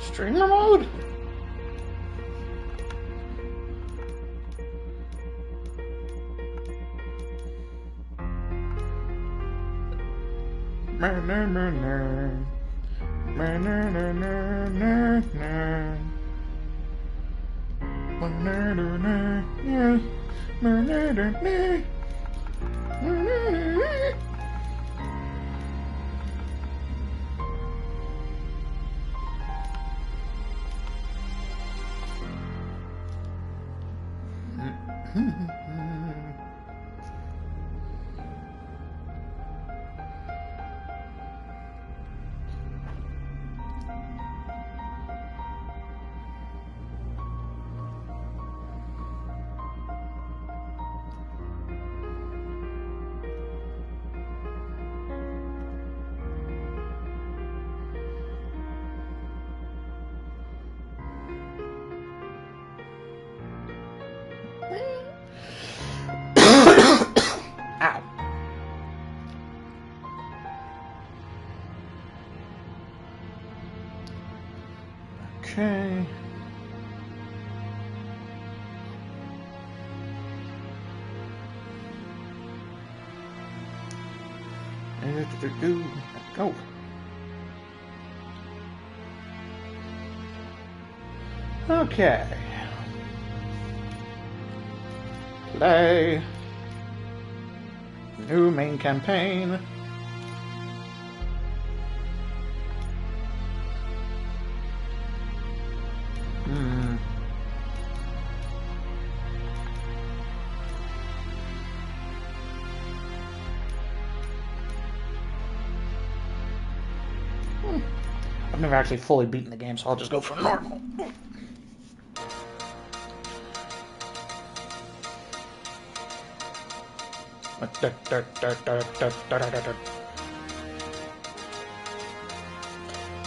Streamer mode? Ow. Okay. Go. Okay. Play. New main campaign. I've never actually fully beaten the game, so I'll just go for normal.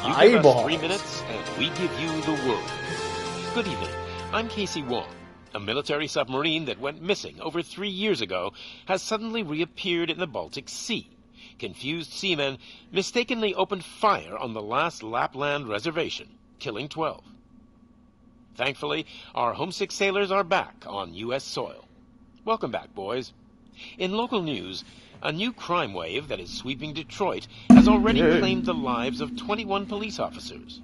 You give us 3 minutes, and we give you the world. Good evening. I'm Casey Wong. A military submarine that went missing over 3 years ago has suddenly reappeared in the Baltic Sea. Confused seamen mistakenly opened fire on the last Lapland reservation, killing 12. Thankfully, our homesick sailors are back on U.S. soil. Welcome back, boys. In local news, a new crime wave that is sweeping Detroit has already claimed the lives of 21 police officers.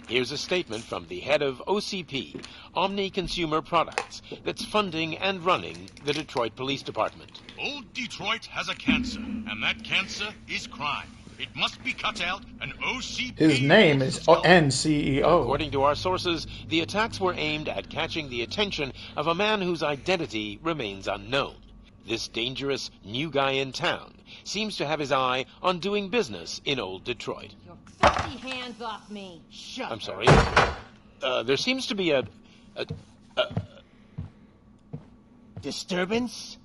Here's a statement from the head of OCP, Omni Consumer Products, that's funding and running the Detroit Police Department. Old Detroit has a cancer, and that cancer is crime. It must be cut out, and OCP... His name is NCEO. According to our sources, the attacks were aimed at catching the attention of a man whose identity remains unknown. This dangerous new guy in town seems to have his eye on doing business in old Detroit. Your filthy hands off me. Shut I'm sorry. There seems to be a disturbance?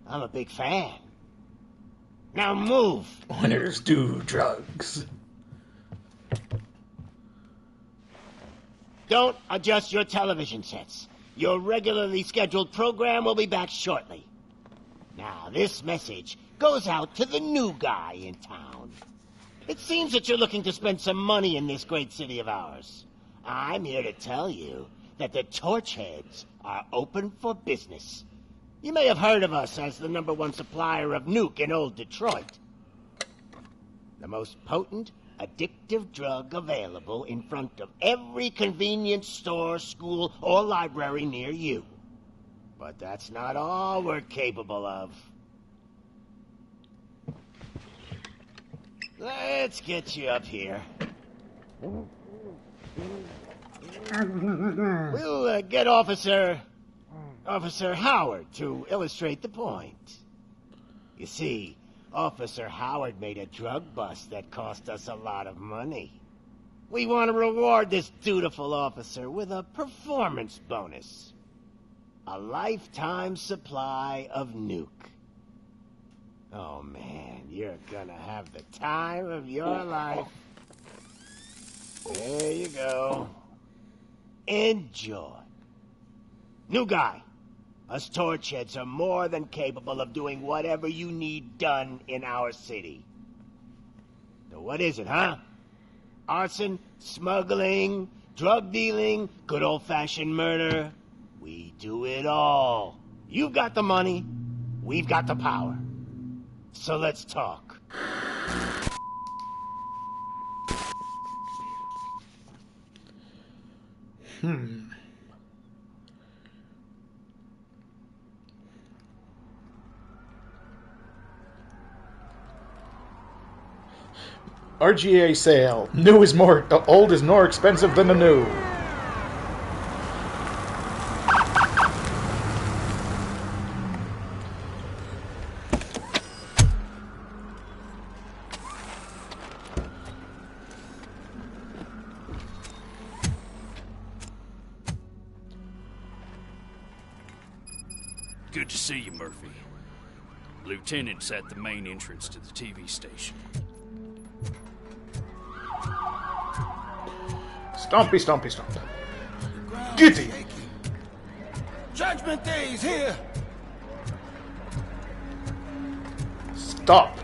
I'm a big fan. Now move! Winners do drugs. Don't adjust your television sets. Your regularly scheduled program will be back shortly. Now, this message goes out to the new guy in town. It seems that you're looking to spend some money in this great city of ours. I'm here to tell you that the Torchheads are open for business. You may have heard of us as the #1 supplier of nuke in old Detroit. The most potent, addictive drug available in front of every convenience store, school, or library near you. But that's not all we're capable of. Let's get you up here. We'll get Officer Howard to illustrate the point. You see, Officer Howard made a drug bust that cost us a lot of money. We want to reward this dutiful officer with a performance bonus. A lifetime supply of nuke. Oh man, you're gonna have the time of your life. There you go. Enjoy. New guy. Us Torchheads are more than capable of doing whatever you need done in our city. So what is it, huh? Arson, smuggling, drug dealing, good old-fashioned murder. We do it all. You've got the money, we've got the power. So let's talk. RGA sale. New is more... old is more expensive than the new. Good to see you, Murphy. Lieutenant's at the main entrance to the TV station. Stompy, stompy, stomp. Giddy! Judgment Day is here! Stop.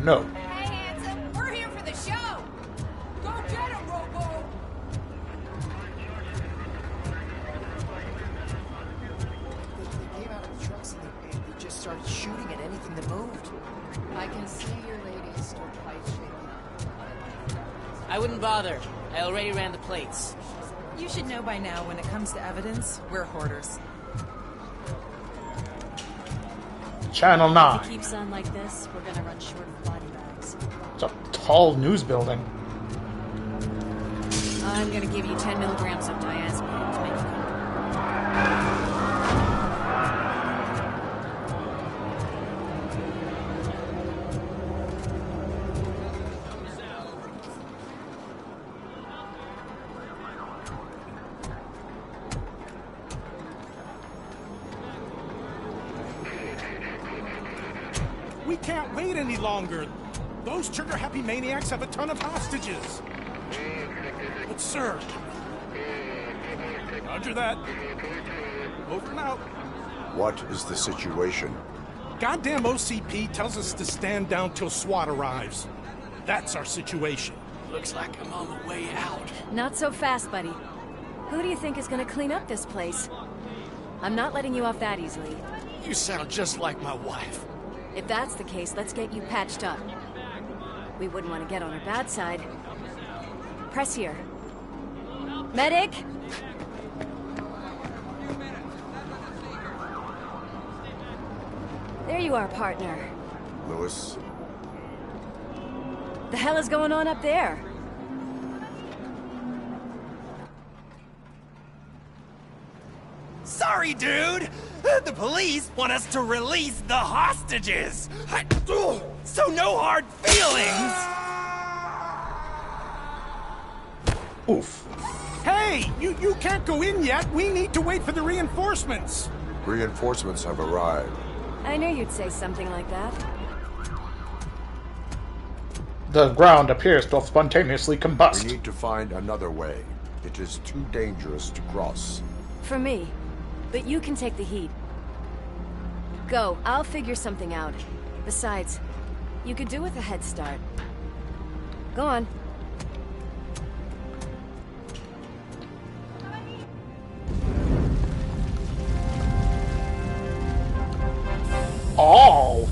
No. Hey, handsome, we're here for the show. Go get him, Robo. They came out of the trucks and they just started shooting at anything that moved. I can see your lady is still quite shaken. I wouldn't bother. I already ran the plates. You should know by now, when it comes to evidence, we're hoarders. Channel 9. If it keeps on like this, we're gonna run short of body bags. It's a tall news building. I'm gonna give you 10 milligrams of diazepam to make you comfortable. We can't wait any longer. Those trigger-happy maniacs have a ton of hostages. But sir... Roger that. Over and out. What is the situation? Goddamn OCP tells us to stand down till SWAT arrives. That's our situation. Looks like I'm on the way out. Not so fast, buddy. Who do you think is gonna clean up this place? I'm not letting you off that easily. You sound just like my wife. If that's the case, let's get you patched up. We wouldn't want to get on her bad side. Press here. Medic! There you are, partner. Lewis? The hell is going on up there? Sorry, dude! The police want us to release the hostages! So no hard feelings! Oof. Hey! You can't go in yet! We need to wait for the reinforcements! Reinforcements have arrived. I knew you'd say something like that. The ground appears to have spontaneously combust. We need to find another way. It is too dangerous to cross. For me. But you can take the heat. Go, I'll figure something out. Besides, you could do with a head start. Go on. Oh!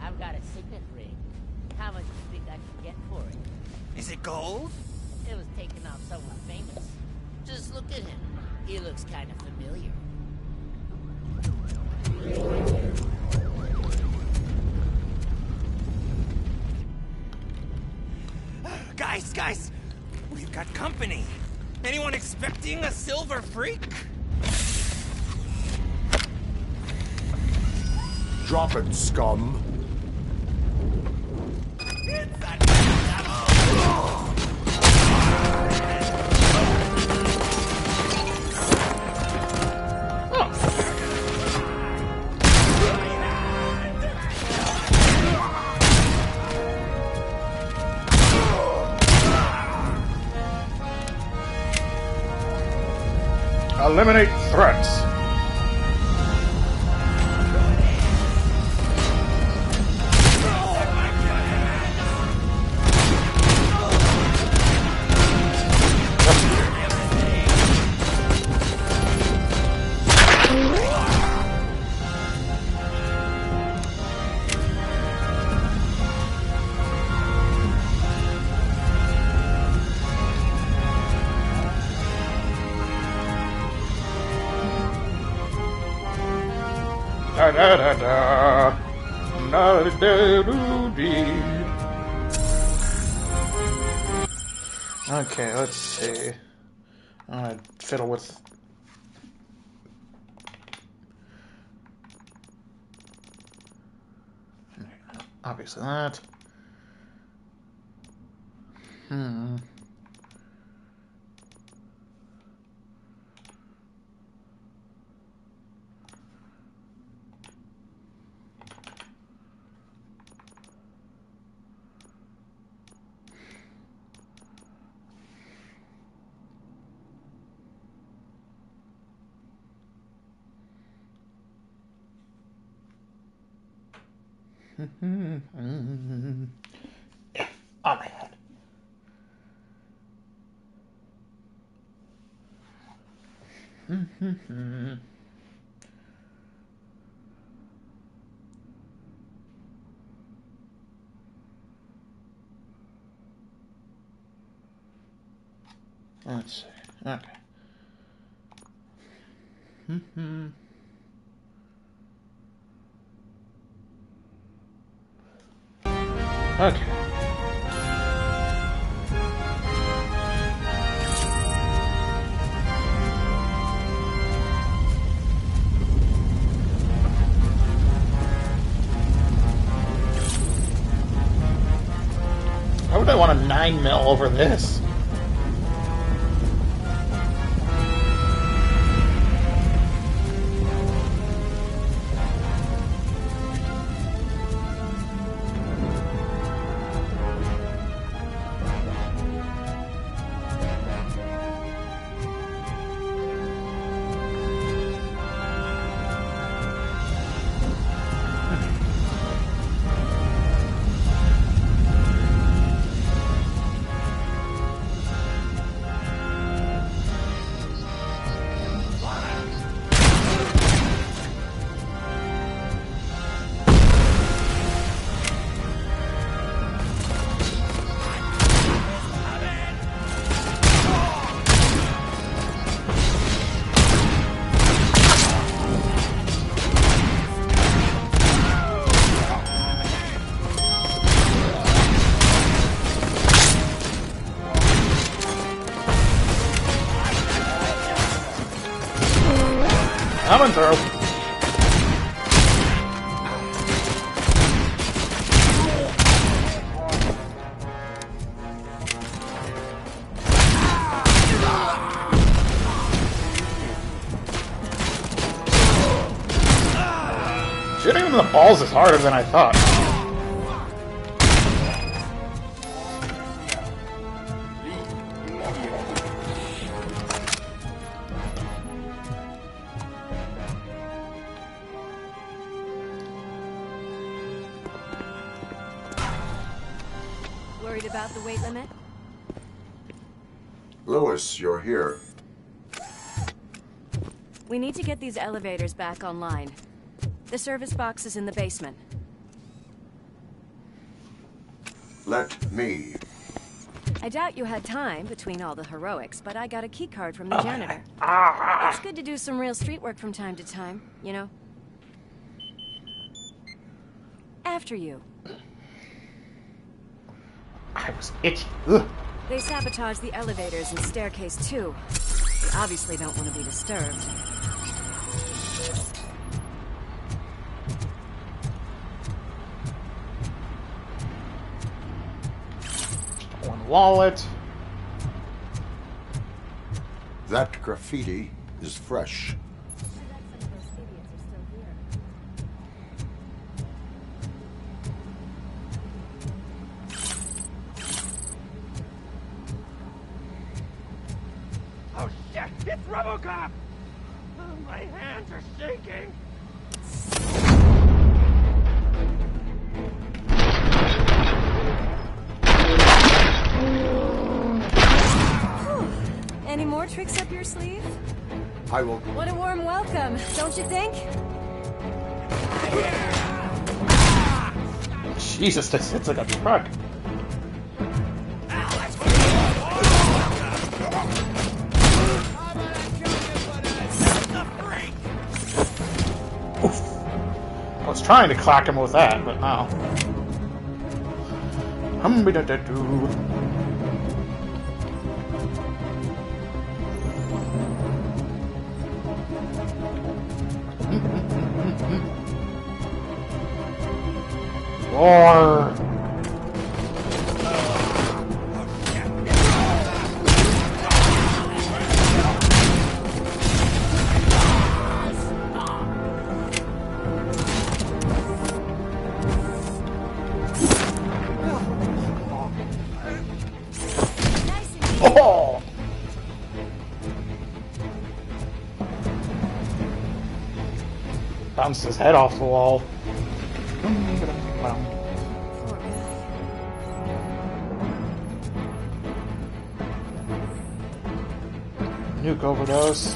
I've got a signet ring. How much do you think I can get for it? Is it gold? It was taken off someone famous. Just look at him. He looks kind of familiar. Guys, we've got company. Anyone expecting a silver freak? Drop it, scum. It's the devil! Eliminate threats. Da da da da. Da da da dee. Okay, let's see. I'm gonna fiddle with. Obviously that. Yeah, on my head. Let's see. Okay. Okay. Why would I want a 9mm over this? Coming through. Shooting him in the balls is harder than I thought. Worried about the weight limit? Lewis, you're here. We need to get these elevators back online. The service box is in the basement. Let me. I doubt you had time between all the heroics, but I got a key card from the janitor. It's good to do some real street work from time to time, you know? After you. I was itchy. Ugh. They sabotaged the elevators and staircase too. They obviously don't want to be disturbed. One wallet. That graffiti is fresh. Oh shit! It's Robocop! Oh, my hands are shaking! Any more tricks up your sleeve? I will. What a warm welcome, don't you think? Jesus, this hits like a truck. Oof. was trying to clock him with that, but no. Hum-ba-da-da-doo. Roar! Oh! Bounced his head off the wall. Nuke overdose.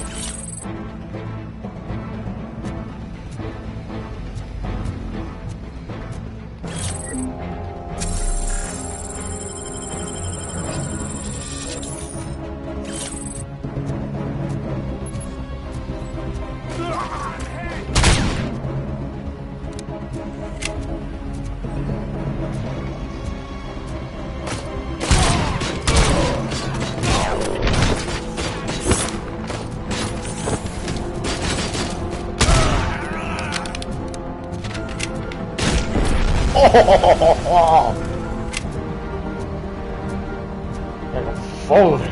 Oh! Folded.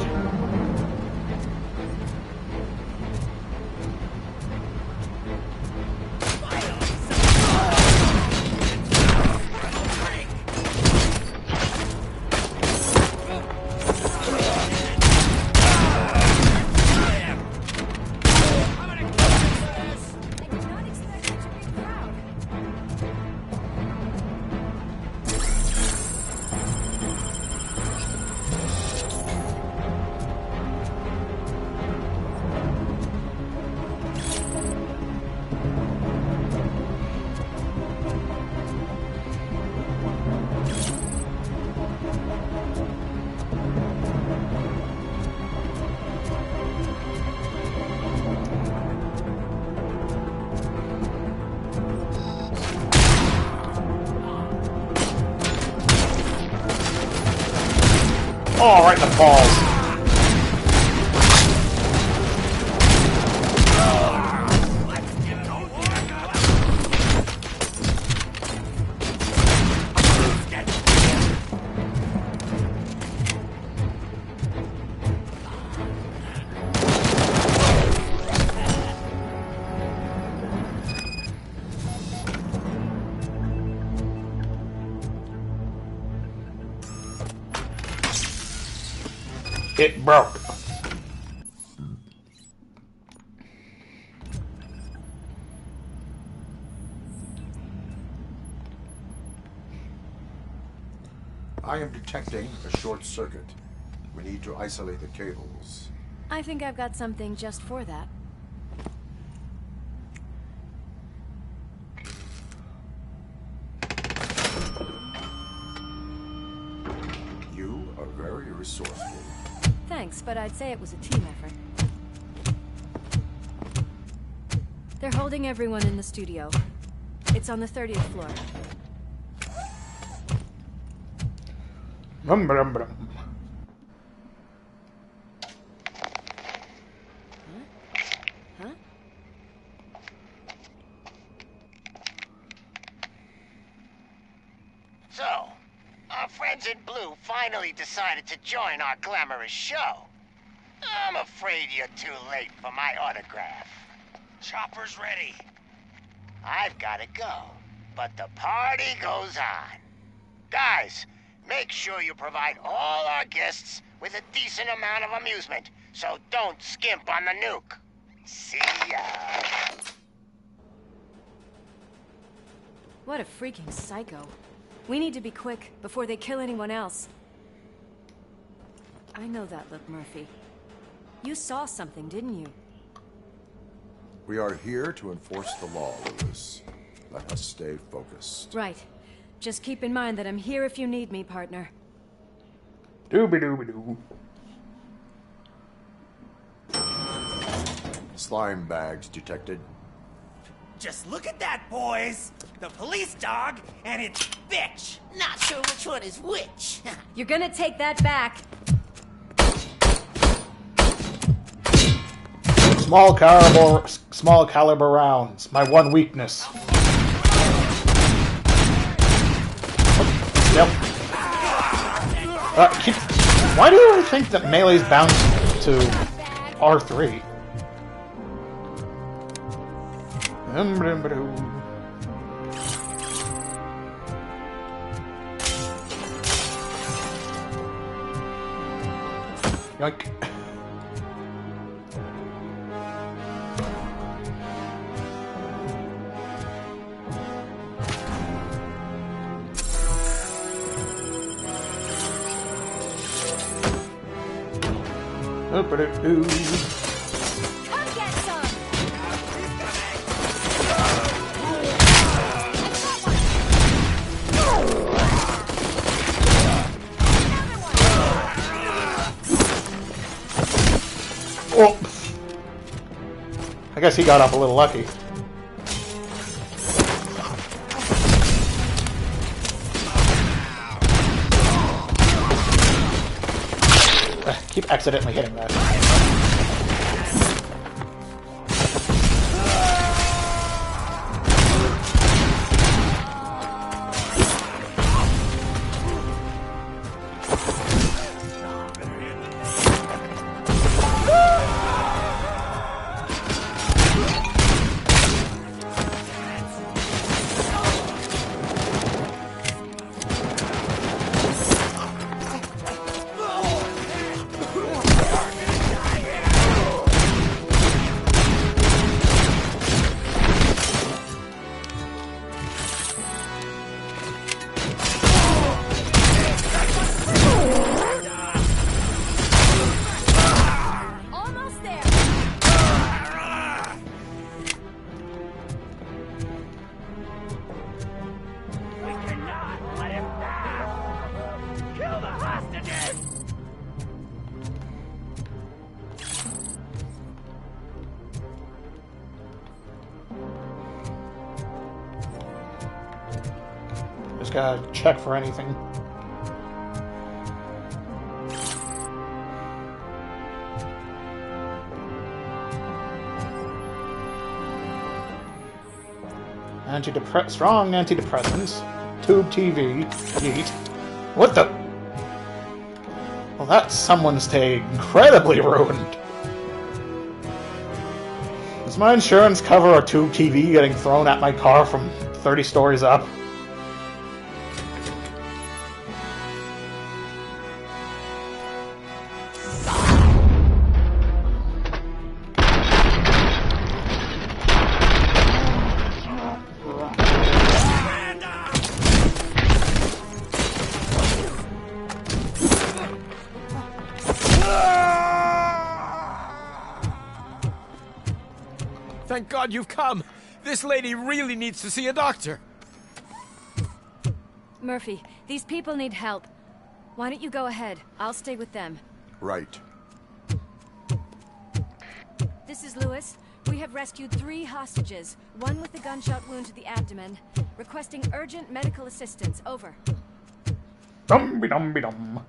Oh, right in the balls. It broke. I am detecting a short circuit. We need to isolate the cables. I think I've got something just for that. You are very resourceful. Thanks, but I'd say it was a team effort. They're holding everyone in the studio. It's on the 30th floor. Huh? So, our friends in blue finally decided to join our glamorous show. I'm afraid you're too late for my autograph. Chopper's ready. I've got to go, but the party goes on. Guys, make sure you provide all our guests with a decent amount of amusement, so don't skimp on the nuke. See ya. What a freaking psycho. We need to be quick before they kill anyone else. I know that look, Murphy. You saw something, didn't you? We are here to enforce the law, Lewis. Let us stay focused. Right. Just keep in mind that I'm here if you need me, partner. Dooby-dooby-doo. Slime bags detected. just look at that, boys. The police dog and its bitch. Not sure which one is which. You're gonna take that back. Small caliber rounds. My one weakness. Yep. Why do I think that melee's bound to R3? Yoink. Come get some. Oh. I guess he got off a little lucky. Keep accidentally hitting that. Just gotta check for anything. Strong antidepressants. Tube TV. Yeet. What the? Well, that's someone's day incredibly ruined. Does my insurance cover a tube TV getting thrown at my car from 30 stories up? Thank God you've come. This lady really needs to see a doctor. Murphy, these people need help. Why don't you go ahead? I'll stay with them. Right. This is Lewis. We have rescued 3 hostages, one with a gunshot wound to the abdomen, requesting urgent medical assistance. Over. Dum-be-dum-be-dum.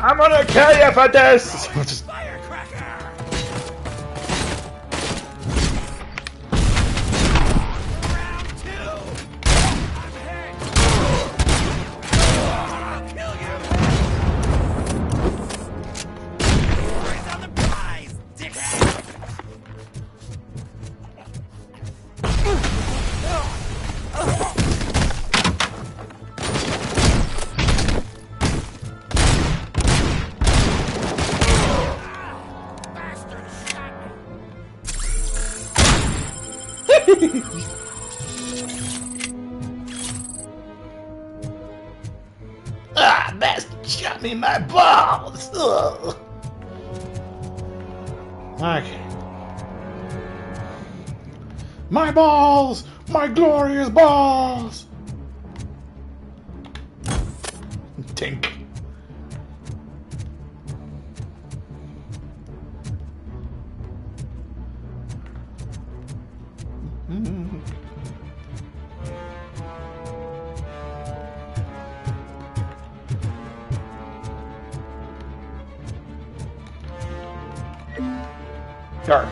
I'm gonna kill you for this! Ah, that's shot me in my balls. Ugh. Okay. My balls! My glorious balls! Tink. Darn.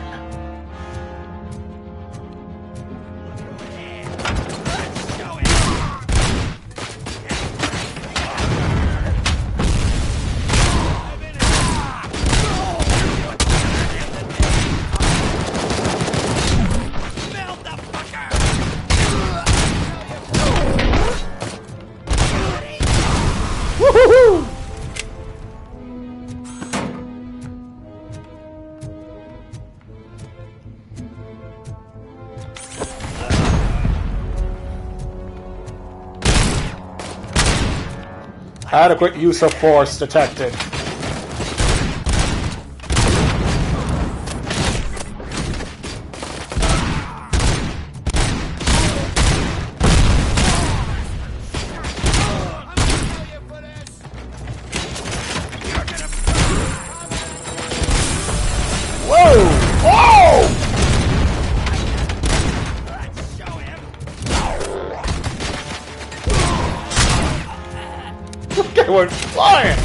Woohoo! Adequate use of force detected. Whoa! Oh! Look, I went flying!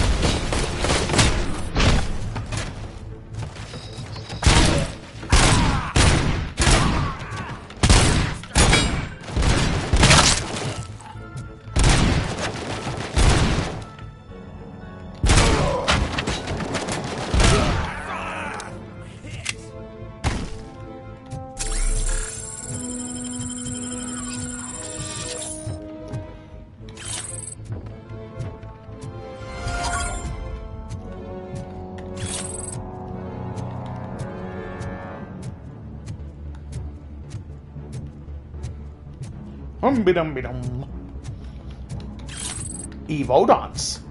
Dum-be-dum-be-dum. Evo dance.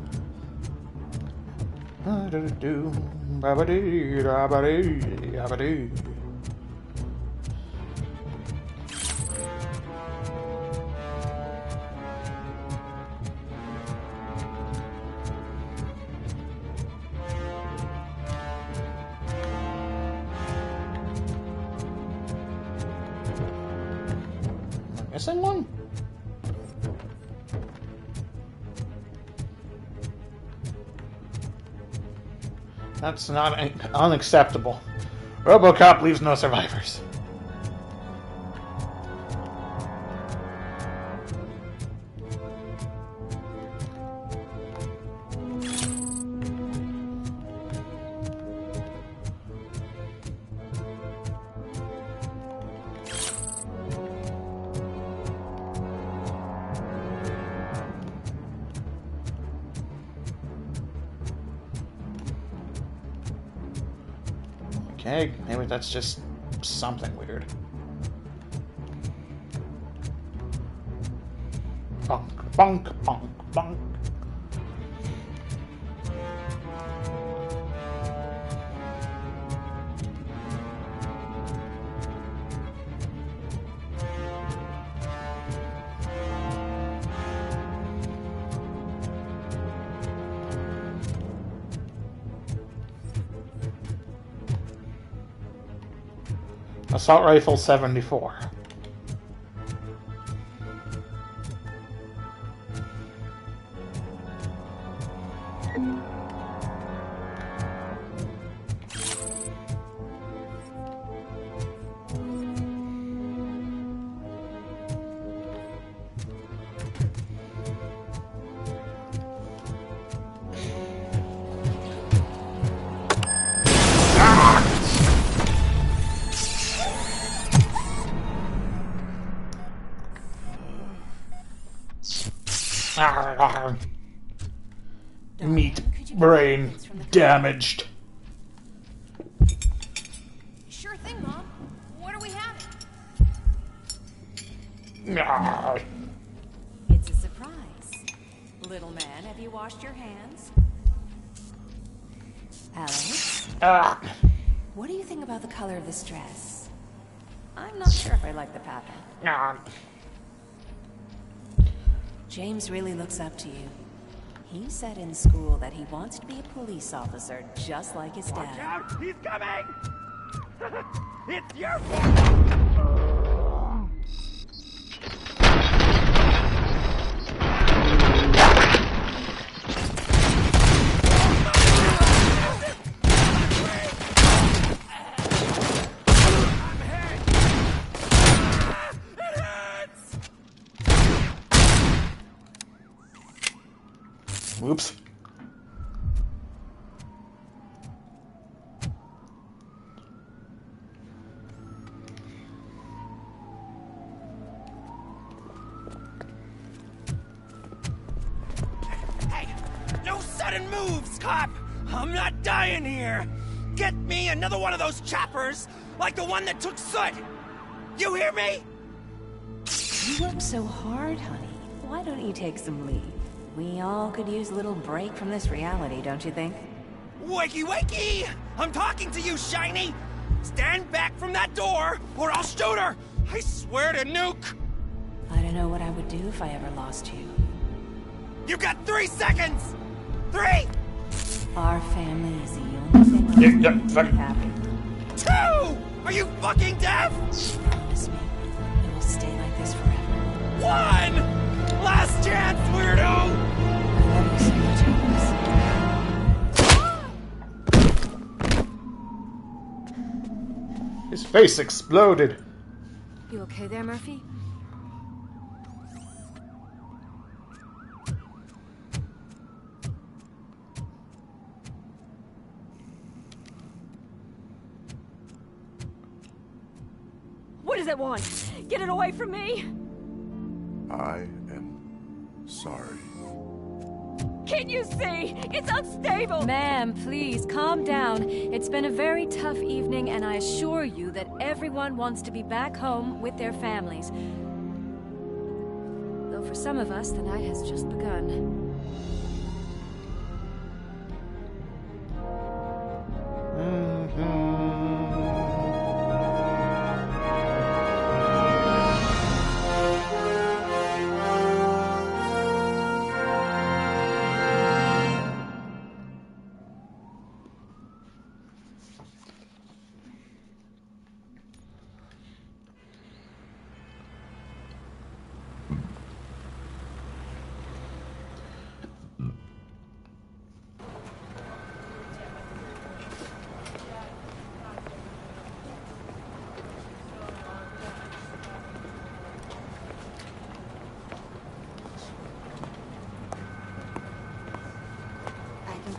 Missing one? That's not unacceptable. Robocop leaves no survivors. Okay, maybe that's just something weird. Bonk, bonk, bonk, bonk. Assault Rifle 74. Meat brain damaged. Sure thing, Mom. What are we having? It's a surprise. Little man, have you washed your hands? Alex? What do you think about the color of this dress? I'm not sure if I like the pattern. James really looks up to you. He said in school that he wants to be a police officer just like his dad. Watch out! He's coming! It's your fault! Whoops. Hey! No sudden moves, cop! I'm not dying here! Get me another one of those choppers, like the one that took Soot! You hear me? You work so hard, honey. Why don't you take some leave? We all could use a little break from this reality, don't you think? Wakey, wakey! I'm talking to you, Shiny! Stand back from that door, or I'll shoot her! I swear to nuke! I don't know what I would do if I ever lost you. You got 3 seconds! 3! Our family is the only thing I'll be happy. 2! Are you fucking deaf? Promise me, it will stay like this forever. 1! Last chance, weirdo! I love you so much, Alex. His face exploded. You okay there, Murphy? What does it want? Get it away from me! I am sorry. Can't you see? It's unstable! Ma'am, please, calm down. It's been a very tough evening, and I assure you that everyone wants to be back home with their families. Though for some of us, the night has just begun.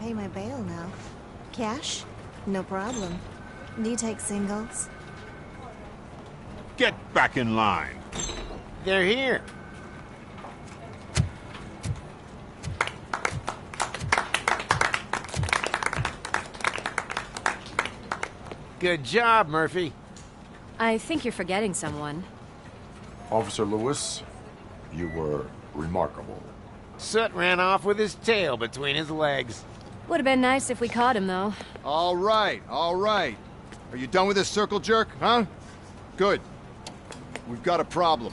Pay my bail now. Cash? No problem. Do you take singles? Get back in line. They're here. Good job, Murphy. I think you're forgetting someone. Officer Lewis, you were remarkable. Soot ran off with his tail between his legs. Would have been nice if we caught him, though. All right, all right. Are you done with this circle jerk, huh? Good. We've got a problem.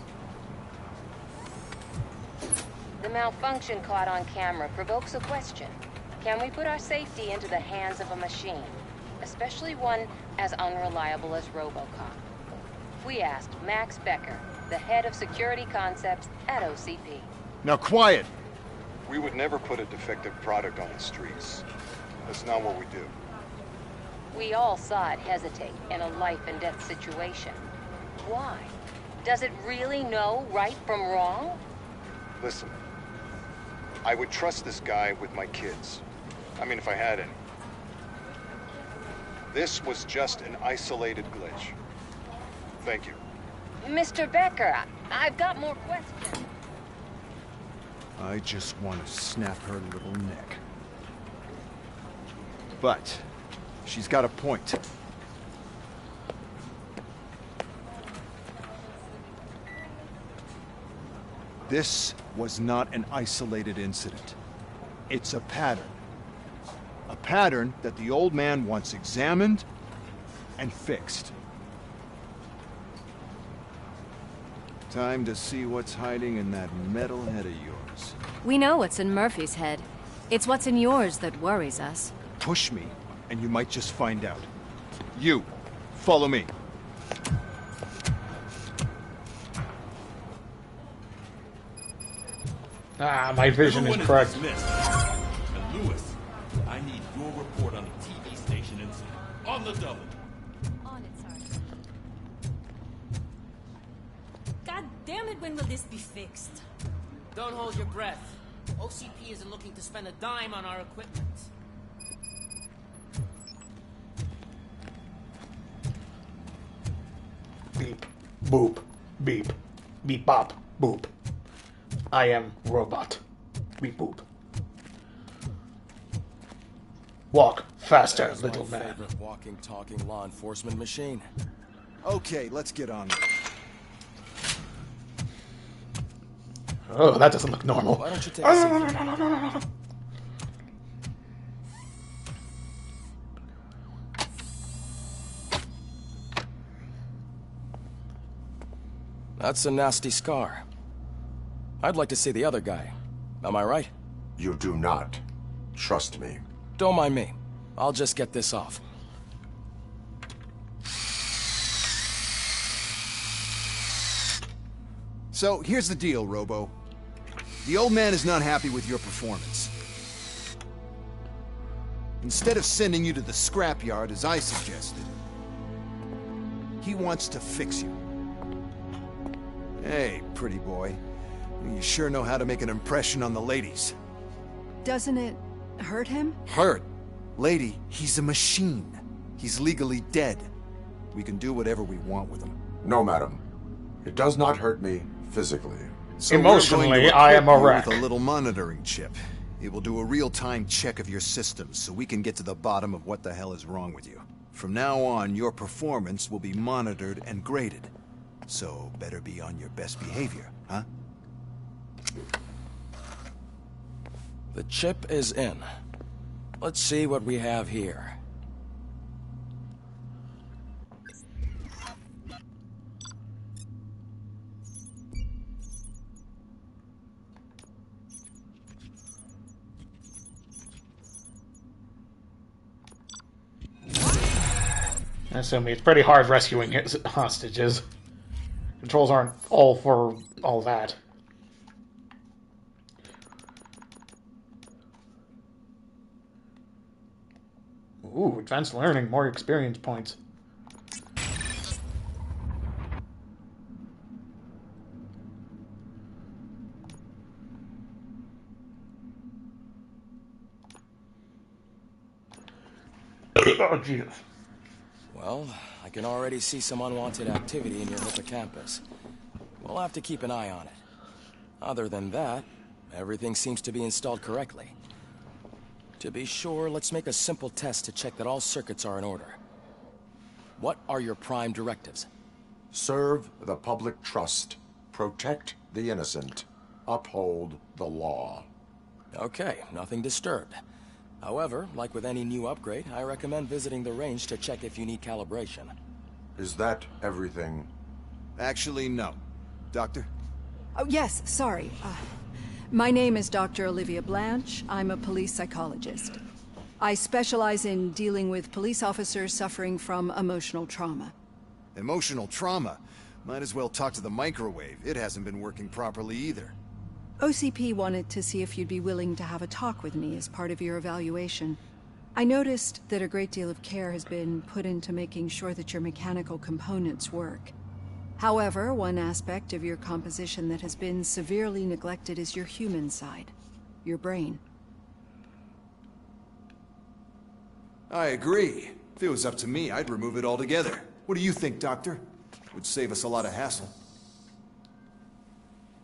The malfunction caught on camera provokes a question. Can we put our safety into the hands of a machine? Especially one as unreliable as Robocop. We asked Max Becker, the head of security concepts at OCP. Now quiet! We would never put a defective product on the streets. That's not what we do. We all saw it hesitate in a life-and-death situation. Why? Does it really know right from wrong? Listen, I would trust this guy with my kids. I mean, if I had any. This was just an isolated glitch. Thank you. Mr. Becker, I've got more questions. I just want to snap her little neck. But she's got a point. This was not an isolated incident. It's a pattern. A pattern that the old man wants examined and fixed. Time to see what's hiding in that metal head of yours. We know what's in Murphy's head. It's what's in yours that worries us. Push me, and you might just find out. You, follow me. Ah, my vision is correct. And Lewis, I need your report on the TV station incident. On the double. On it, Sergeant. God damn it, when will this be fixed? Don't hold your breath. OCP isn't looking to spend a dime on our equipment. Beep, boop, beep, beep, bop, boop. I am robot. Beep, boop. Walk faster, There's little my man. favorite walking, talking law enforcement machine. Okay, let's get on with it. Oh, that doesn't look normal. Why don't you take a seat? That's a nasty scar. I'd like to see the other guy. Am I right? You do not. Trust me. Don't mind me. I'll just get this off. So, here's the deal, Robo. The old man is not happy with your performance. Instead of sending you to the scrapyard as I suggested, he wants to fix you. Hey, pretty boy. You sure know how to make an impression on the ladies. Doesn't it hurt him? Hurt? Lady, he's a machine. He's legally dead. We can do whatever we want with him. No, madam. It does not hurt me physically. So emotionally, I am a wreck. With a little monitoring chip. It will do a real-time check of your systems so we can get to the bottom of what the hell is wrong with you. From now on, your performance will be monitored and graded. So better be on your best behavior, huh? The chip is in. Let's see what we have here. I assume it's pretty hard rescuing his hostages. Controls aren't all for all that. Ooh, advanced learning, more experience points. Oh, Jesus. Well, I can already see some unwanted activity in your hippocampus. We'll have to keep an eye on it. Other than that, everything seems to be installed correctly. To be sure, let's make a simple test to check that all circuits are in order. What are your prime directives? Serve the public trust. Protect the innocent. Uphold the law. Okay, nothing disturbed. However, like with any new upgrade, I recommend visiting the range to check if you need calibration. Is that everything? Actually, no. Doctor? Oh, yes, sorry. My name is Dr. Olivia Blanche. I'm a police psychologist. I specialize in dealing with police officers suffering from emotional trauma. Emotional trauma? Might as well talk to the microwave. It hasn't been working properly either. OCP wanted to see if you'd be willing to have a talk with me as part of your evaluation. I noticed that a great deal of care has been put into making sure that your mechanical components work. However, one aspect of your composition that has been severely neglected is your human side, your brain. I agree. If it was up to me, I'd remove it altogether. What do you think, Doctor? Would save us a lot of hassle.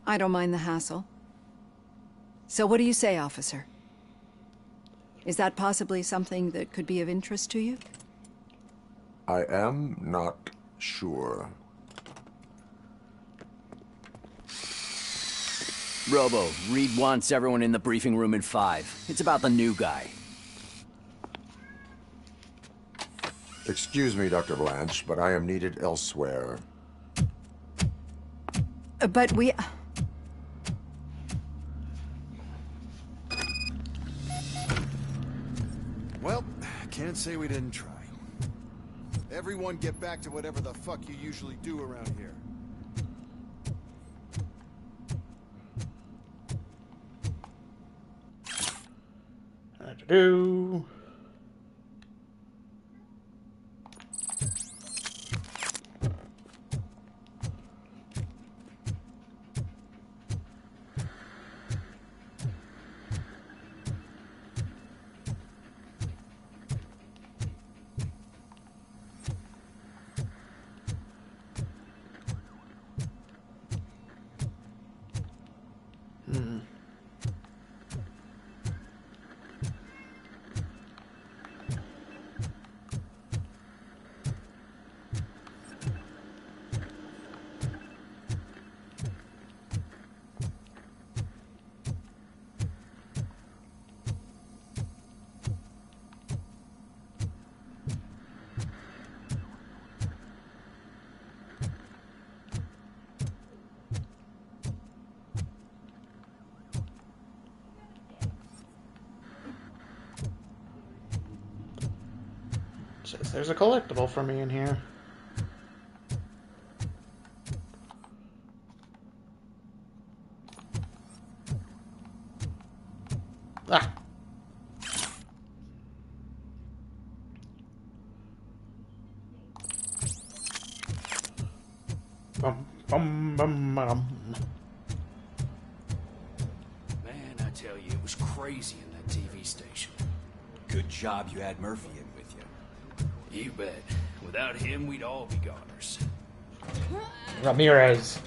I don't mind the hassle. So what do you say, officer? Is that possibly something that could be of interest to you? I am not sure. Robo, Reed wants everyone in the briefing room in 5. It's about the new guy. Excuse me, Dr. Blanche, but I am needed elsewhere. But we... Well, can't say we didn't try. Everyone get back to whatever the fuck you usually do around here. Do. Says there's a collectible for me in here. Ah. Bum, bum, bum, bum. Man, I tell you, it was crazy in that TV station. Good job you had Murphy in with you. You bet. Without him, we'd all be goners. Ramirez.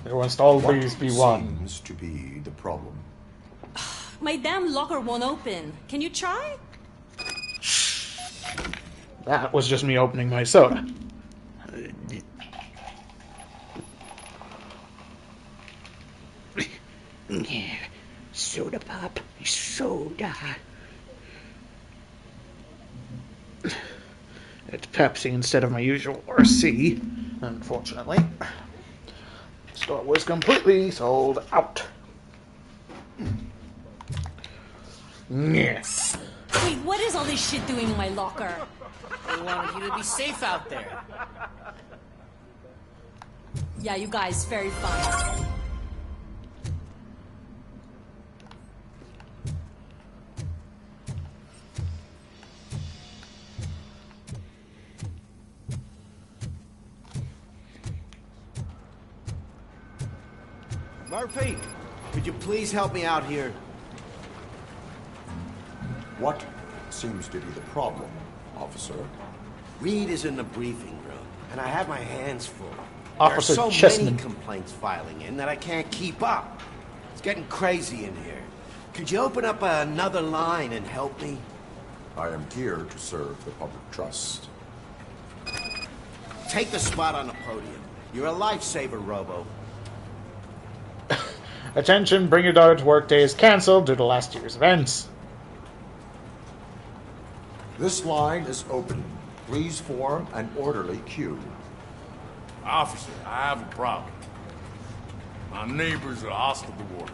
There must always be one. Seems to be the problem. My damn locker won't open. Can you try? That was just me opening my soda. Soda pop. Soda. It's Pepsi instead of my usual RC, unfortunately. The store was completely sold out. Yeah. Wait, what is all this shit doing in my locker? They wanted you to be safe out there. Yeah, you guys, very fun. Murphy, could you please help me out here? What seems to be the problem, officer? Reed is in the briefing room, and I have my hands full. Officer there are so Chessman. many complaints filing in that I can't keep up. It's getting crazy in here. Could you open up another line and help me? I am here to serve the public trust. Take the spot on the podium. You're a lifesaver, Robo. Attention, bring your daughter to work day is cancelled due to last year's events. This line is open. Please form an orderly queue. Officer, I have a problem. My neighbors are hostile to work.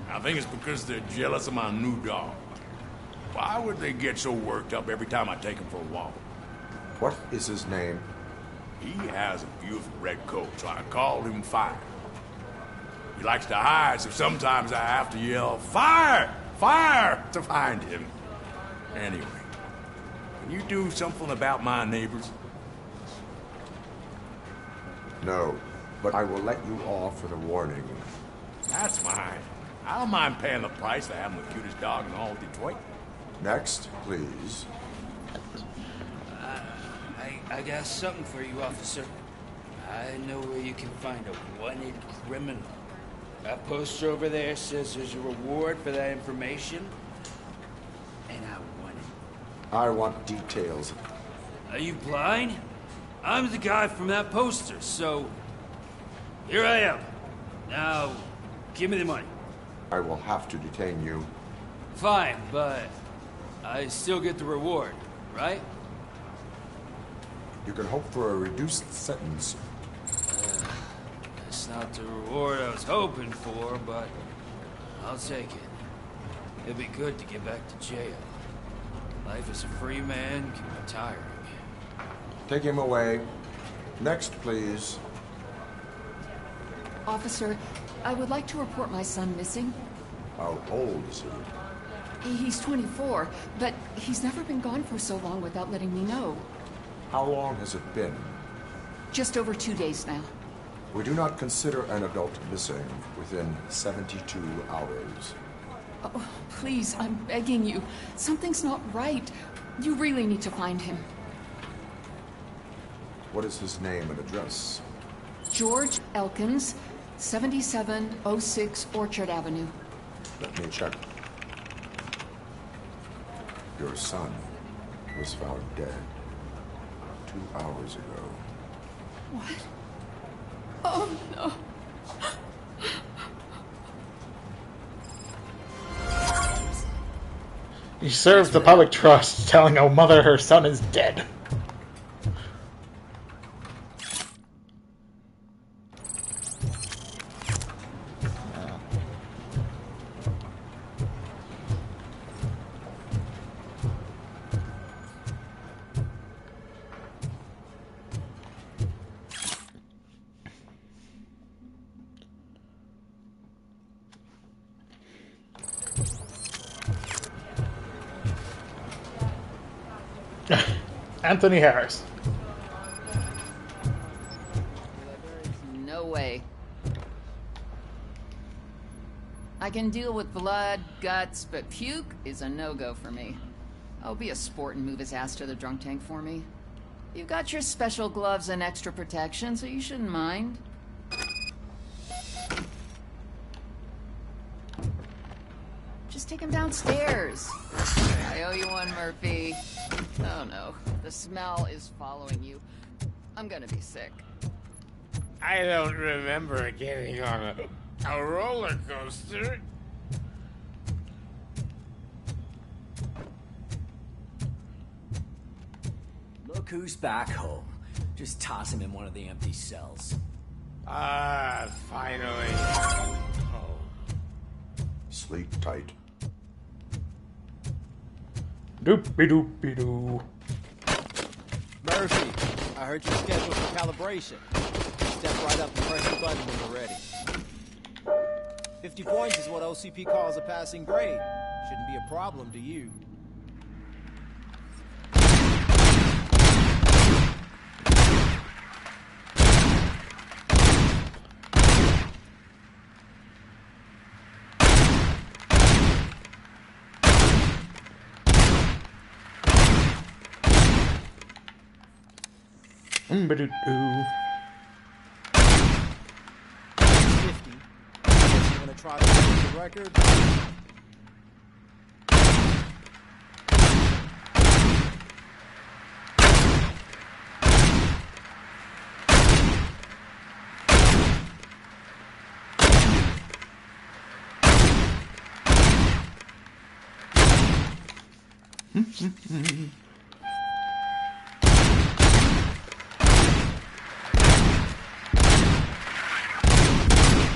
I think it's because they're jealous of my new dog. Why would they get so worked up every time I take him for a walk? What is his name? He has a beautiful red coat, so I called him Fire. He likes to hide, so sometimes I have to yell, "Fire! Fire!" to find him. Anyway, can you do something about my neighbors? No, but I will let you off with a warning. That's fine. I don't mind paying the price for having the cutest dog in all of Detroit. Next, please. I got something for you, officer. I know where you can find a wanted criminal. That poster over there says there's a reward for that information, and I want it. I want details. Are you blind? I'm the guy from that poster, so here I am. Now, Give me the money. I will have to detain you. Fine, but I still get the reward, right? You can hope for a reduced sentence. That's not the reward I was hoping for, but I'll take it. It'd be good to get back to jail. Life as a free man can be tiring. Take him away. Next, please. Officer, I would like to report my son missing. How old is he? He's 24, but he's never been gone for so long without letting me know. How long has it been? Just over 2 days now. We do not consider an adult missing within 72 hours. Oh, please, I'm begging you. Something's not right. You really need to find him. What is his name and address? George Elkins, 7706 Orchard Avenue. Let me check. Your son was found dead 2 hours ago. What? Oh, no. He serves the public trust, telling a mother her son is dead. Anthony Harris. No way. I can deal with blood, guts, but puke is a no-go for me. I'll be a sport and move his ass to the drunk tank for me. You've got your special gloves and extra protection, so you shouldn't mind. Just take him downstairs. I owe you one, Murphy. Oh no, the smell is following you. I'm gonna be sick. I don't remember getting on a roller coaster. Look who's back home. Just toss him in one of the empty cells. Ah, finally. Oh. Sleep tight. Doopy-doopy-doo. Murphy, I heard you're scheduled for calibration. Step right up and press the button when you're ready. 50 points is what OCP calls a passing grade. Shouldn't be a problem to you. Ba-doo-doo. 50. You wanna try to break the record?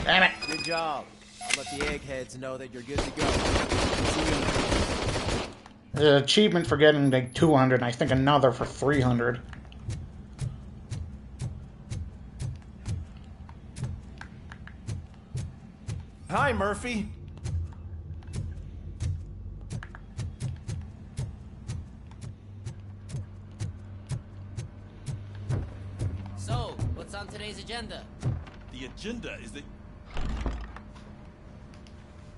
Damn it. Good job. I'll let the eggheads know that you're good to go. The achievement for getting like 200, and I think another for 300. Hi, Murphy. So, what's on today's agenda? The agenda is that...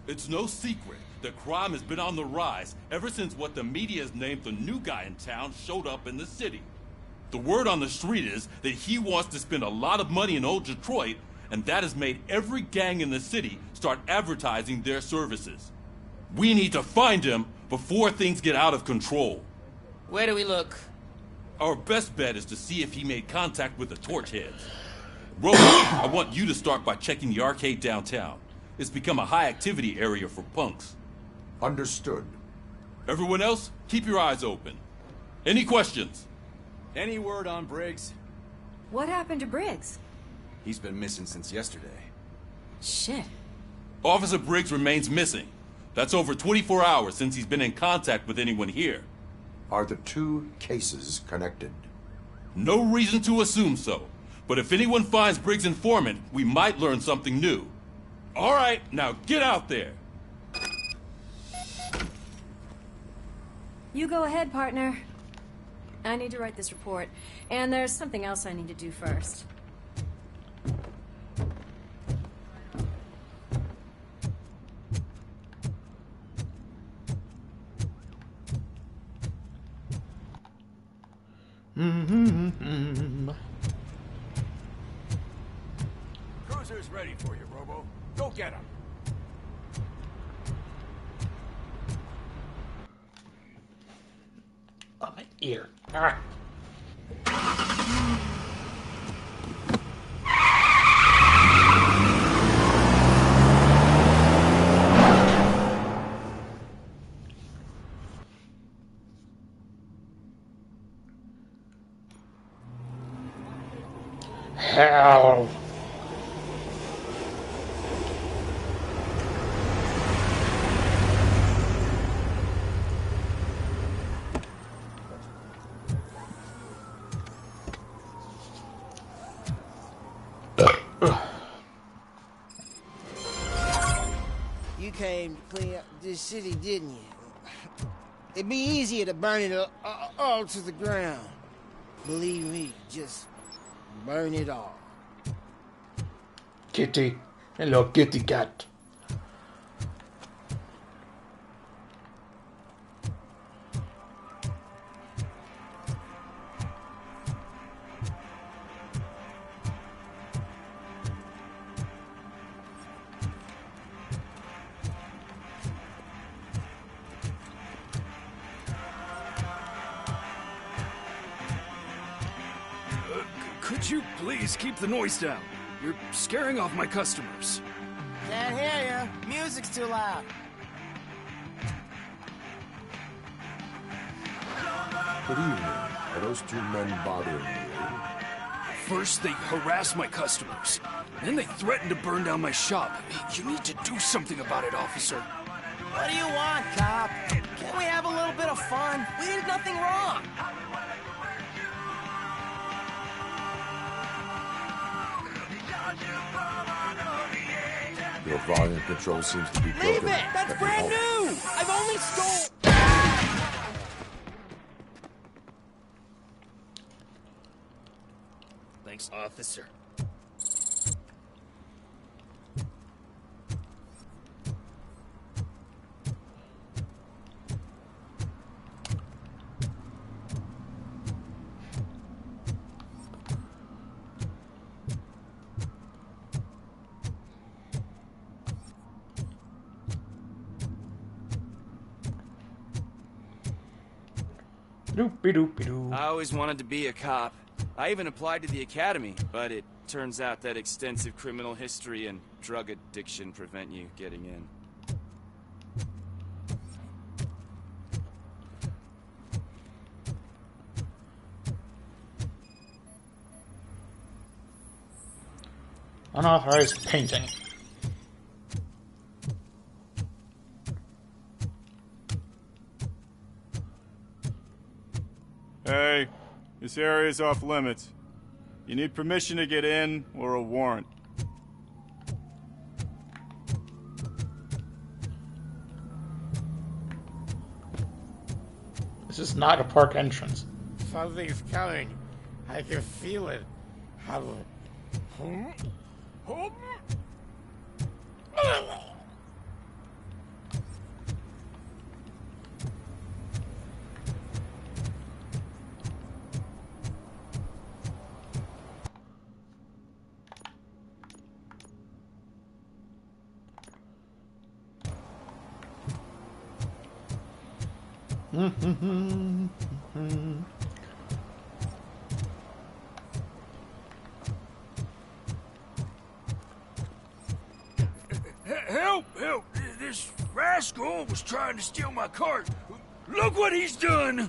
It's no secret that crime has been on the rise ever since what the media has named the new guy in town showed up in the city. The word on the street is that he wants to spend a lot of money in old Detroit, and that has made every gang in the city start advertising their services. We need to find him before things get out of control. Where do we look? Our best bet is to see if he made contact with the torch heads. Robo, I want you to start by checking the arcade downtown. It's become a high-activity area for punks. Understood. Everyone else, keep your eyes open. Any questions? Any word on Briggs? What happened to Briggs? He's been missing since yesterday. Shit. Officer Briggs remains missing. That's over 24 hours since he's been in contact with anyone here. Are the two cases connected? No reason to assume so. But if anyone finds Briggs' informant, we might learn something new. All right, now get out there. You go ahead, partner. I need to write this report, and there's something else I need to do first. Cruiser's ready for you, Robo. Go get him. Oh, my ear. Ah. Hell. You came to clean up this city, didn't you? It'd be easier to burn it all to the ground. Believe me, just burn it all. Kitty. Hello, kitty cat. Could you please keep the noise down? You're scaring off my customers. Can't hear you. Music's too loud. Good evening. Are those two men bothering you? First, they harass my customers. Then they threaten to burn down my shop. You need to do something about it, officer. What do you want, cop? Can't we have a little bit of fun? We did nothing wrong. Your volume control seems to be broken. Leave it! That's brand new! I've only stole... Thanks, officer. Doopy-doopy-doo. I always wanted to be a cop. I even applied to the academy, but it turns out that extensive criminal history and drug addiction prevent you getting in. Unauthorized painting. Hey, this area is off limits. You need permission to get in or a warrant. This is not a park entrance. Something's coming. I can feel it. rascal was trying to steal my cart. Look what he's done!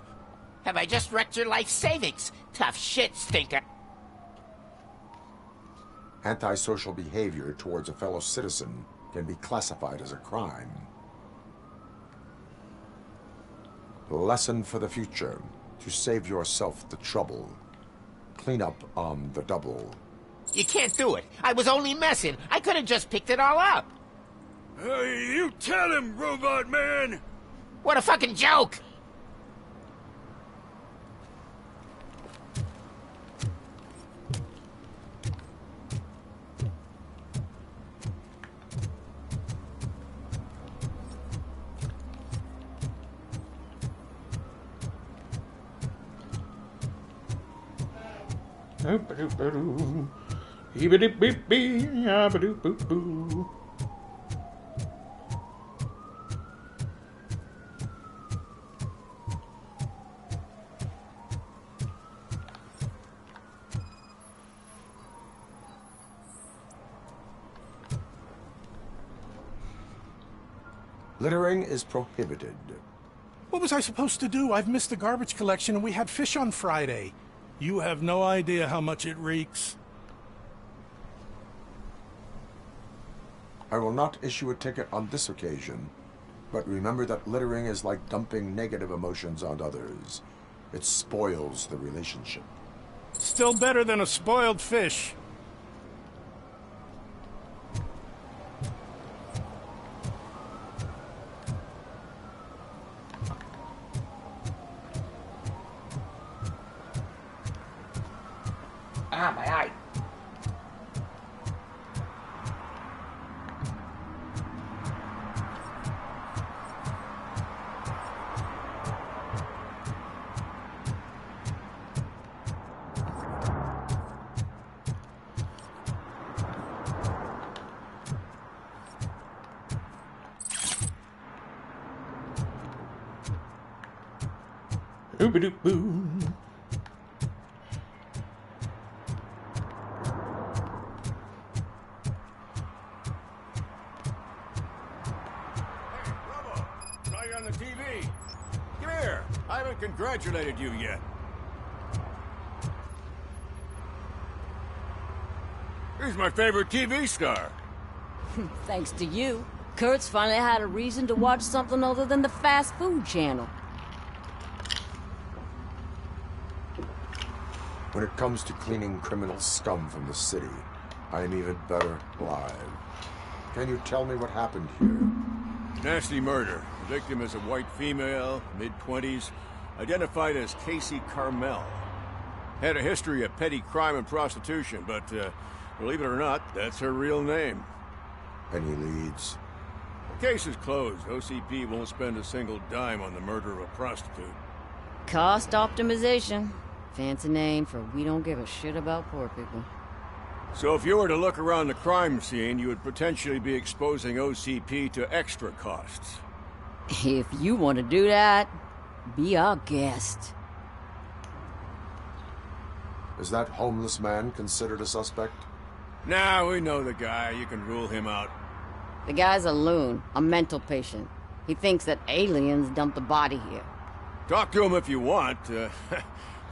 Have I just wrecked your life savings? Tough shit, stinker. Antisocial behavior towards a fellow citizen can be classified as a crime. Lesson for the future. To save yourself the trouble. Clean up on the double. You can't do it. I was only messing. I could have just picked it all up. You tell him, Robot Man! What a fucking joke! Littering is prohibited. What was I supposed to do? I've missed the garbage collection and we had fish on Friday. You have no idea how much it reeks. I will not issue a ticket on this occasion, but remember that littering is like dumping negative emotions on others. It spoils the relationship. Still better than a spoiled fish. Ah, my eye. Ooba-doo-boo. Congratulated you yet. He's my favorite TV star. Thanks to you, Kurt's finally had a reason to watch something other than the fast food channel. When it comes to cleaning criminal scum from the city, I am even better live. Can you tell me what happened here? Nasty murder. The victim is a white female, mid-20s, identified as Casey Carmel. Had a history of petty crime and prostitution, but believe it or not, that's her real name. Any leads? The case is closed. OCP won't spend a single dime on the murder of a prostitute. Cost optimization. Fancy name for we don't give a shit about poor people. So if you were to look around the crime scene, you would potentially be exposing OCP to extra costs. If you want to do that, be our guest. Is that homeless man considered a suspect? Nah, we know the guy. You can rule him out. The guy's a loon, a mental patient. He thinks that aliens dumped the body here. Talk to him if you want.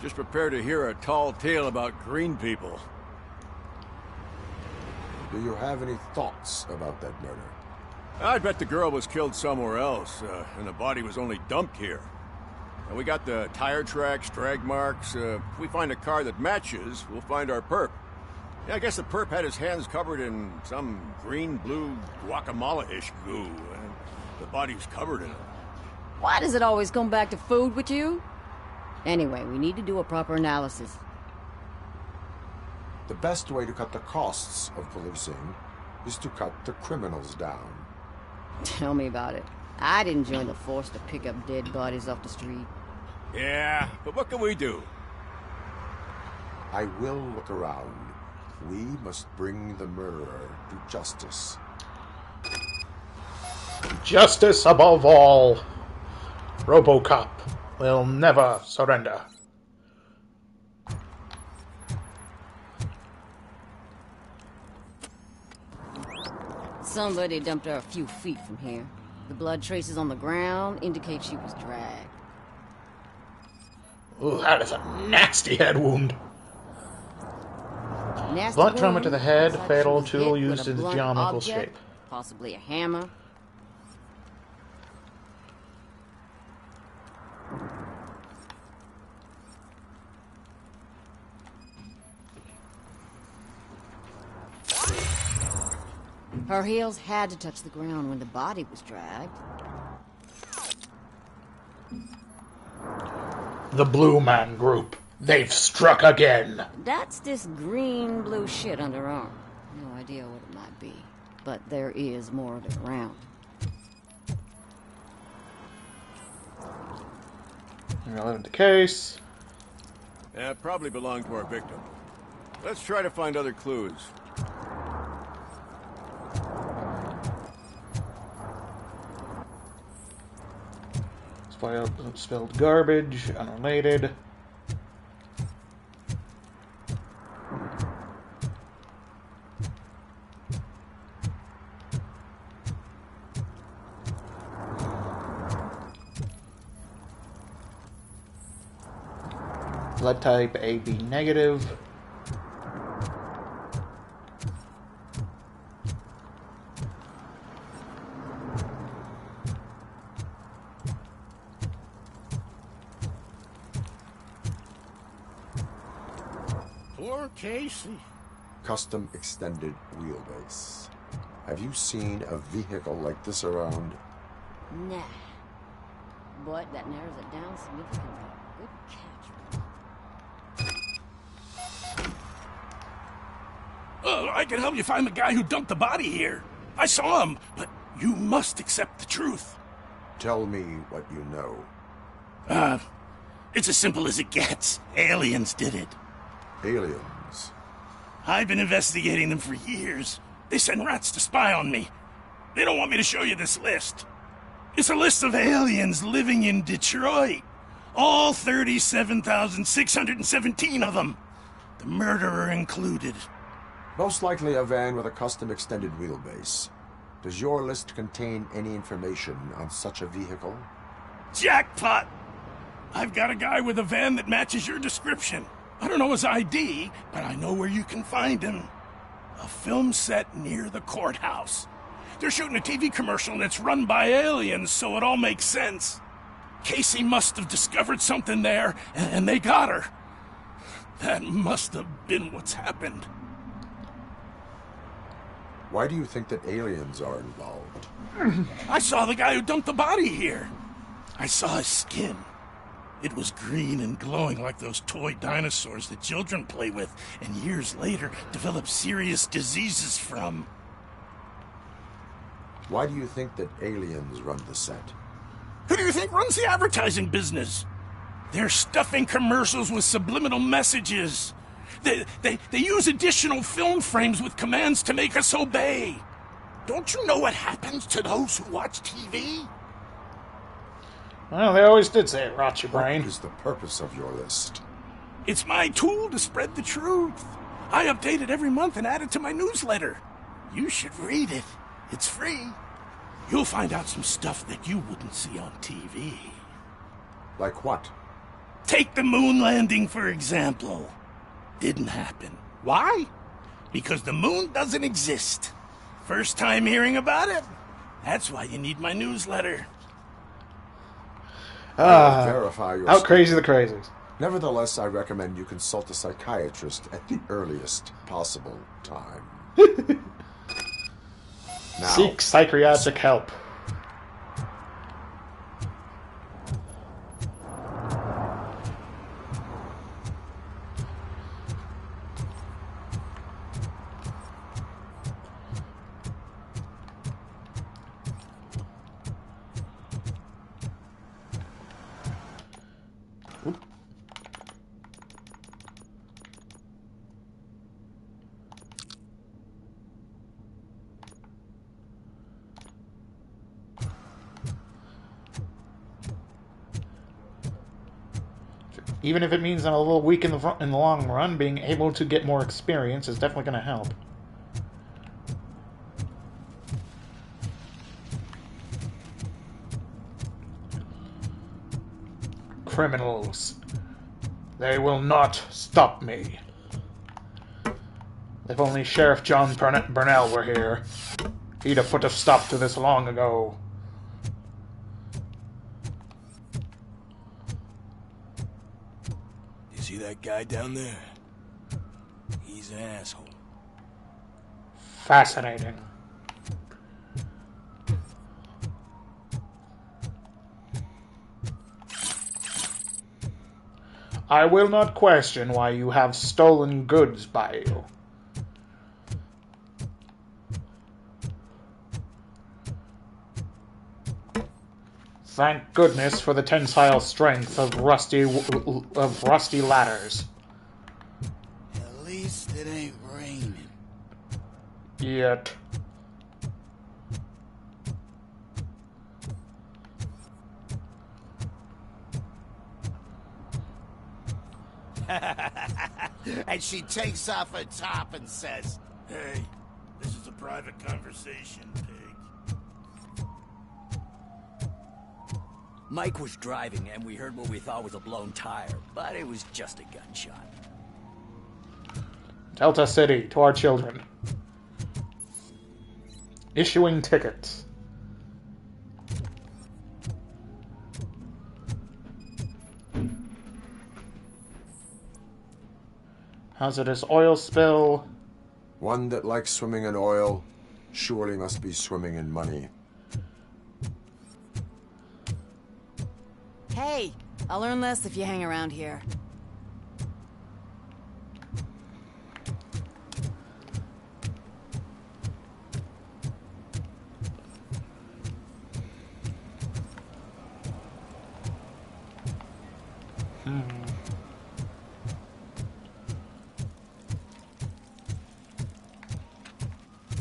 Just prepare to hear a tall tale about green people. Do you have any thoughts about that murder? I bet the girl was killed somewhere else, and the body was only dumped here. And we got the tire tracks, drag marks. If we find a car that matches, we'll find our perp. Yeah, I guess the perp had his hands covered in some green-blue guacamole-ish goo, and the body's covered in it. Why does it always come back to food with you? Anyway, we need to do a proper analysis. The best way to cut the costs of policing is to cut the criminals down. Tell me about it. I didn't join the force to pick up dead bodies off the street. Yeah, but what can we do? I will look around. We must bring the murderer to justice. Justice above all. Robocop will never surrender. Somebody dumped her a few feet from here. The blood traces on the ground indicate she was dragged. Ooh, that is a nasty head wound. Nasty Blunt trauma wound. to the head, Looks like fatal, she was tool hit with used a in blunt geometrical object, shape. Possibly a hammer. Her heels had to touch the ground when the body was dragged. The Blue Man Group. They've struck again. That's this green-blue shit under her arm. No idea what it might be, but there is more of it around. Relevant to case. Yeah, it probably belonged to our victim. Let's try to find other clues. Spilled garbage, unrelated. Blood type AB negative. Poor Casey. Custom extended wheelbase. Have you seen a vehicle like this around? Nah. But that narrows it down significantly. Good catch. I can help you find the guy who dumped the body here. I saw him, but you must accept the truth. Tell me what you know. It's as simple as it gets. Aliens did it. Aliens? I've been investigating them for years. They send rats to spy on me. They don't want me to show you this list. It's a list of aliens living in Detroit. All 37,617 of them. The murderer included. Most likely a van with a custom extended wheelbase. Does your list contain any information on such a vehicle? Jackpot! I've got a guy with a van that matches your description. I don't know his ID, but I know where you can find him. A film set near the courthouse. They're shooting a TV commercial and it's run by aliens, so it all makes sense. Casey must have discovered something there, and they got her. That must have been what's happened. Why do you think that aliens are involved? I saw the guy who dumped the body here. I saw his skin. It was green and glowing like those toy dinosaurs that children play with and years later develop serious diseases from. Why do you think that aliens run the set? Who do you think runs the advertising business? They're stuffing commercials with subliminal messages. They use additional film frames with commands to make us obey. Don't you know what happens to those who watch TV? Well, they always did say it rots your brain. What is the purpose of your list? It's my tool to spread the truth. I update it every month and add it to my newsletter. You should read it. It's free. You'll find out some stuff that you wouldn't see on TV. Like what? Take the moon landing, for example. Didn't happen. Why? Because the moon doesn't exist. First time hearing about it? That's why you need my newsletter. Verify your out crazy the crazies. Nevertheless, I recommend you consult a psychiatrist at the earliest possible time. Now, seek psychiatric help. Even if it means I'm a little weak in the long run, being able to get more experience is definitely going to help. criminals. They will not stop me. If only Sheriff John Burnell were here, he'd have put a stop to this long ago. You see that guy down there? He's an asshole. Fascinating. I will not question why you have stolen goods by you. Thank goodness for the tensile strength of rusty ladders. At least it ain't raining. Yet. And she takes off her top and says, "Hey, this is a private conversation, pig." Mike was driving, and we heard what we thought was a blown tire, but it was just a gunshot. Delta City, to our children. Issuing tickets. Hazardous oil spill. One that likes swimming in oil surely must be swimming in money. Hey, I'll earn less if you hang around here.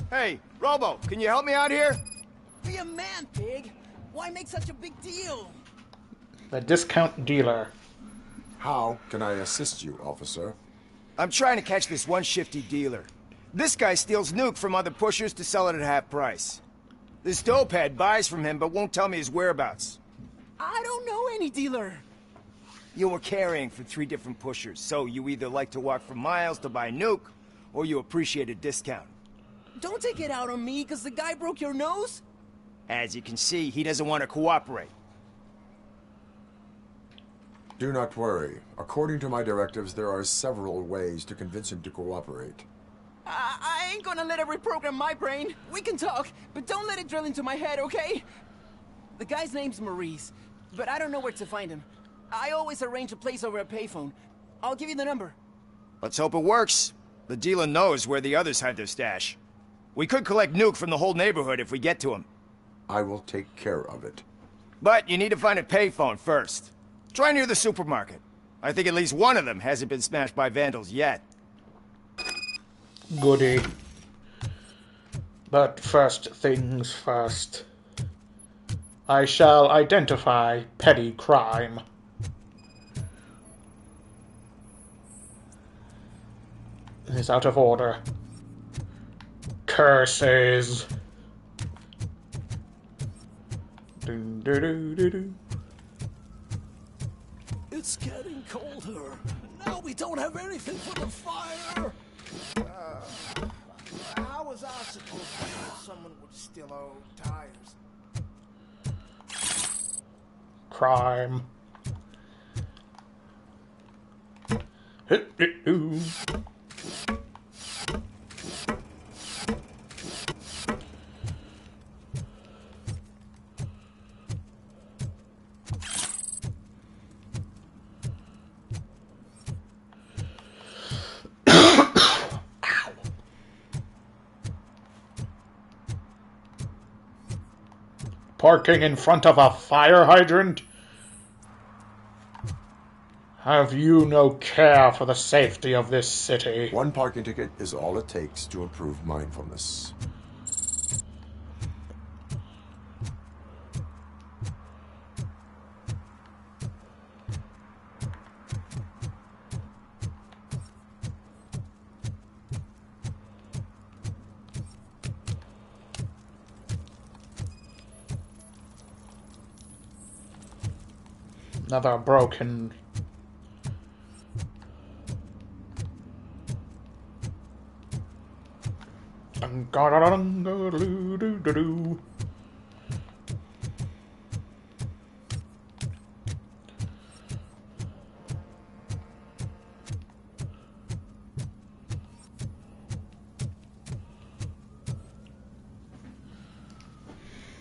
Hey, Robo, can you help me out here? Be a man, pig. Why make such a big deal? The discount dealer. How can I assist you, officer? I'm trying to catch this one shifty dealer. This guy steals nuke from other pushers to sell it at half price. This dopehead buys from him but won't tell me his whereabouts. I don't know any dealer. You were carrying for 3 different pushers, so you either like to walk for miles to buy nuke, or you appreciate a discount. Don't take it out on me, because the guy broke your nose? As you can see, he doesn't want to cooperate. Do not worry. According to my directives, there are several ways to convince him to cooperate. I ain't gonna let it reprogram my brain. We can talk, but don't let it drill into my head, okay? The guy's name's Maurice, but I don't know where to find him. I always arrange a place over a payphone. I'll give you the number. Let's hope it works. The dealer knows where the others hide their stash. We could collect nuke from the whole neighborhood if we get to him. I will take care of it. But you need to find a payphone first. Try near the supermarket. I think at least one of them hasn't been smashed by vandals yet. Goody. But first things first. I shall identify petty crime. It is out of order. Curses. Doo -doo -doo -doo -doo. It's getting colder. Now we don't have anything for the fire. How was I supposed to know someone would steal old tires? Crime. Ooh. Parking in front of a fire hydrant? Have you no care for the safety of this city? One parking ticket is all it takes to improve mindfulness. Another broken...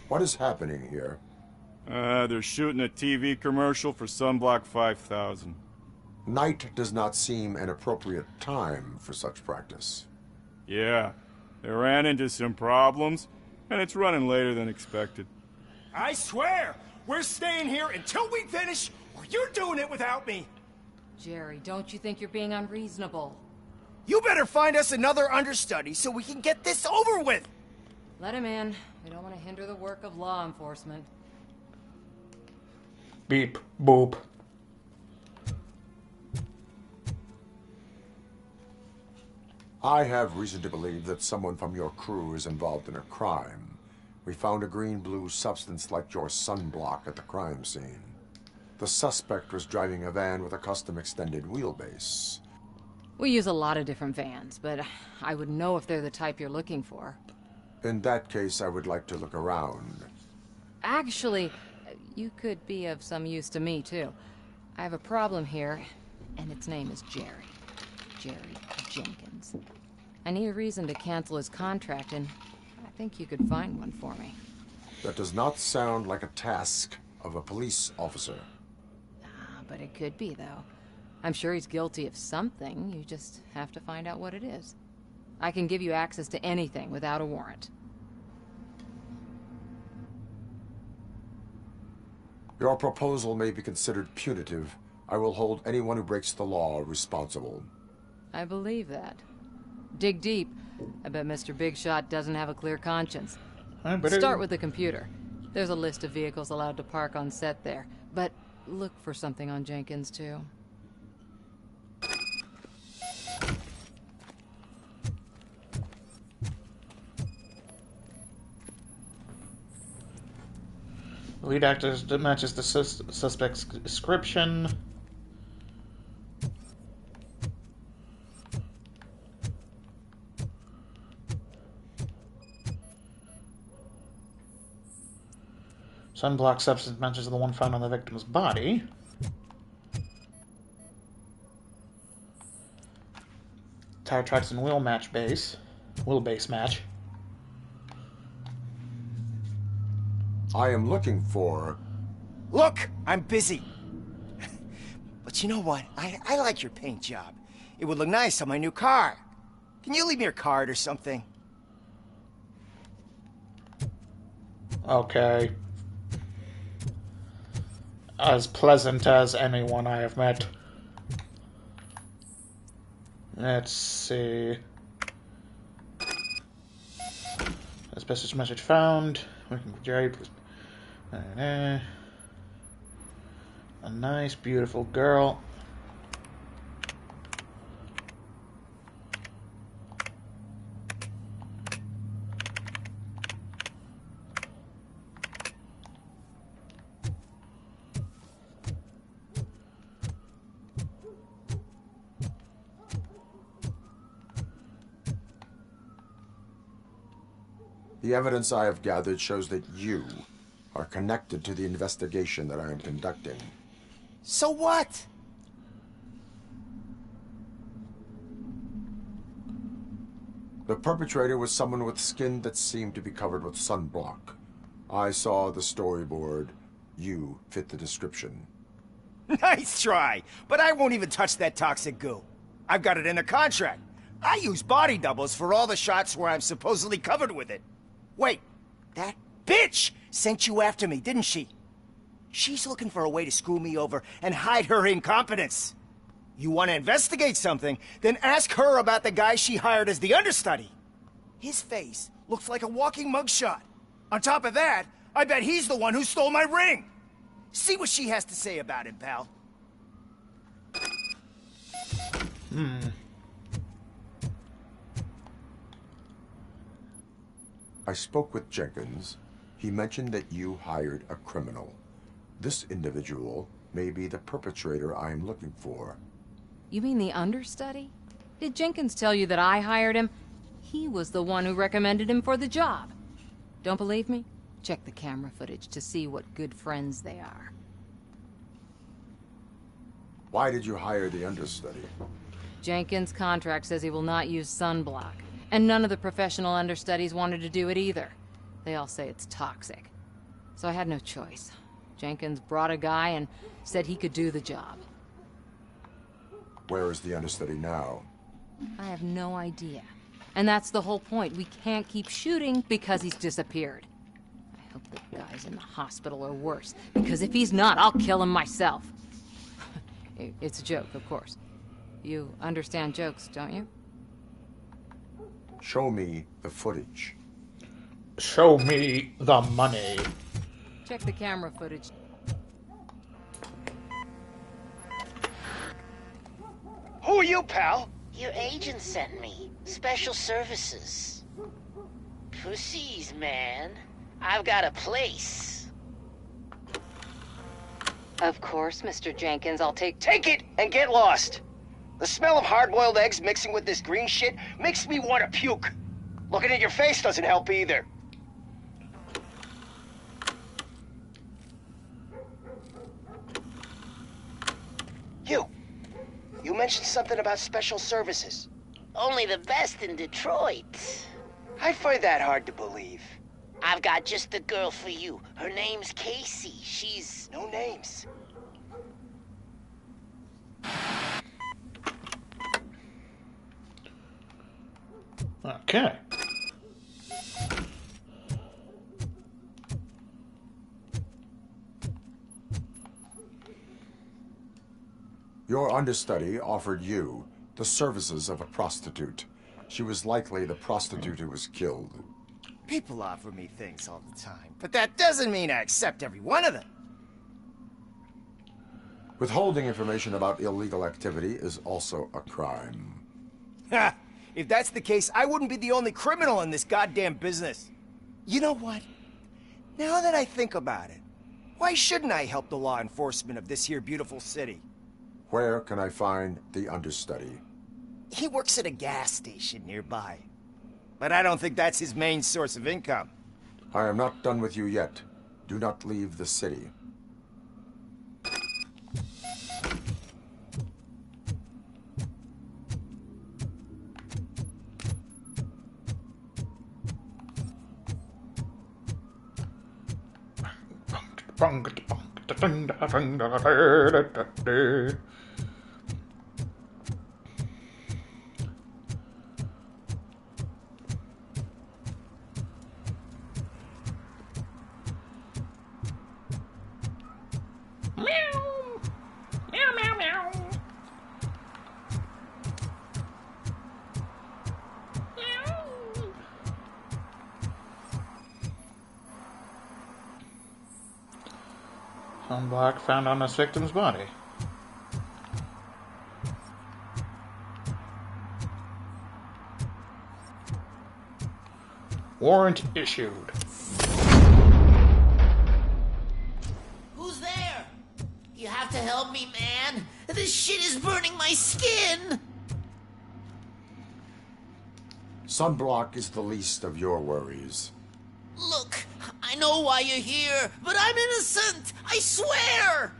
What is happening here? They're shooting a TV commercial for Sunblock 5000. Night does not seem an appropriate time for such practice. Yeah, they ran into some problems, and it's running later than expected. I swear, we're staying here until we finish, or you're doing it without me. Jerry, don't you think you're being unreasonable? You better find us another understudy so we can get this over with. Let him in. We don't want to hinder the work of law enforcement. Beep, boop. I have reason to believe that someone from your crew is involved in a crime. We found a green-blue substance like your sunblock at the crime scene. The suspect was driving a van with a custom extended wheelbase. We use a lot of different vans, but I would know if they're the type you're looking for. In that case, I would like to look around. Actually, you could be of some use to me, too. I have a problem here, and its name is Jerry. Jerry Jenkins. I need a reason to cancel his contract, and I think you could find one for me. That does not sound like a task of a police officer. But it could be, though. I'm sure he's guilty of something. You just have to find out what it is. I can give you access to anything without a warrant. Your proposal may be considered punitive. I will hold anyone who breaks the law responsible. I believe that. Dig deep. I bet Mr. Big Shot doesn't have a clear conscience. Start with the computer. There's a list of vehicles allowed to park on set there. But look for something on Jenkins, too. The lead actor matches the suspect's description. Sunblock substance matches the one found on the victim's body. Tire tracks and wheelbase match. I am looking for... Look, I'm busy. But you know what? I like your paint job. It would look nice on my new car. Can you leave me your card or something? Okay. As pleasant as anyone I have met. Let's see. Asbestos message found. Working with Jerry, please. A nice, beautiful girl. The evidence I have gathered shows that you are connected to the investigation that I am conducting. So what? The perpetrator was someone with skin that seemed to be covered with sunblock. I saw the storyboard. You fit the description. Nice try, but I won't even touch that toxic goo. I've got it in a contract. I use body doubles for all the shots where I'm supposedly covered with it. Wait, that bitch sent you after me, didn't she? She's looking for a way to screw me over and hide her incompetence. You want to investigate something, then ask her about the guy she hired as the understudy. His face looks like a walking mugshot. On top of that, I bet he's the one who stole my ring. See what she has to say about him, pal. I spoke with Jenkins. He mentioned that you hired a criminal. This individual may be the perpetrator I am looking for. You mean the understudy? Did Jenkins tell you that I hired him? He was the one who recommended him for the job. Don't believe me? Check the camera footage to see what good friends they are. Why did you hire the understudy? Jenkins' contract says he will not use sunblock, and none of the professional understudies wanted to do it either. They all say it's toxic. So I had no choice. Jenkins brought a guy and said he could do the job. Where is the understudy now? I have no idea. And that's the whole point. We can't keep shooting because he's disappeared. I hope the guy's in the hospital or worse, because if he's not, I'll kill him myself. It's a joke, of course. You understand jokes, don't you? Show me the footage. Show me the money. Check the camera footage. Who are you, pal? Your agent sent me. Special services. Pussies, man. I've got a place. Of course, Mr. Jenkins, I'll take... Take it and get lost. The smell of hard-boiled eggs mixing with this green shit makes me want to puke. Looking at your face doesn't help either. You mentioned something about special services. Only the best in Detroit. I find that hard to believe. I've got just the girl for you. Her name's Casey. She's... No names. Okay. Your understudy offered you the services of a prostitute. She was likely the prostitute who was killed. People offer me things all the time, but that doesn't mean I accept every one of them. Withholding information about illegal activity is also a crime. Ha! If that's the case, I wouldn't be the only criminal in this goddamn business. You know what? Now that I think about it, why shouldn't I help the law enforcement of this here beautiful city? Where can I find the understudy? He works at a gas station nearby. But I don't think that's his main source of income. I am not done with you yet. Do not leave the city. Sunblock found on this victim's body. Warrant issued. Who's there? You have to help me, man. This shit is burning my skin. Sunblock is the least of your worries. Look, I know why you're here, but I'm innocent. I swear.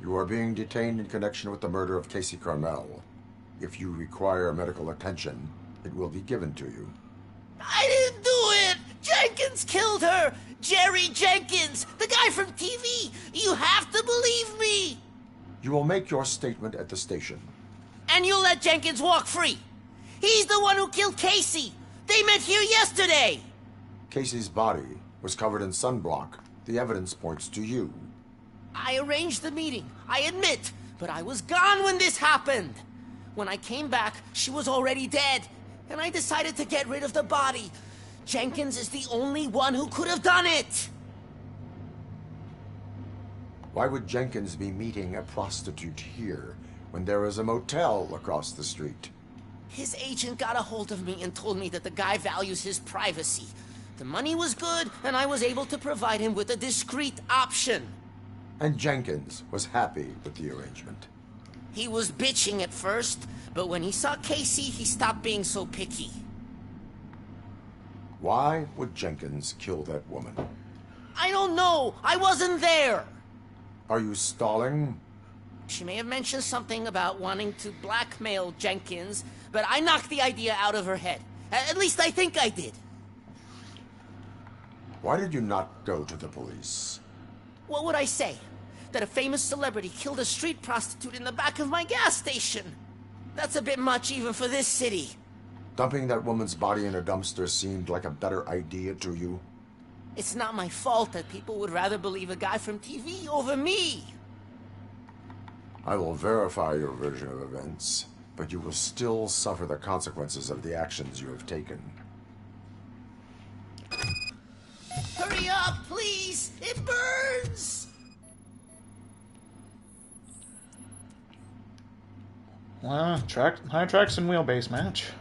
You are being detained in connection with the murder of Casey Carmel. If you require medical attention, it will be given to you. I didn't do it. Jenkins killed her. Jerry Jenkins, the guy from TV. You have to believe me. You will make your statement at the station. And you'll let Jenkins walk free. He's the one who killed Casey. They met here yesterday. Casey's body was covered in sunblock. The evidence points to you. I arranged the meeting, I admit, but I was gone when this happened. When I came back, she was already dead, and I decided to get rid of the body. Jenkins is the only one who could have done it. Why would Jenkins be meeting a prostitute here when there is a motel across the street? His agent got a hold of me and told me that the guy values his privacy. The money was good, and I was able to provide him with a discreet option. And Jenkins was happy with the arrangement. He was bitching at first, but when he saw Casey, he stopped being so picky. Why would Jenkins kill that woman? I don't know. I wasn't there. Are you stalling? She may have mentioned something about wanting to blackmail Jenkins, but I knocked the idea out of her head. At least I think I did. Why did you not go to the police? What would I say? That a famous celebrity killed a street prostitute in the back of my gas station? That's a bit much even for this city. Dumping that woman's body in a dumpster seemed like a better idea to you? It's not my fault that people would rather believe a guy from TV over me. I will verify your version of events, but you will still suffer the consequences of the actions you have taken. Hurry up, please! It burns! Well, high tracks and wheelbase match.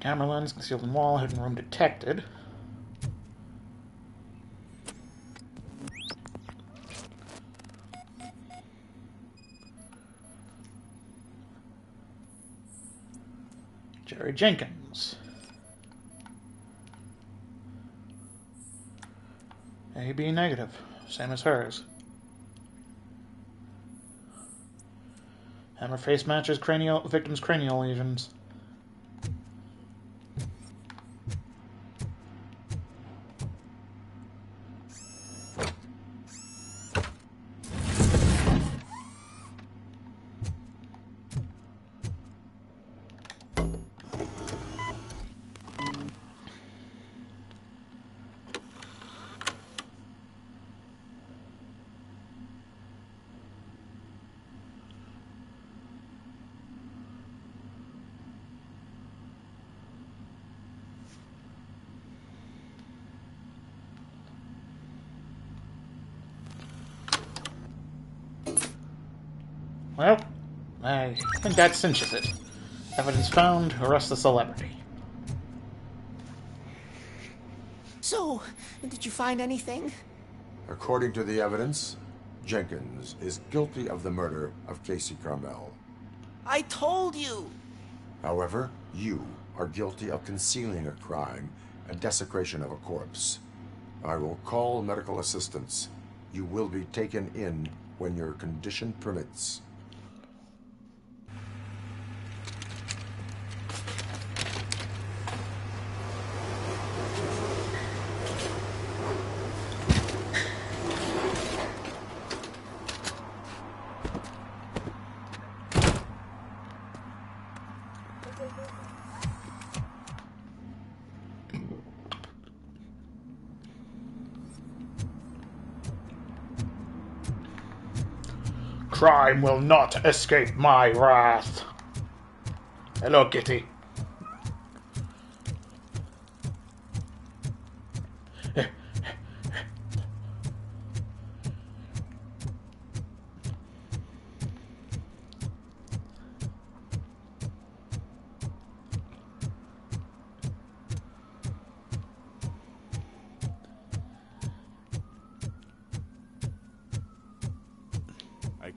Camera lens concealed in wall, hidden room detected. Jerry Jenkins. AB negative, same as hers. Hammer face matches victim's cranial lesions. Well, I think that cinches it. Evidence found, arrest the celebrity. So, did you find anything? According to the evidence, Jenkins is guilty of the murder of Casey Carmel. I told you! However, you are guilty of concealing a crime and desecration of a corpse. I will call medical assistance. You will be taken in when your condition permits. Crime will not escape my wrath. Hello, Kitty.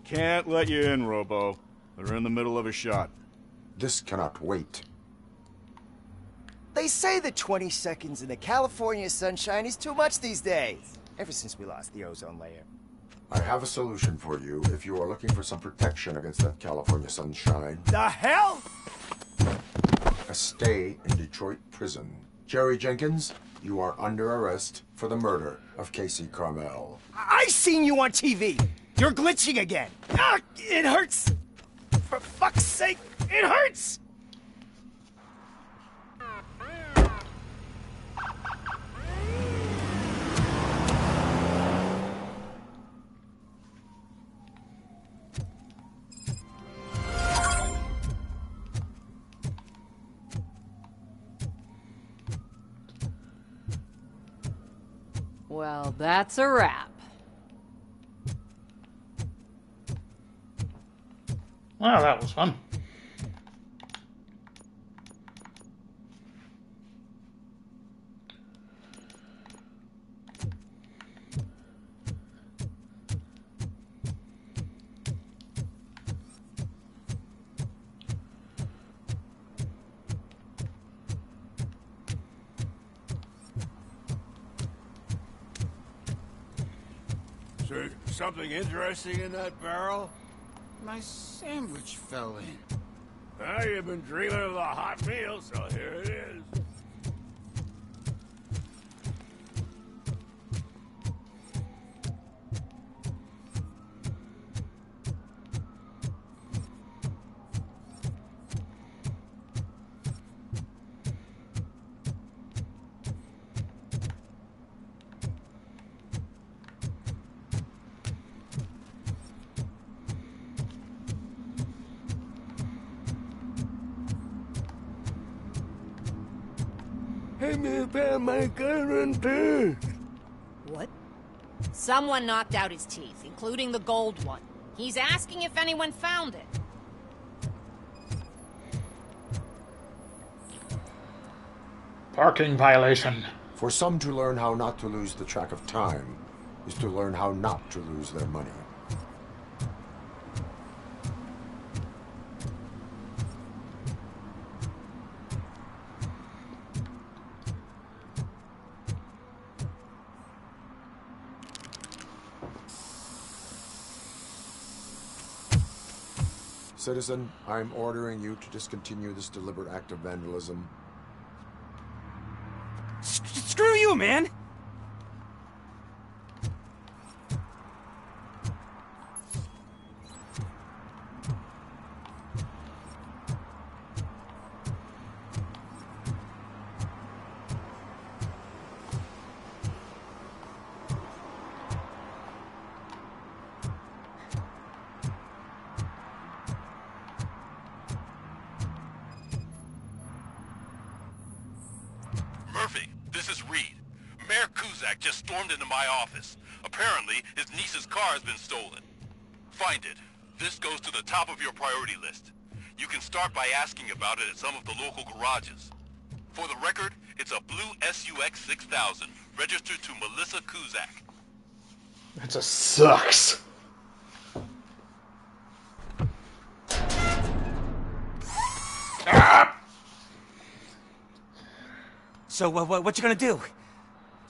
Can't let you in, Robo. They're in the middle of a shot. This cannot wait. They say that 20 seconds in the California sunshine is too much these days. Ever since we lost the ozone layer. I have a solution for you if you are looking for some protection against that California sunshine. The hell? A stay in Detroit prison. Jerry Jenkins, you are under arrest for the murder of Casey Carmel. I seen you on TV. You're glitching again. Ah, it hurts. For fuck's sake, it hurts. Well, that's a wrap. Well, that was fun. So, something interesting in that barrel? My sandwich fell in. Well, you've been dreaming of the hot meal, so here it is. Hey, man, found my gun. What? Someone knocked out his teeth, including the gold one. He's asking if anyone found it. Parking violation. For some to learn how not to lose the track of time is to learn how not to lose their money. Citizen, I'm ordering you to discontinue this deliberate act of vandalism. Screw you, man! Murphy, this is Reed. Mayor Kuzak just stormed into my office. Apparently, his niece's car has been stolen. Find it. This goes to the top of your priority list. You can start by asking about it at some of the local garages. For the record, it's a blue SUX 6000, registered to Melissa Kuzak. That just sucks. So, what you gonna do?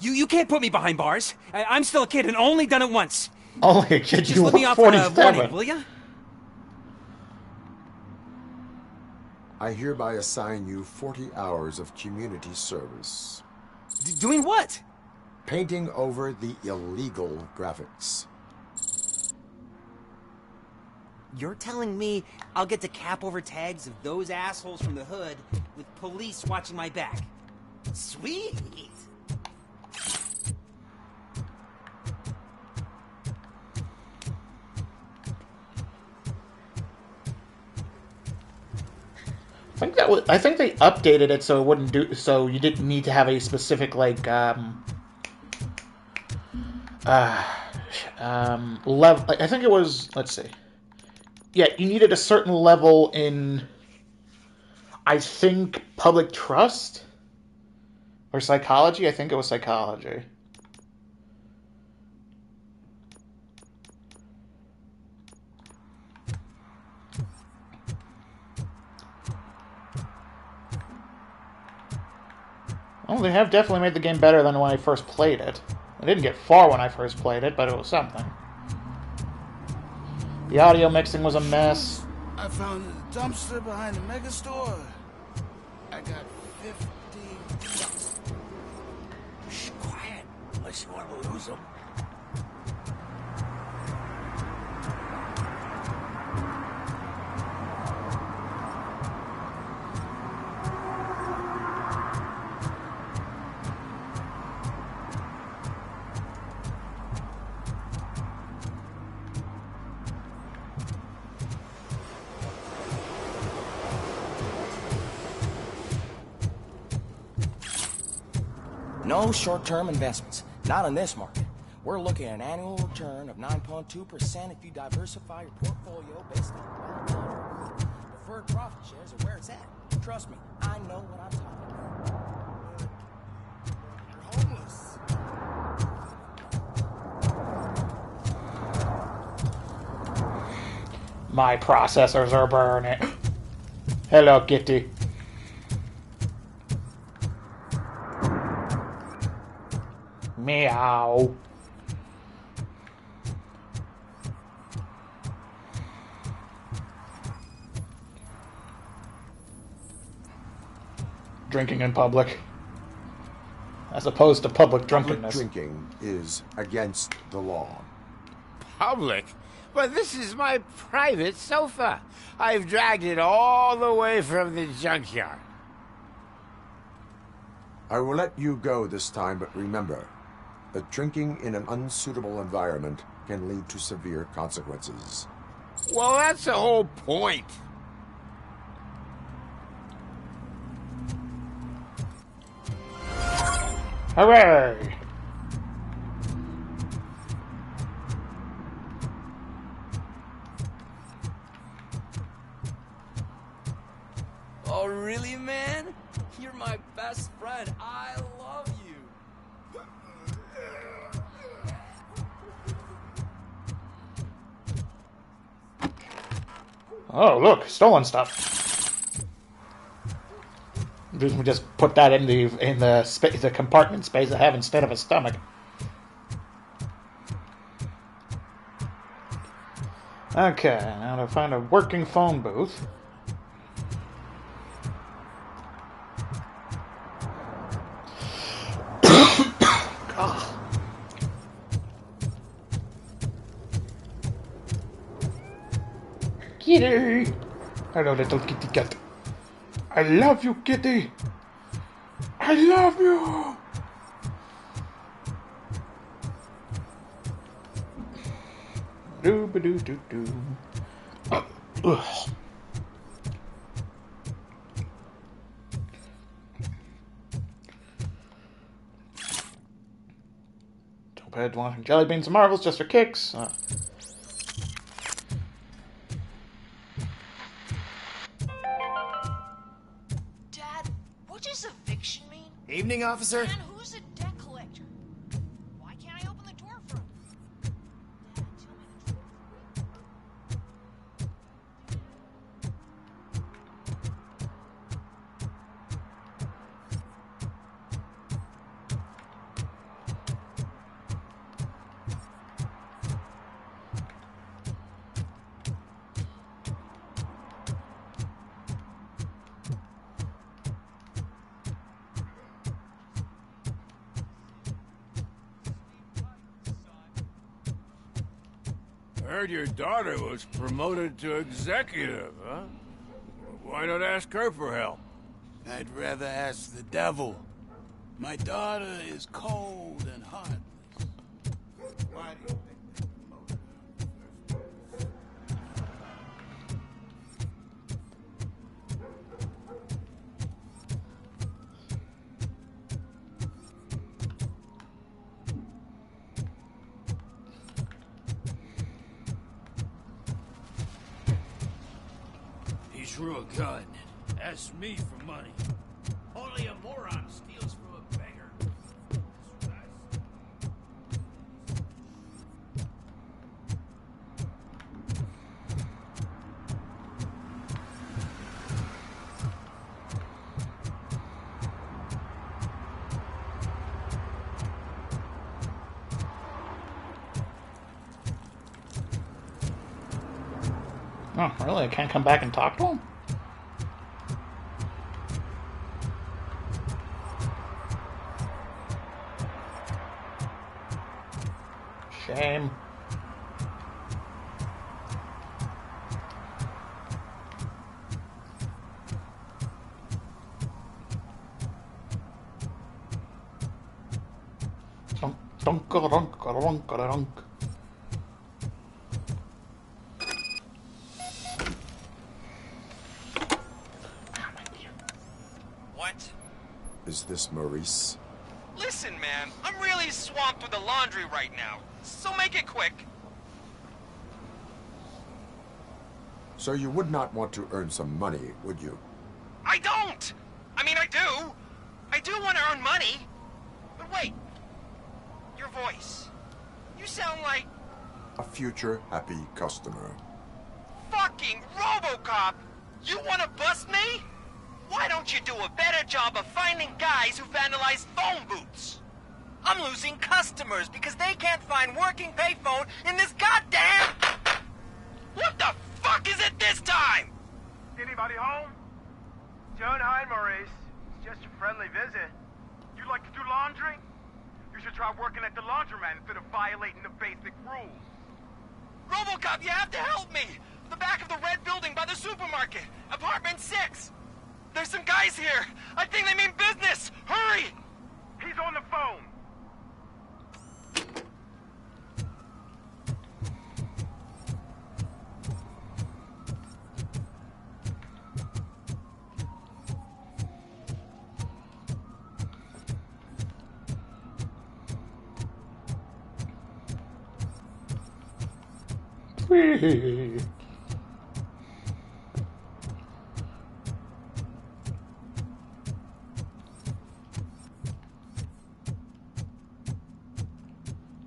You can't put me behind bars. I'm still a kid and only done it once. Only a kid, Just you let were me off 47. warning, will ya? I hereby assign you 40 hours of community service. Doing what? Painting over the illegal graphics. You're telling me I'll get to cap over tags of those assholes from the hood with police watching my back? Sweet! I think they updated it so it wouldn't do, so you didn't need to have a specific like level. I think it was, let's see. Yeah, you needed a certain level in, I think, public trust or psychology. I think it was psychology. Well, they have definitely made the game better than when I first played it. I didn't get far when I first played it, but it was something. The audio mixing was a mess. I found a dumpster behind the mega store. I got 50 bucks. Shh, quiet. Unless you want to lose them. No short-term investments. Not in this market. We're looking at an annual return of 9.2% if you diversify your portfolio based on deferred profit shares are where it's at. Trust me, I know what I'm talking about. You're homeless. My processors are burning. Hello, kitty. Meow. Drinking in public. As opposed to public drunkenness. Public drinking is against the law. Public? But this is my private sofa. I've dragged it all the way from the junkyard. I will let you go this time, but remember that drinking in an unsuitable environment can lead to severe consequences. Well, that's the whole point. Hooray! Oh, really, man? You're my best friend. I love you. Oh, look, stolen stuff. We just put that in the compartment space I have instead of a stomach. Okay, now to find a working phone booth. Kitty! Hello, little kitty cat. I love you, kitty! I love you! Doo-ba-doo-doo-doo. Ugh. Topaz wanting jelly beans and marbles just for kicks. Evening, officer. Man, who's a debt collector? Why can't I open the door for him? Dad, tell me the I heard your daughter was promoted to executive, huh? Why not ask her for help? I'd rather ask the devil. My daughter is cold and heartless. Why do you think they promoted He drew a gun, asked me for money. Only a moron steals from a beggar. Oh, really? I can't come back and talk to him? Shame. Dunk. What? Is this Maurice? Listen, man, I'm really swamped with the laundry right now, so make it quick. So you would not want to earn some money, would you? I don't! I mean, I do! I do want to earn money! But wait, your voice. You sound like... A future happy customer. fucking Robocop! You want to bust me? Why don't you do a better job of finding guys who vandalize phone booths? I'm losing customers because they can't find working payphone in this goddamn... What the fuck is it this time? Anybody home? Don't hide, Maurice. It's just a friendly visit. You like to do laundry? You should try working at the laundromat instead of violating the basic rules. Robocop, you have to help me! The back of the red building by the supermarket. Apartment 6. There's some guys here. I think they mean business. Hurry! He's on the phone.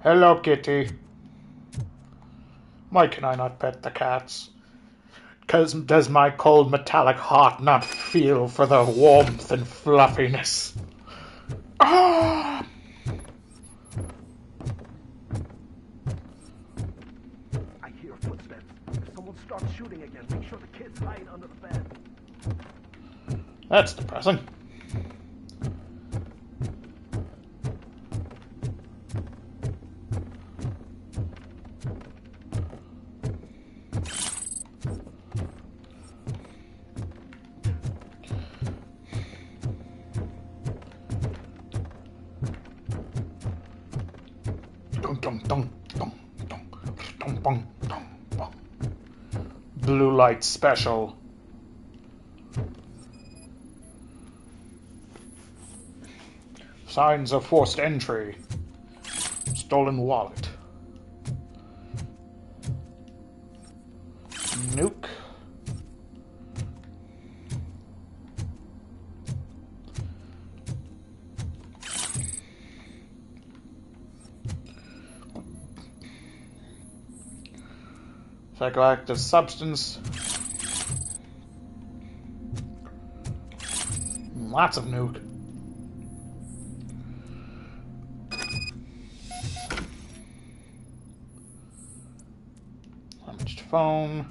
Hello, kitty. Why can I not pet the cats? Does my cold metallic heart not feel for the warmth and fluffiness? Ah! I hear footsteps. If someone starts shooting again, make sure the kid's hiding under the bed. That's depressing. Blue light special. Signs of forced entry. Stolen wallet. Nuke. Psychoactive substance. Lots of nuke. Damaged phone.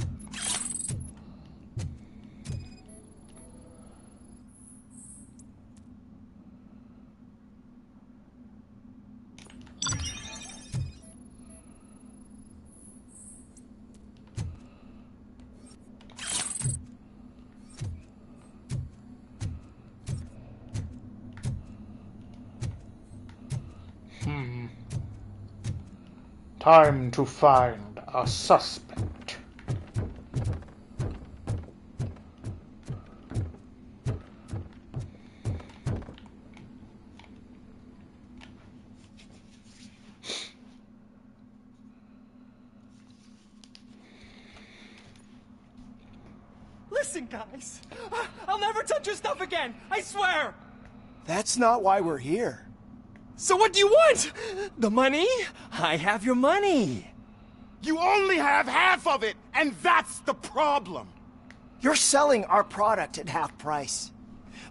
Time to find a suspect. Listen, guys. I'll never touch your stuff again. I swear. That's not why we're here. So what do you want? The money? I have your money. You only have half of it, and that's the problem. You're selling our product at half price.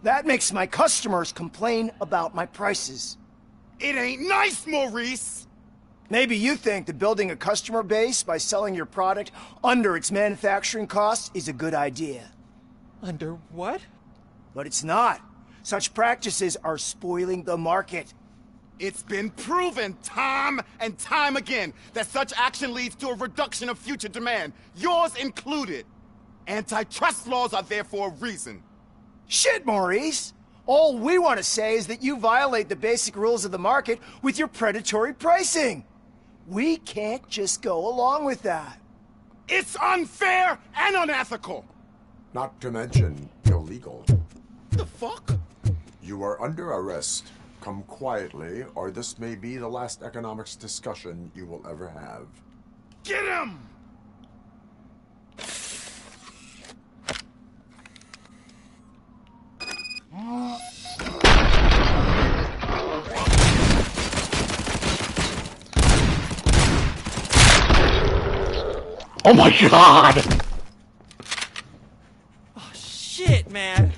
That makes my customers complain about my prices. It ain't nice, Maurice! Maybe you think that building a customer base by selling your product under its manufacturing costs is a good idea. Under what? But it's not. Such practices are spoiling the market. It's been proven time and time again that such action leads to a reduction of future demand, yours included. Antitrust laws are there for a reason. Shit, Maurice! All we want to say is that you violate the basic rules of the market with your predatory pricing. We can't just go along with that. It's unfair and unethical! Not to mention illegal. The fuck? You are under arrest. Come quietly, or this may be the last economics discussion you will ever have. Get him! Oh my god! Shit, man.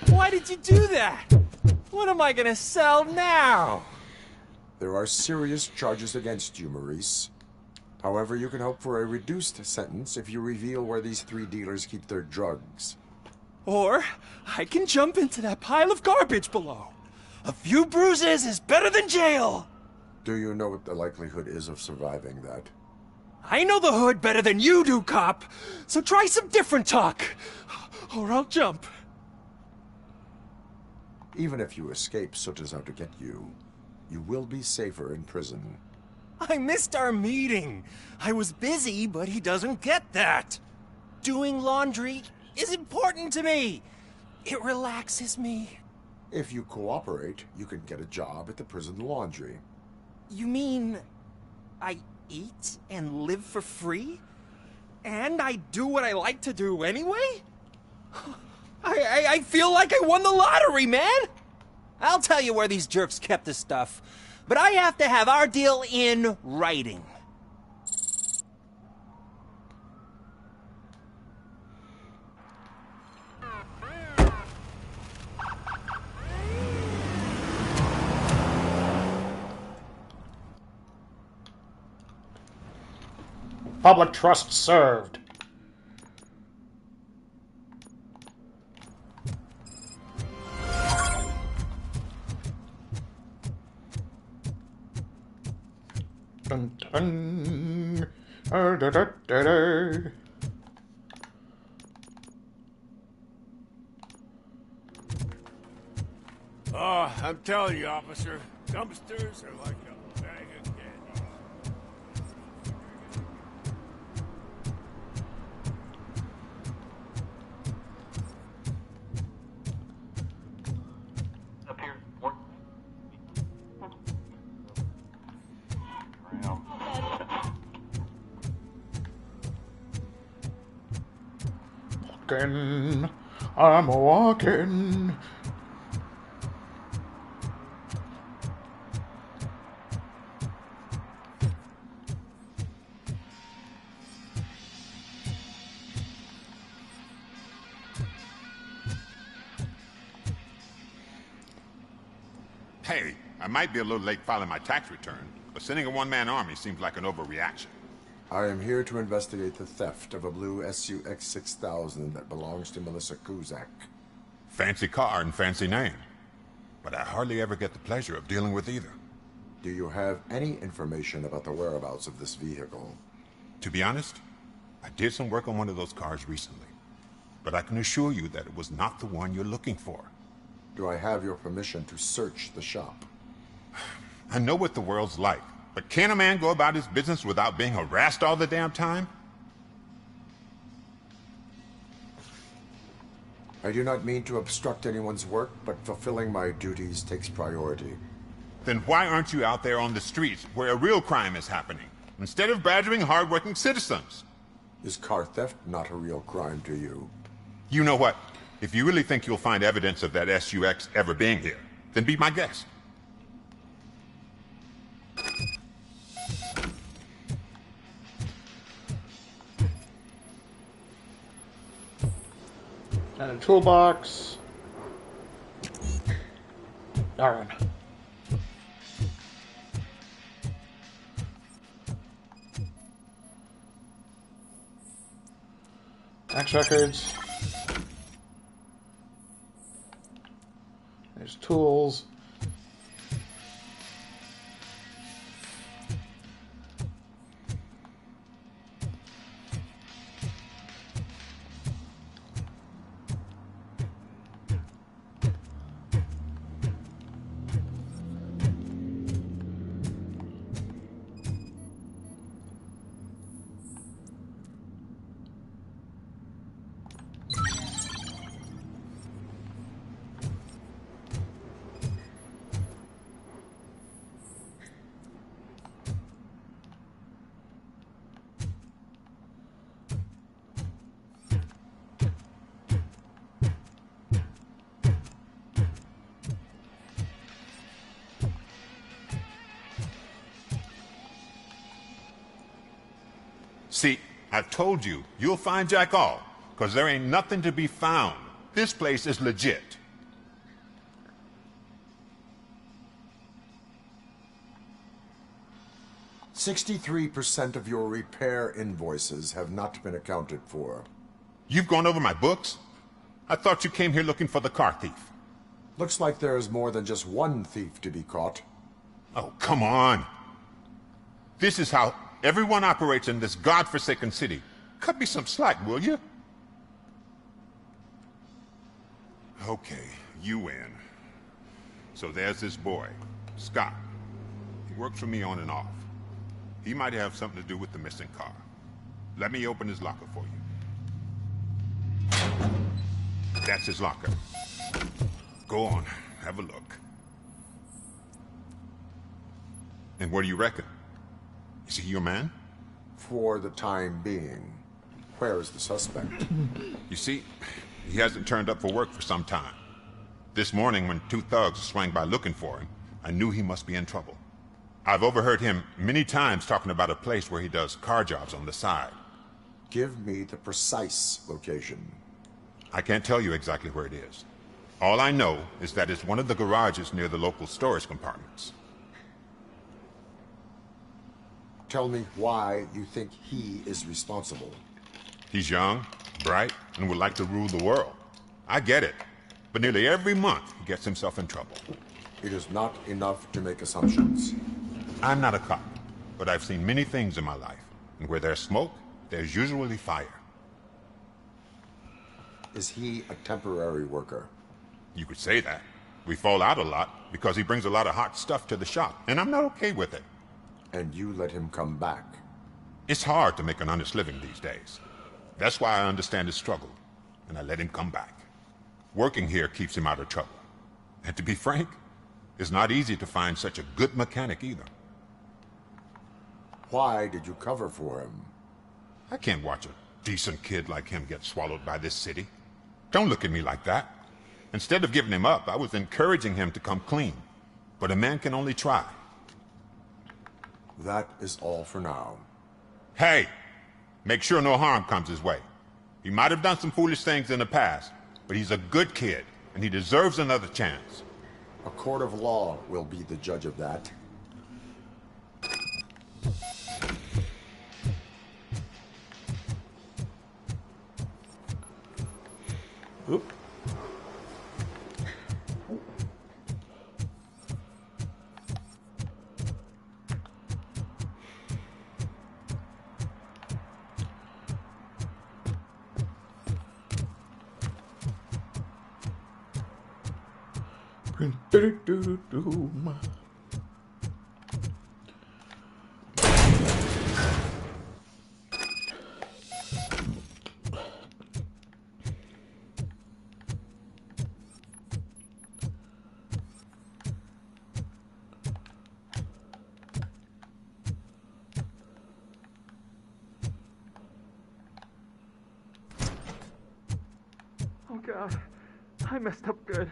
Why did you do that? What am I gonna sell now? There are serious charges against you, Maurice. However, you can hope for a reduced sentence if you reveal where these 3 dealers keep their drugs. Or I can jump into that pile of garbage below. A few bruises is better than jail. Do you know what the likelihood is of surviving that? I know the hood better than you do, cop. So try some different talk. Or I'll jump. Even if you escape Soot is out to get you, you will be safer in prison. I missed our meeting. I was busy, but he doesn't get that. Doing laundry is important to me. It relaxes me. If you cooperate, you can get a job at the prison laundry. You mean I eat and live for free? And I do what I like to do anyway? I feel like I won the lottery, man! I'll tell you where these jerks kept the stuff, but I have to have our deal in writing. Public trust served. Dun, dun. Da, da, da, da. Oh, I'm telling you, officer, dumpsters are like a bag of candy. Up here. Walking, I'm walking. Hey, I might be a little late filing my tax return, but sending a one-man army seems like an overreaction. I am here to investigate the theft of a blue SUX 6000 that belongs to Melissa Kuzak. Fancy car and fancy name, but I hardly ever get the pleasure of dealing with either. Do you have any information about the whereabouts of this vehicle? To be honest, I did some work on one of those cars recently, but I can assure you that it was not the one you're looking for. Do I have your permission to search the shop? I know what the world's like, but can a man go about his business without being harassed all the damn time? I do not mean to obstruct anyone's work, but fulfilling my duties takes priority. Then why aren't you out there on the streets where a real crime is happening, instead of badgering hardworking citizens? Is car theft not a real crime to you? You know what? If you really think you'll find evidence of that SUX ever being here, then be my guest. And a toolbox. Darn. Tax records. There's tools. See, I told you, you'll find Jack all, because there ain't nothing to be found. This place is legit. "63% of your repair invoices have not been accounted for." You've gone over my books? I thought you came here looking for the car thief. Looks like there is more than just one thief to be caught. Oh, come on. This is how everyone operates in this godforsaken city. Cut me some slack, will you? Okay, you win. So there's this boy, Scott. He works for me on and off. He might have something to do with the missing car. Let me open his locker for you. That's his locker. Go on, have a look. And what do you reckon? Is he your man? For the time being. Where is the suspect? You see, he hasn't turned up for work for some time. This morning, when two thugs swang by looking for him, I knew he must be in trouble. I've overheard him many times talking about a place where he does car jobs on the side. Give me the precise location. I can't tell you exactly where it is. All I know is that it's one of the garages near the local storage compartments. Tell me why you think he is responsible. He's young, bright, and would like to rule the world. I get it. But nearly every month, he gets himself in trouble. It is not enough to make assumptions. I'm not a cop, but I've seen many things in my life. And where there's smoke, there's usually fire. Is he a temporary worker? You could say that. We fall out a lot because he brings a lot of hot stuff to the shop, and I'm not okay with it. And you let him come back? It's hard to make an honest living these days. That's why I understand his struggle, and I let him come back. Working here keeps him out of trouble. And to be frank, it's not easy to find such a good mechanic either. Why did you cover for him? I can't watch a decent kid like him get swallowed by this city. Don't look at me like that. Instead of giving him up, I was encouraging him to come clean. But a man can only try. That is all for now. Hey! Make sure no harm comes his way. He might have done some foolish things in the past, but he's a good kid, and he deserves another chance. A court of law will be the judge of that. Oop. Oh God, I messed up good.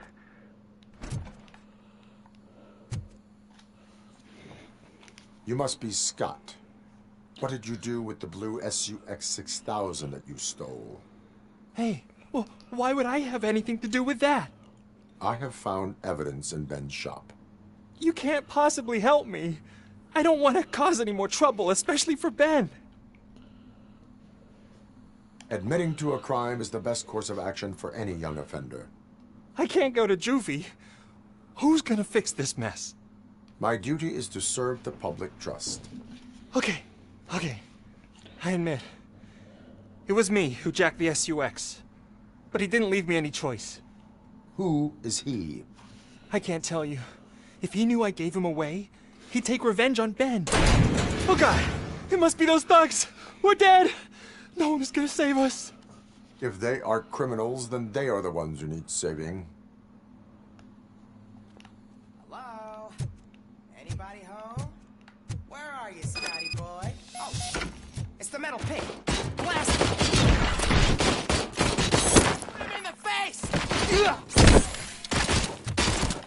You must be Scott. What did you do with the blue SUX 6000 that you stole? Hey, well, why would I have anything to do with that? I have found evidence in Ben's shop. You can't possibly help me. I don't want to cause any more trouble, especially for Ben. Admitting to a crime is the best course of action for any young offender. I can't go to juvie. Who's gonna fix this mess? My duty is to serve the public trust. Okay. I admit. It was me who jacked the SUX. But he didn't leave me any choice. Who is he? I can't tell you. If he knew I gave him away, he'd take revenge on Ben. Oh God! It must be those thugs! We're dead! No one is gonna save us. If they are criminals, then they are the ones who need saving. Hello? Anybody home? Where are you, Scotty boy? Oh, it's the metal pig. Blast him! Put him in the face!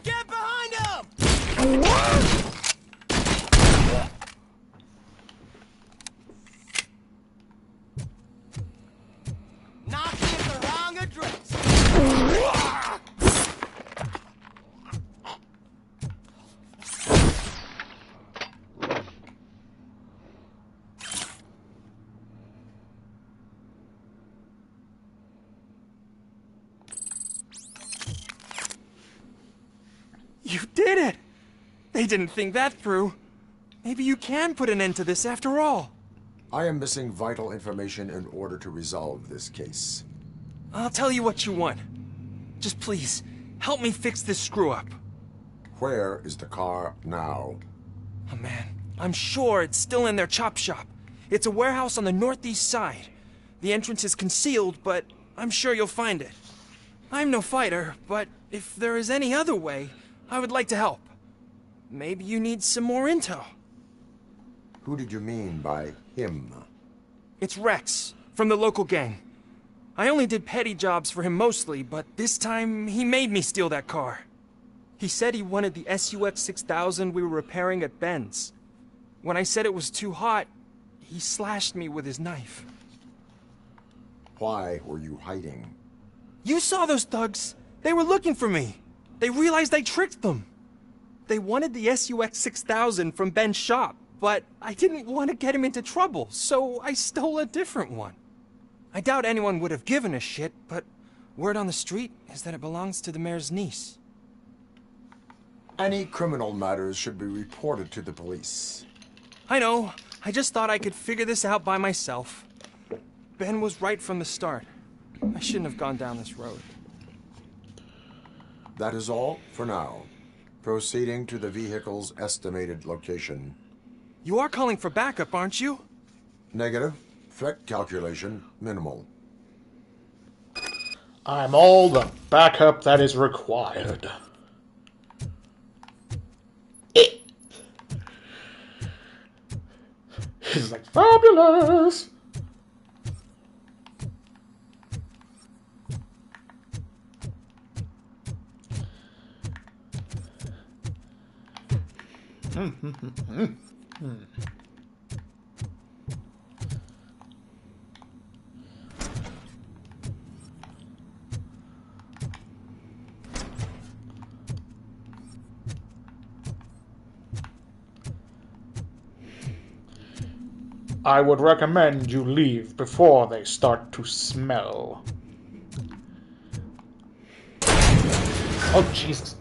Get behind him! did it! They didn't think that through. Maybe you can put an end to this after all. I am missing vital information in order to resolve this case. I'll tell you what you want. Just please, help me fix this screw-up. Where is the car now? Oh man, I'm sure it's still in their chop shop. It's a warehouse on the northeast side. The entrance is concealed, but I'm sure you'll find it. I'm no fighter, but if there is any other way, I would like to help. Maybe you need some more intel. Who did you mean by him? It's Rex, from the local gang. I only did petty jobs for him mostly, but this time he made me steal that car. He said he wanted the SUX 6000 we were repairing at Ben's. When I said it was too hot, he slashed me with his knife. Why were you hiding? You saw those thugs. They were looking for me. They realized I tricked them. They wanted the SUX 6000 from Ben's shop, but I didn't want to get him into trouble, so I stole a different one. I doubt anyone would have given a shit, but word on the street is that it belongs to the mayor's niece. Any criminal matters should be reported to the police. I know. I just thought I could figure this out by myself. Ben was right from the start. I shouldn't have gone down this road. That is all for now. Proceeding to the vehicle's estimated location. You are calling for backup, aren't you? Negative. Threat calculation minimal. I'm all the backup that is required. He's like, fabulous! I would recommend you leave before they start to smell. Oh, Jesus.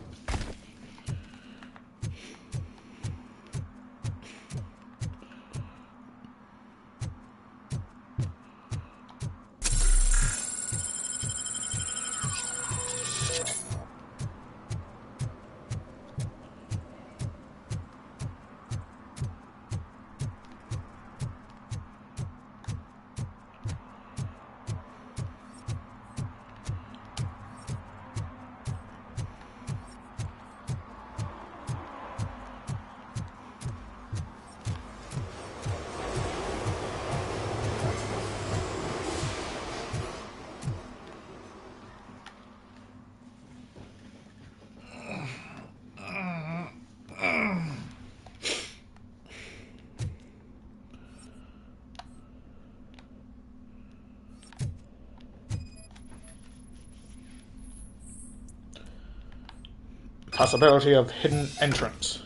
Possibility of hidden entrance.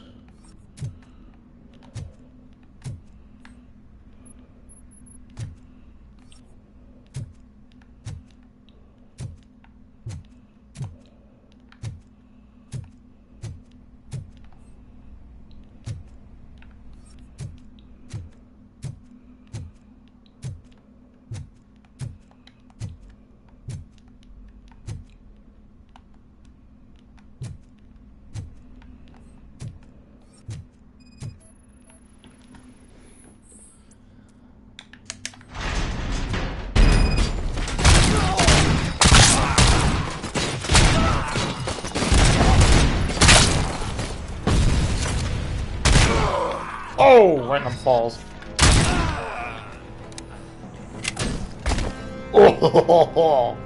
Oh, right in the balls. Oh,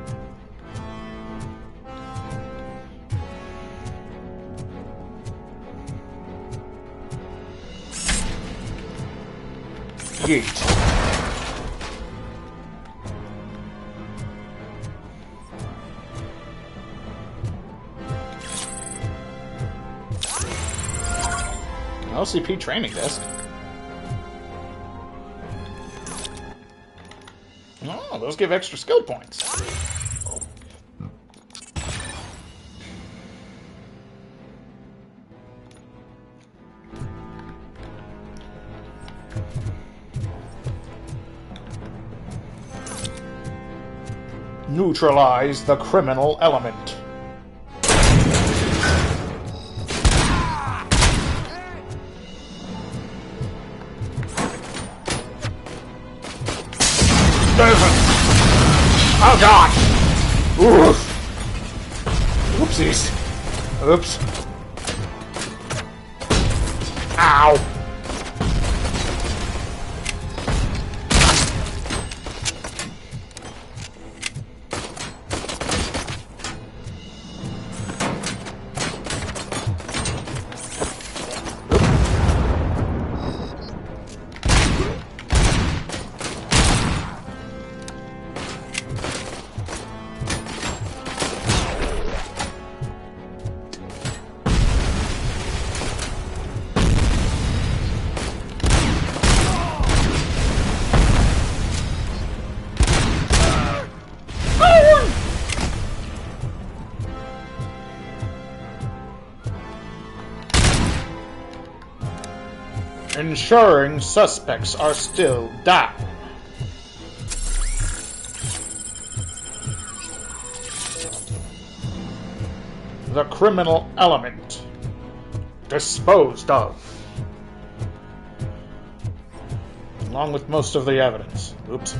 yeet. LCP training desk. Oh, those give extra skill points. Neutralize the criminal element. Oh god! Oof! Whoopsies. Oops. Ow! Ensuring suspects are still down. The criminal element disposed of. Along with most of the evidence. Oops.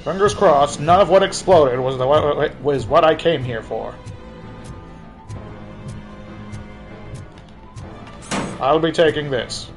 Fingers crossed, none of what exploded was what I came here for. I'll be taking this.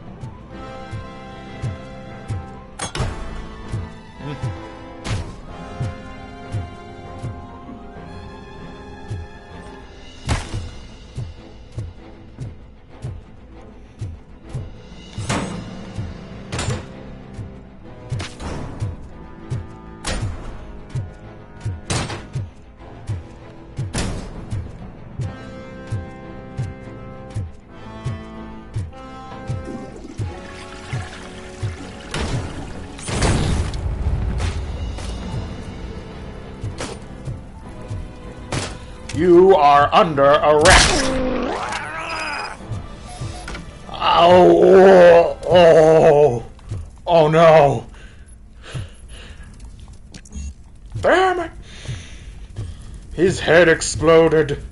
You are under arrest. Ow! Oh no! Damn it! His head exploded.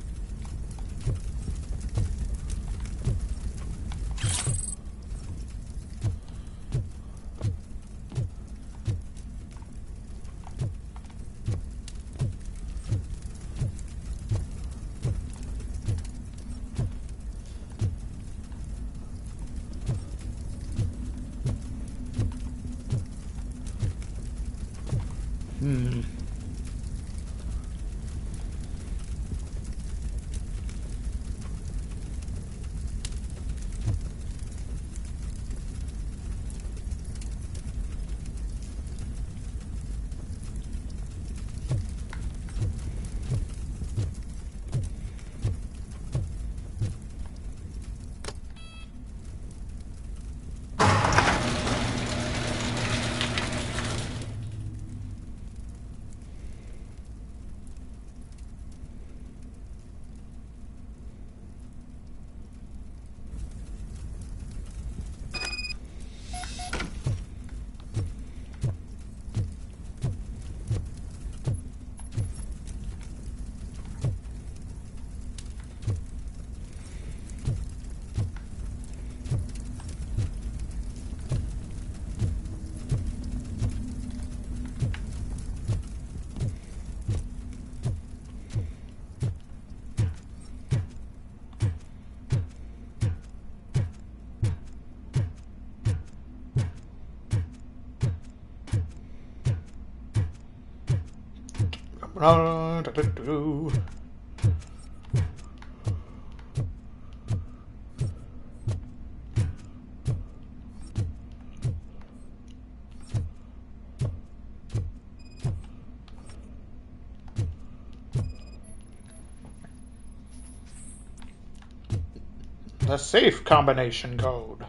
The safe combination code.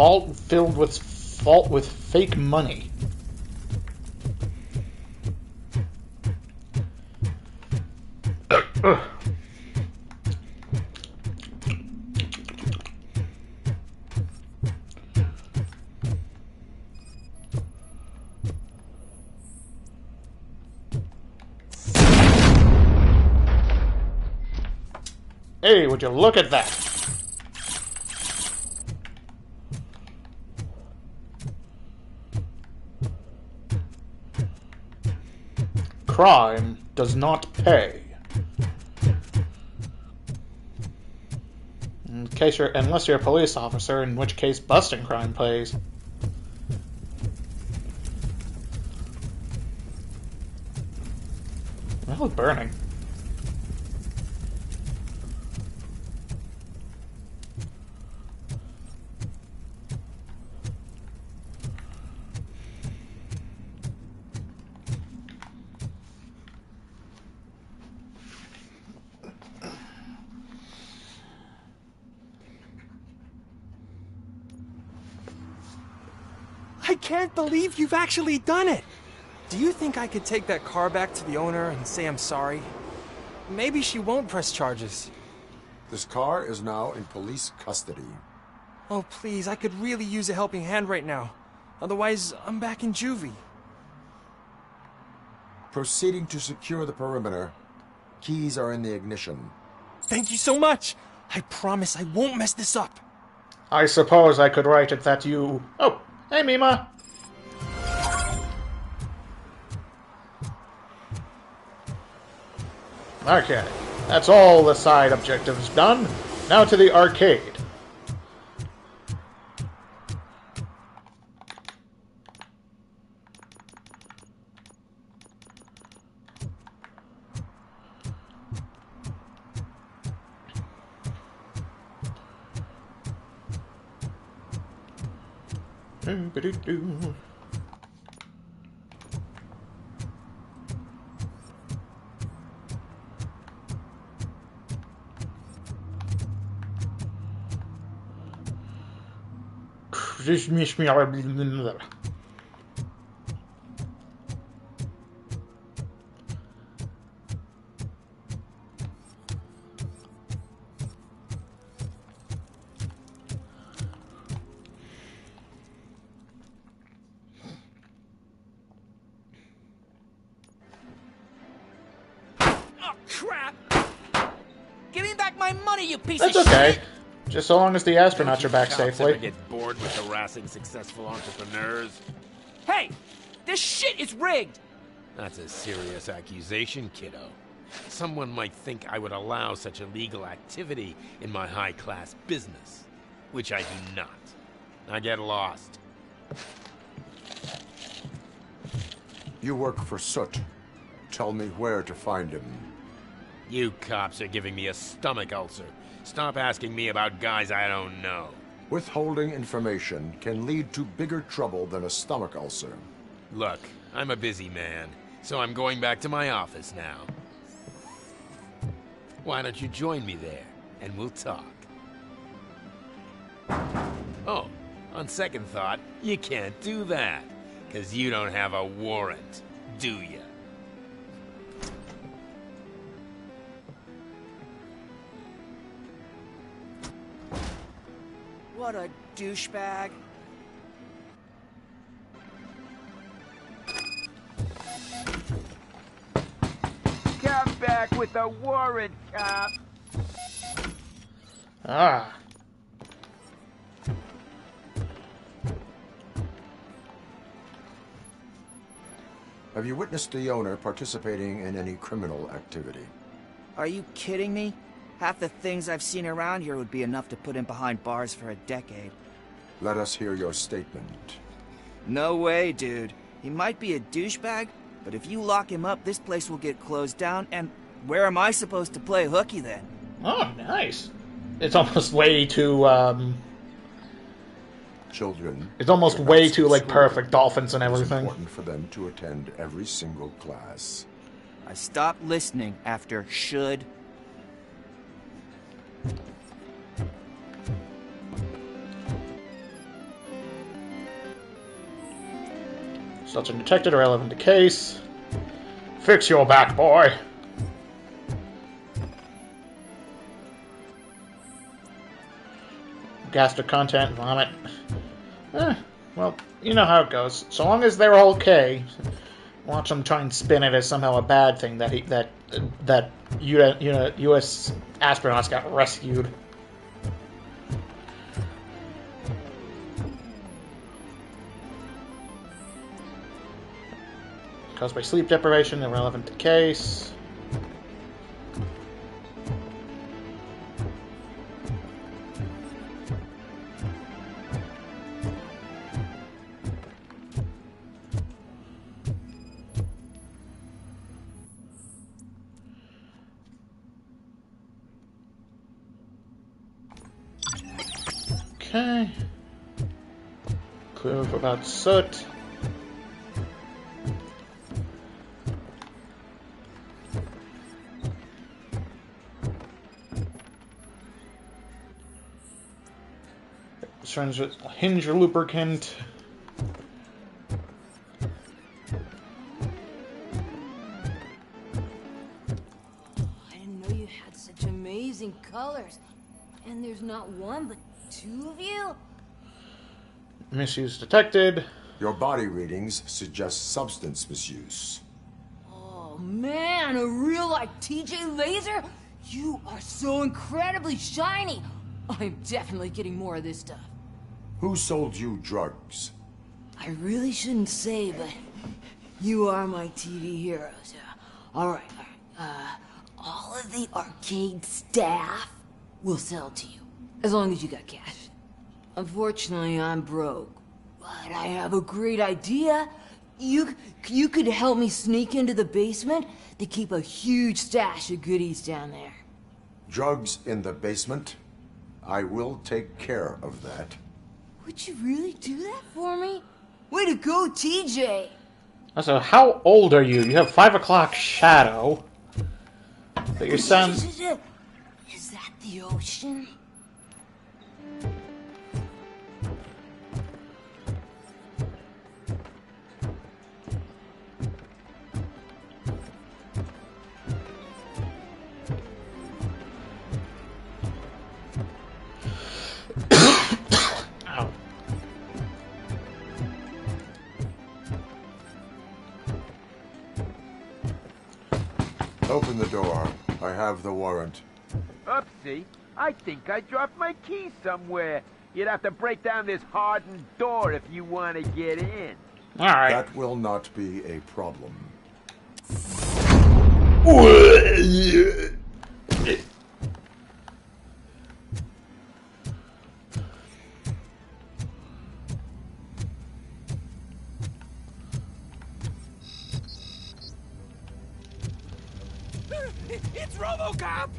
vault filled with fake money. Hey, would you look at that? Crime does not pay. Unless you're a police officer, in which case busting crime pays. Well, it's burning. I can't believe you've actually done it! Do you think I could take that car back to the owner and say I'm sorry? Maybe she won't press charges. This car is now in police custody. Oh, please, I could really use a helping hand right now. Otherwise, I'm back in juvie. Proceeding to secure the perimeter. Keys are in the ignition. Thank you so much! I promise I won't mess this up. I suppose I could write it that you... Oh, hey, Mima. Okay, that's all the side objectives done. Now to the arcade. Do-ba-do-do. Crap! Give me back my money, you piece That's of okay. shit! Just so long as the astronauts are back Cops safely. ever get bored with harassing successful entrepreneurs? Hey! This shit is rigged! That's a serious accusation, kiddo. Someone might think I would allow such illegal activity in my high-class business, which I do not. I get lost. You work for Soot. Tell me where to find him. You cops are giving me a stomach ulcer. Stop asking me about guys I don't know. Withholding information can lead to bigger trouble than a stomach ulcer. Look, I'm a busy man, so I'm going back to my office now. Why don't you join me there, and we'll talk. Oh, on second thought, you can't do that, because you don't have a warrant, do you? What a douchebag. Come back with a warrant, cop. Ah. Have you witnessed the owner participating in any criminal activity? Are you kidding me? Half the things I've seen around here would be enough to put him behind bars for a decade. Let us hear your statement. No way, dude. He might be a douchebag, but if you lock him up, this place will get closed down, and where am I supposed to play hooky then? Oh, nice. It's almost way too, Children. It's almost are way not too, like, school. perfect dolphins and It is everything. important for them to attend every single class. I stopped listening after should. Such undetected, irrelevant to case. Fix your back, boy. Gastric content, vomit. Well, you know how it goes. So long as they're okay, watch them try and spin it as somehow a bad thing that U.S. astronauts got rescued. Caused by sleep deprivation, irrelevant to case. Okay. Clue about soot. Turns with hinge or lubricant. I didn't know you had such amazing colors. And there's not one, but two of you? Misuse detected. Your body readings suggest substance misuse. Oh man, a real like TJ Laser? You are so incredibly shiny. I'm definitely getting more of this stuff. Who sold you drugs? I really shouldn't say, but you are my TV heroes. Alright. All of the arcade staff will sell to you, as long as you got cash. Unfortunately, I'm broke, but I have a great idea. You could help me sneak into the basement to keep a huge stash of goodies down there. Drugs in the basement? I will take care of that. Would you really do that for me? Way to go, TJ! So, how old are you? You have 5 o'clock shadow. But your son... Is that the ocean? Open the door. I have the warrant. Oopsie. I think I dropped my keys somewhere. You'd have to break down this hardened door if you want to get in. Alright. That will not be a problem. It's Robocop!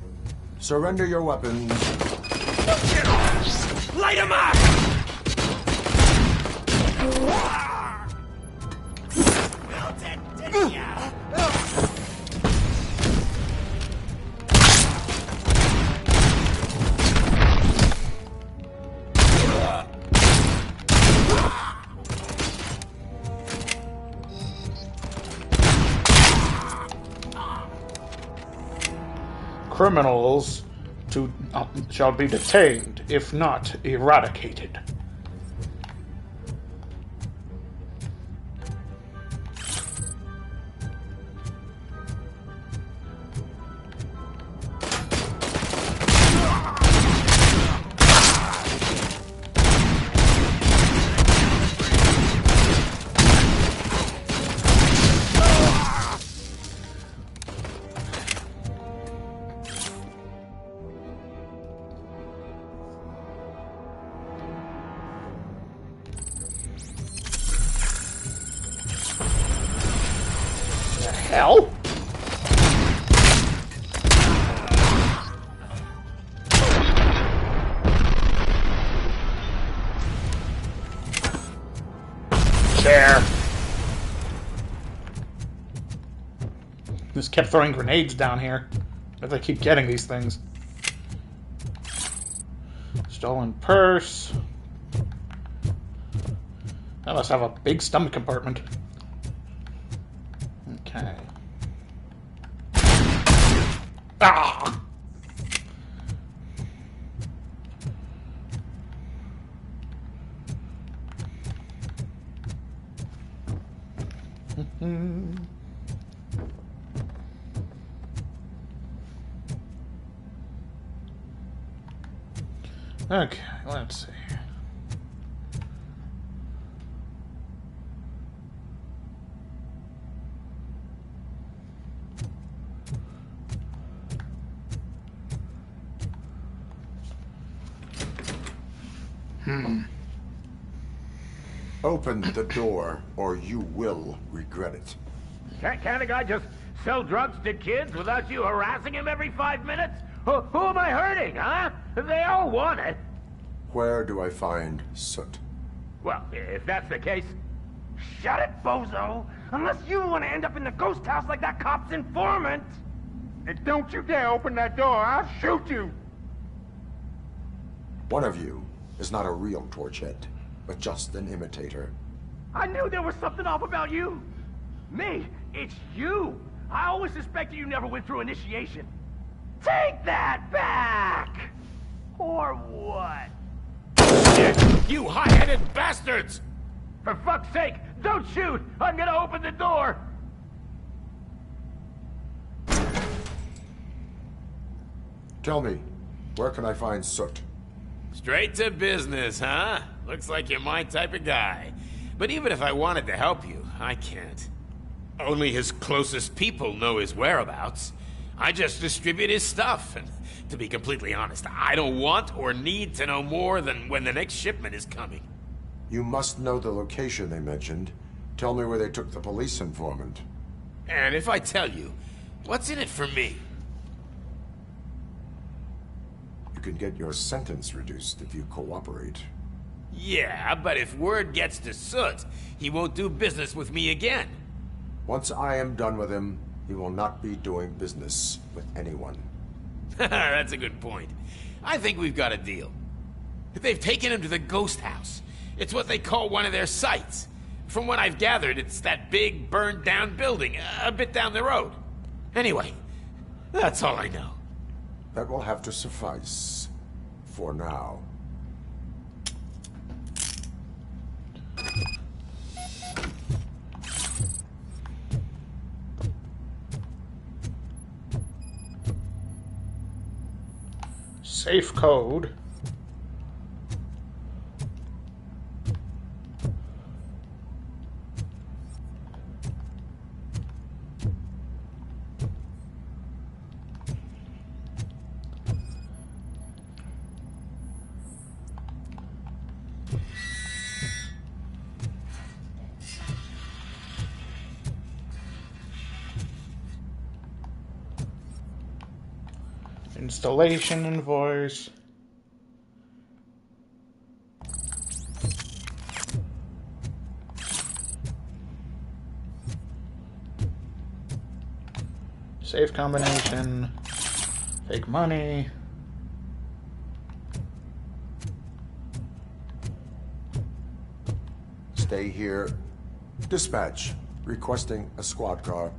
Surrender your weapons. Light him up! Criminals shall be detained, if not eradicated. Hell? Chair. Just kept throwing grenades down here. If they keep getting these things. Stolen purse. That must have a big stomach compartment. Okay. Ah! Okay, let's see. Open the door, or you will regret it. Can't a guy just sell drugs to kids without you harassing him every 5 minutes? Who am I hurting, huh? They all want it. Where do I find Soot? Well, if that's the case, shut it, bozo! Unless you want to end up in the ghost house like that cop's informant! And don't you dare open that door, I'll shoot you! One of you is not a real Torchhead, but just an imitator. I knew there was something off about you! Me? It's you! I always suspected you never went through initiation. Take that back! Or what? You high-headed bastards! For fuck's sake, don't shoot! I'm gonna open the door! Tell me, where can I find Soot? Straight to business, huh? Looks like you're my type of guy. But even if I wanted to help you, I can't. Only his closest people know his whereabouts. I just distribute his stuff, and to be completely honest, I don't want or need to know more than when the next shipment is coming. You must know the location they mentioned. Tell me where they took the police informant. And if I tell you, what's in it for me? You can get your sentence reduced if you cooperate. Yeah, but if word gets to Soot, he won't do business with me again. Once I am done with him, he will not be doing business with anyone. That's a good point. I think we've got a deal. They've taken him to the ghost house. It's what they call one of their sites. From what I've gathered, it's that big, burned-down building, a bit down the road. Anyway, that's all I know. That will have to suffice. For now. Safe code. Installation invoice. Safe combination. Fake money. Stay here. Dispatch. Requesting a squad car.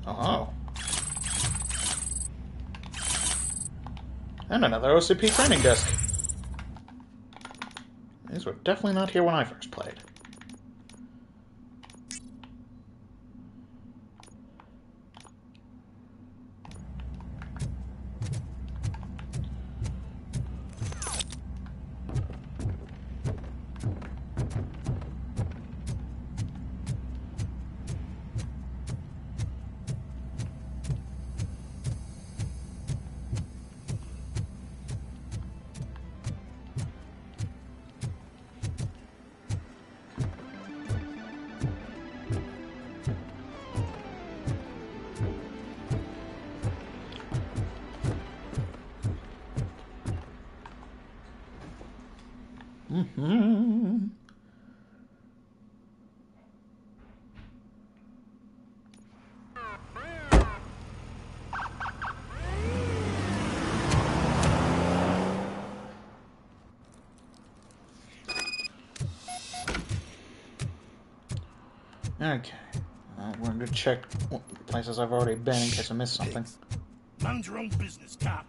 Oh. And another OCP training desk. These were definitely not here when I first played. Mm-hmm. Okay. We're going to check places I've already been in case I missed something. Mind your own business, cop.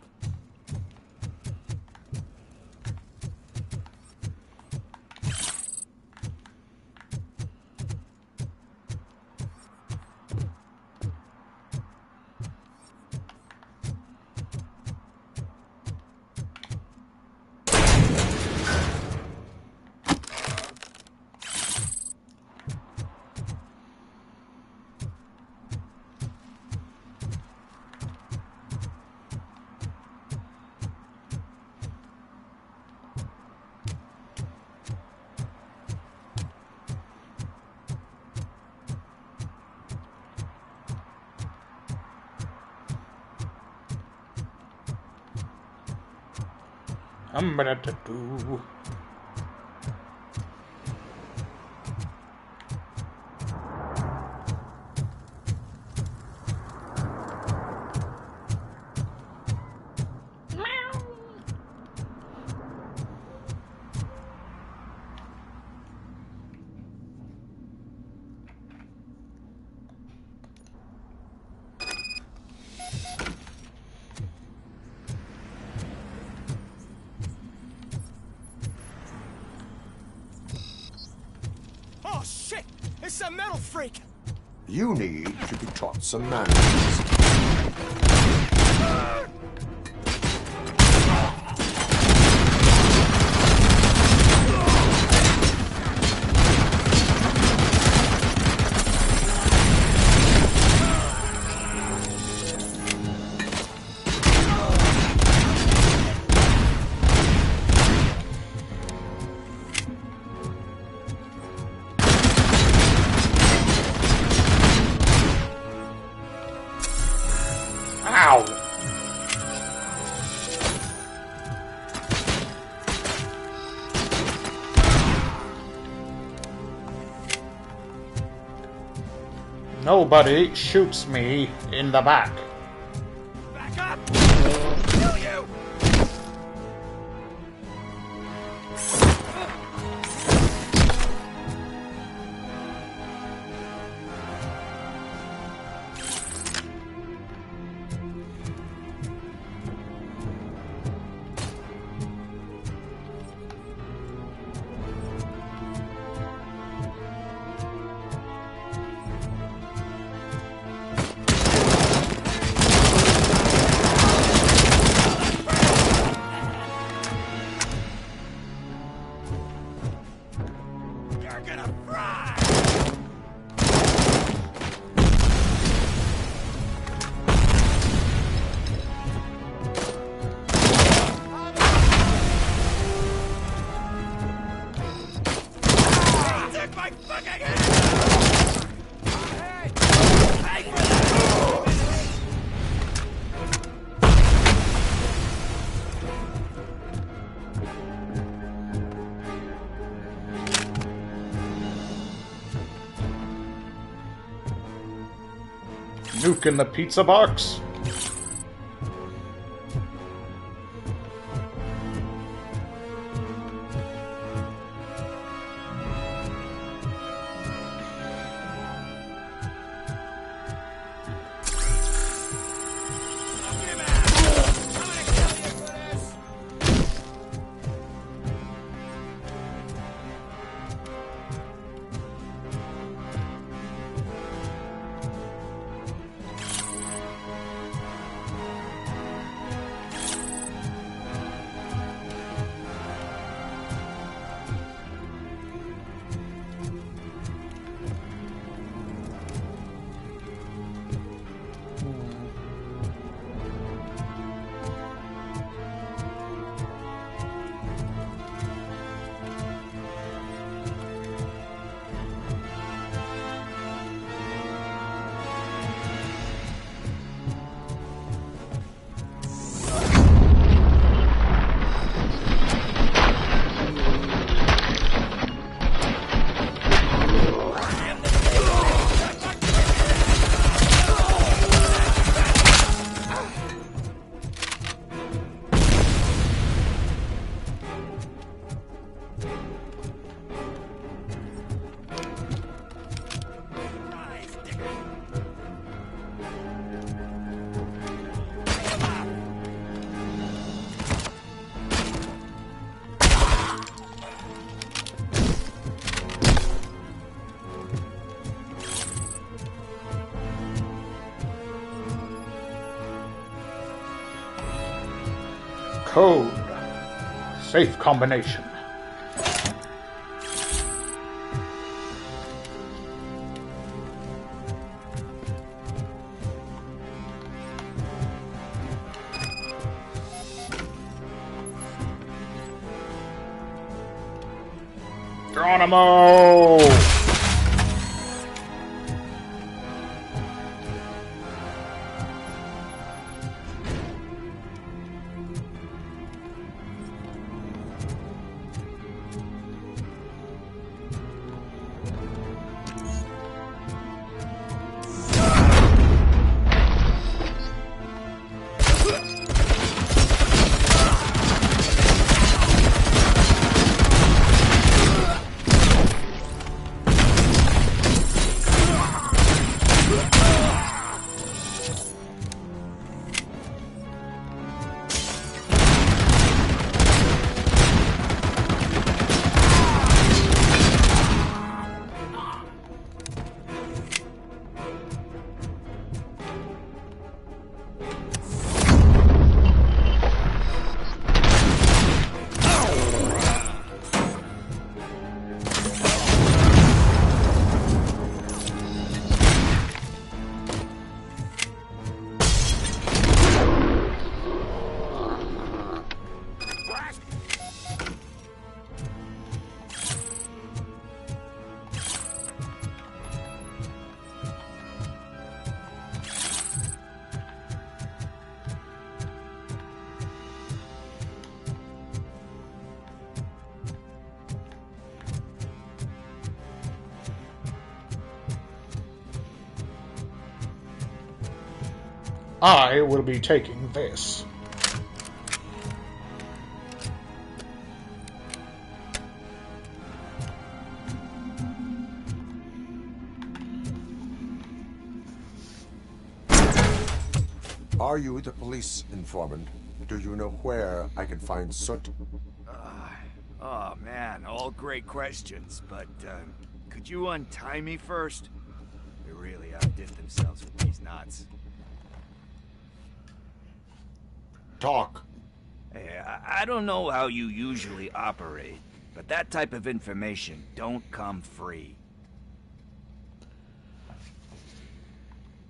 I'm gonna do. Oh, shit! It's a metal freak! You need to be taught some manners. Ow! Nobody shoots me in the back. Back up! Kill you! You're gonna fry! Hey, took my fucking head! Hey! Hey, for that! Nuke in the pizza box. Code. Safe combination. Geronimo! I will be taking this. Are you the police informant? Do you know where I can find Soot? Oh man, all great questions, but could you untie me first? They really outdid themselves with these knots. Talk. Hey, I don't know how you usually operate, but that type of information don't come free.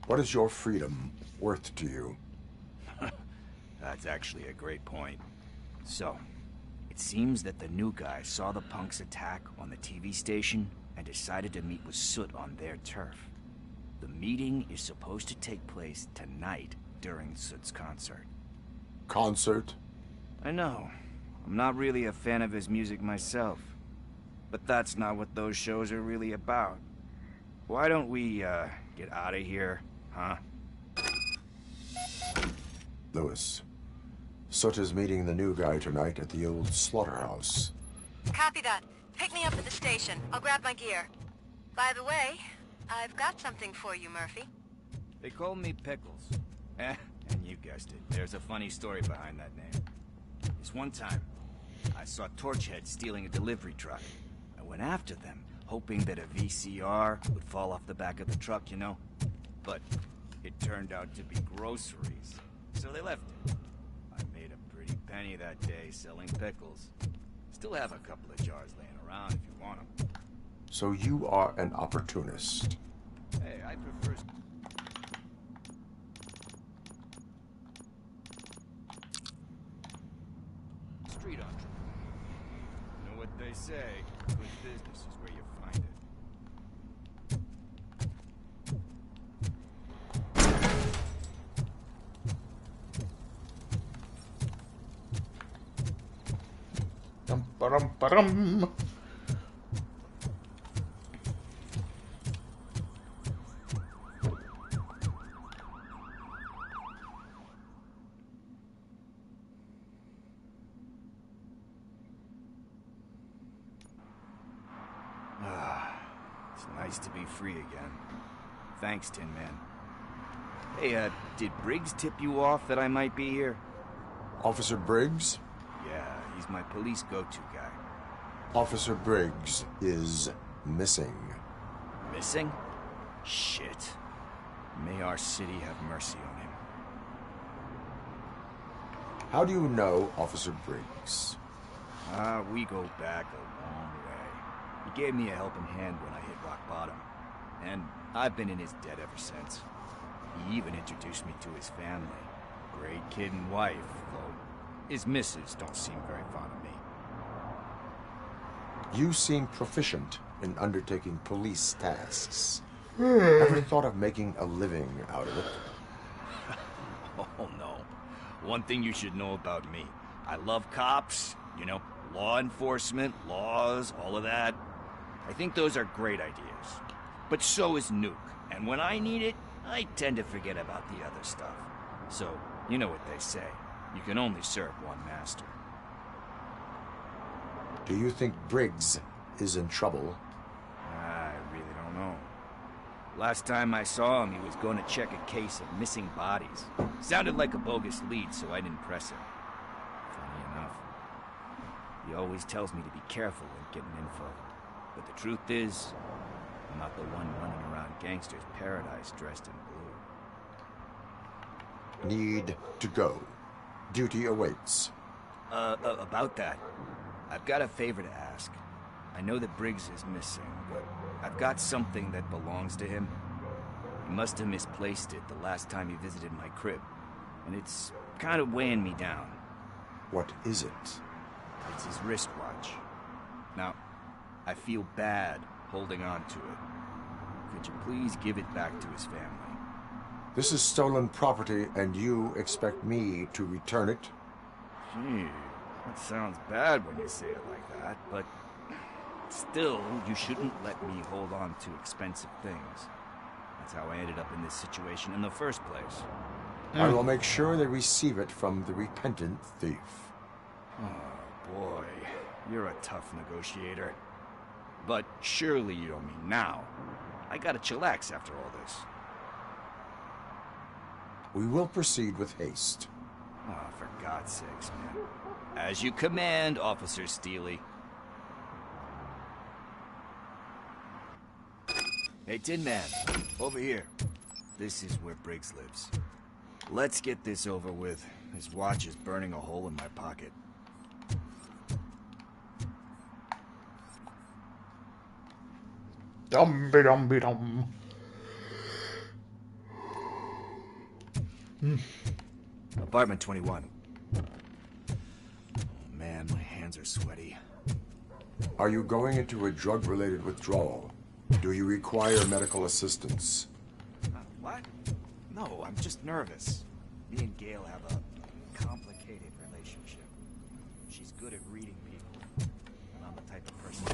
What is your freedom worth to you? That's actually a great point. So, it seems that the new guy saw the punks attack on the TV station and decided to meet with Soot on their turf. The meeting is supposed to take place tonight during Soot's concert. Concert? I know. I'm not really a fan of his music myself. But that's not what those shows are really about. Why don't we, get out of here, huh? Lewis, Soot is meeting the new guy tonight at the old slaughterhouse. Copy that. Pick me up at the station. I'll grab my gear. By the way, I've got something for you, Murphy. They call me Pickles. And you guessed it. There's a funny story behind that name. This one time, I saw Torchhead stealing a delivery truck. I went after them, hoping that a VCR would fall off the back of the truck, you know? But it turned out to be groceries, so they left it. I made a pretty penny that day selling pickles. Still have a couple of jars laying around if you want them. So you are an opportunist. Hey, I prefer... street entrepreneur. You know what they say, good business is where you find it. Dum-ba-dum-ba-dum. It's nice to be free again. Thanks, Tin Man. Hey, did Briggs tip you off that I might be here? Officer Briggs? Yeah, he's my police go-to guy. Officer Briggs is missing. Missing? Shit. May our city have mercy on him. How do you know Officer Briggs? We go back a long way. He gave me a helping hand when I hit rock bottom. And I've been in his debt ever since. He even introduced me to his family. Great kid and wife, though his missus don't seem very fond of me. You seem proficient in undertaking police tasks. Ever thought of making a living out of it? Oh, no. One thing you should know about me. I love cops, you know, law enforcement, laws, all of that. I think those are great ideas. But so is Nuke. And when I need it, I tend to forget about the other stuff. So, you know what they say. You can only serve one master. Do you think Briggs is in trouble? I really don't know. Last time I saw him, he was going to check a case of missing bodies. Sounded like a bogus lead, so I didn't press him. Funny enough. He always tells me to be careful when getting info. But the truth is, I'm not the one running around gangsters' paradise dressed in blue. Need to go. Duty awaits. About that, I've got a favor to ask. I know that Briggs is missing, but I've got something that belongs to him. He must have misplaced it the last time he visited my crib, and it's kind of weighing me down. What is it? It's his wristwatch. Now, I feel bad holding on to it. Could you please give it back to his family? This is stolen property, and you expect me to return it? Gee, that sounds bad when you say it like that, but still, you shouldn't let me hold on to expensive things. That's how I ended up in this situation in the first place. I will make sure they receive it from the repentant thief. Oh, boy. You're a tough negotiator. But surely you don't mean now. I gotta chillax after all this. We will proceed with haste. Oh, for God's sakes, man. As you command, Officer Steely. Hey, Tin Man, over here. This is where Briggs lives. Let's get this over with. His watch is burning a hole in my pocket. Dum-be-dum-be-dum. Apartment 21. Oh, man, my hands are sweaty. Are you going into a drug-related withdrawal? Do you require medical assistance? What? No, I'm just nervous. Me and Gail have a complicated relationship. She's good at reading people. And I'm the type of person...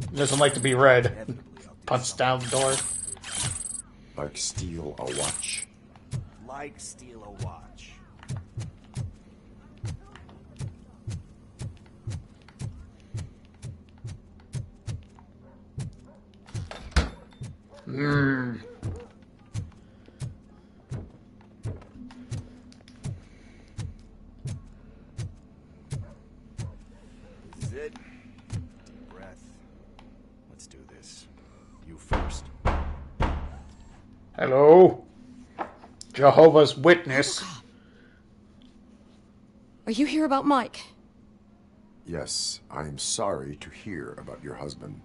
He doesn't like to be read. Punch down the door. Like steal a watch. Like steal a watch. This is it. Deep breath. Let's do this. You first. Hello? Jehovah's Witness. Are you here about Mike? Yes, I am sorry to hear about your husband.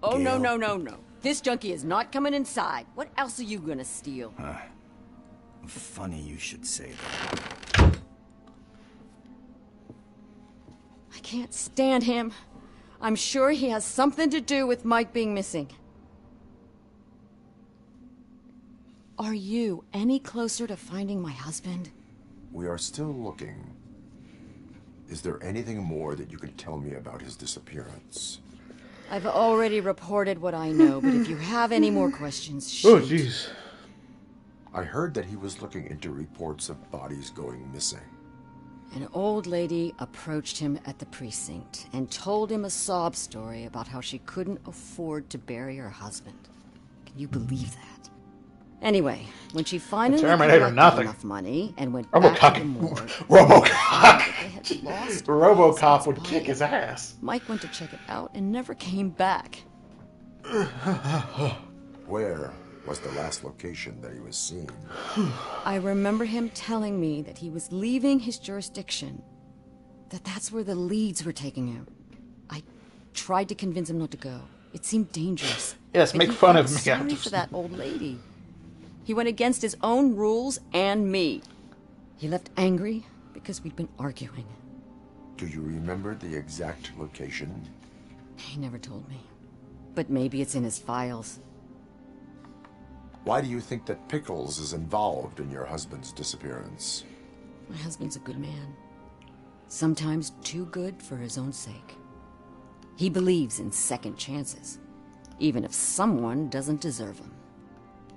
Oh, no, no, no, no. This junkie is not coming inside. What else are you gonna steal? Funny you should say that. I can't stand him. I'm sure he has something to do with Mike being missing. Are you any closer to finding my husband? We are still looking. Is there anything more that you can tell me about his disappearance? I've already reported what I know, but if you have any more questions, shoot. Oh, jeez. I heard that he was looking into reports of bodies going missing. An old lady approached him at the precinct and told him a sob story about how she couldn't afford to bury her husband. Can you believe that? Anyway, when she finally Terminator, collected nothing. enough money and went back to the morgue, Robocop would kick his ass. Mike went to check it out and never came back. Where was the last location that he was seen? I remember him telling me that he was leaving his jurisdiction, that's where the leads were taking him. I tried to convince him not to go. It seemed dangerous. Yes, But make he fun felt of me. Sorry for that old lady. He went against his own rules and me. He left angry because we'd been arguing. Do you remember the exact location? He never told me. But maybe it's in his files. Why do you think that Pickles is involved in your husband's disappearance? My husband's a good man. Sometimes too good for his own sake. He believes in second chances, even if someone doesn't deserve them.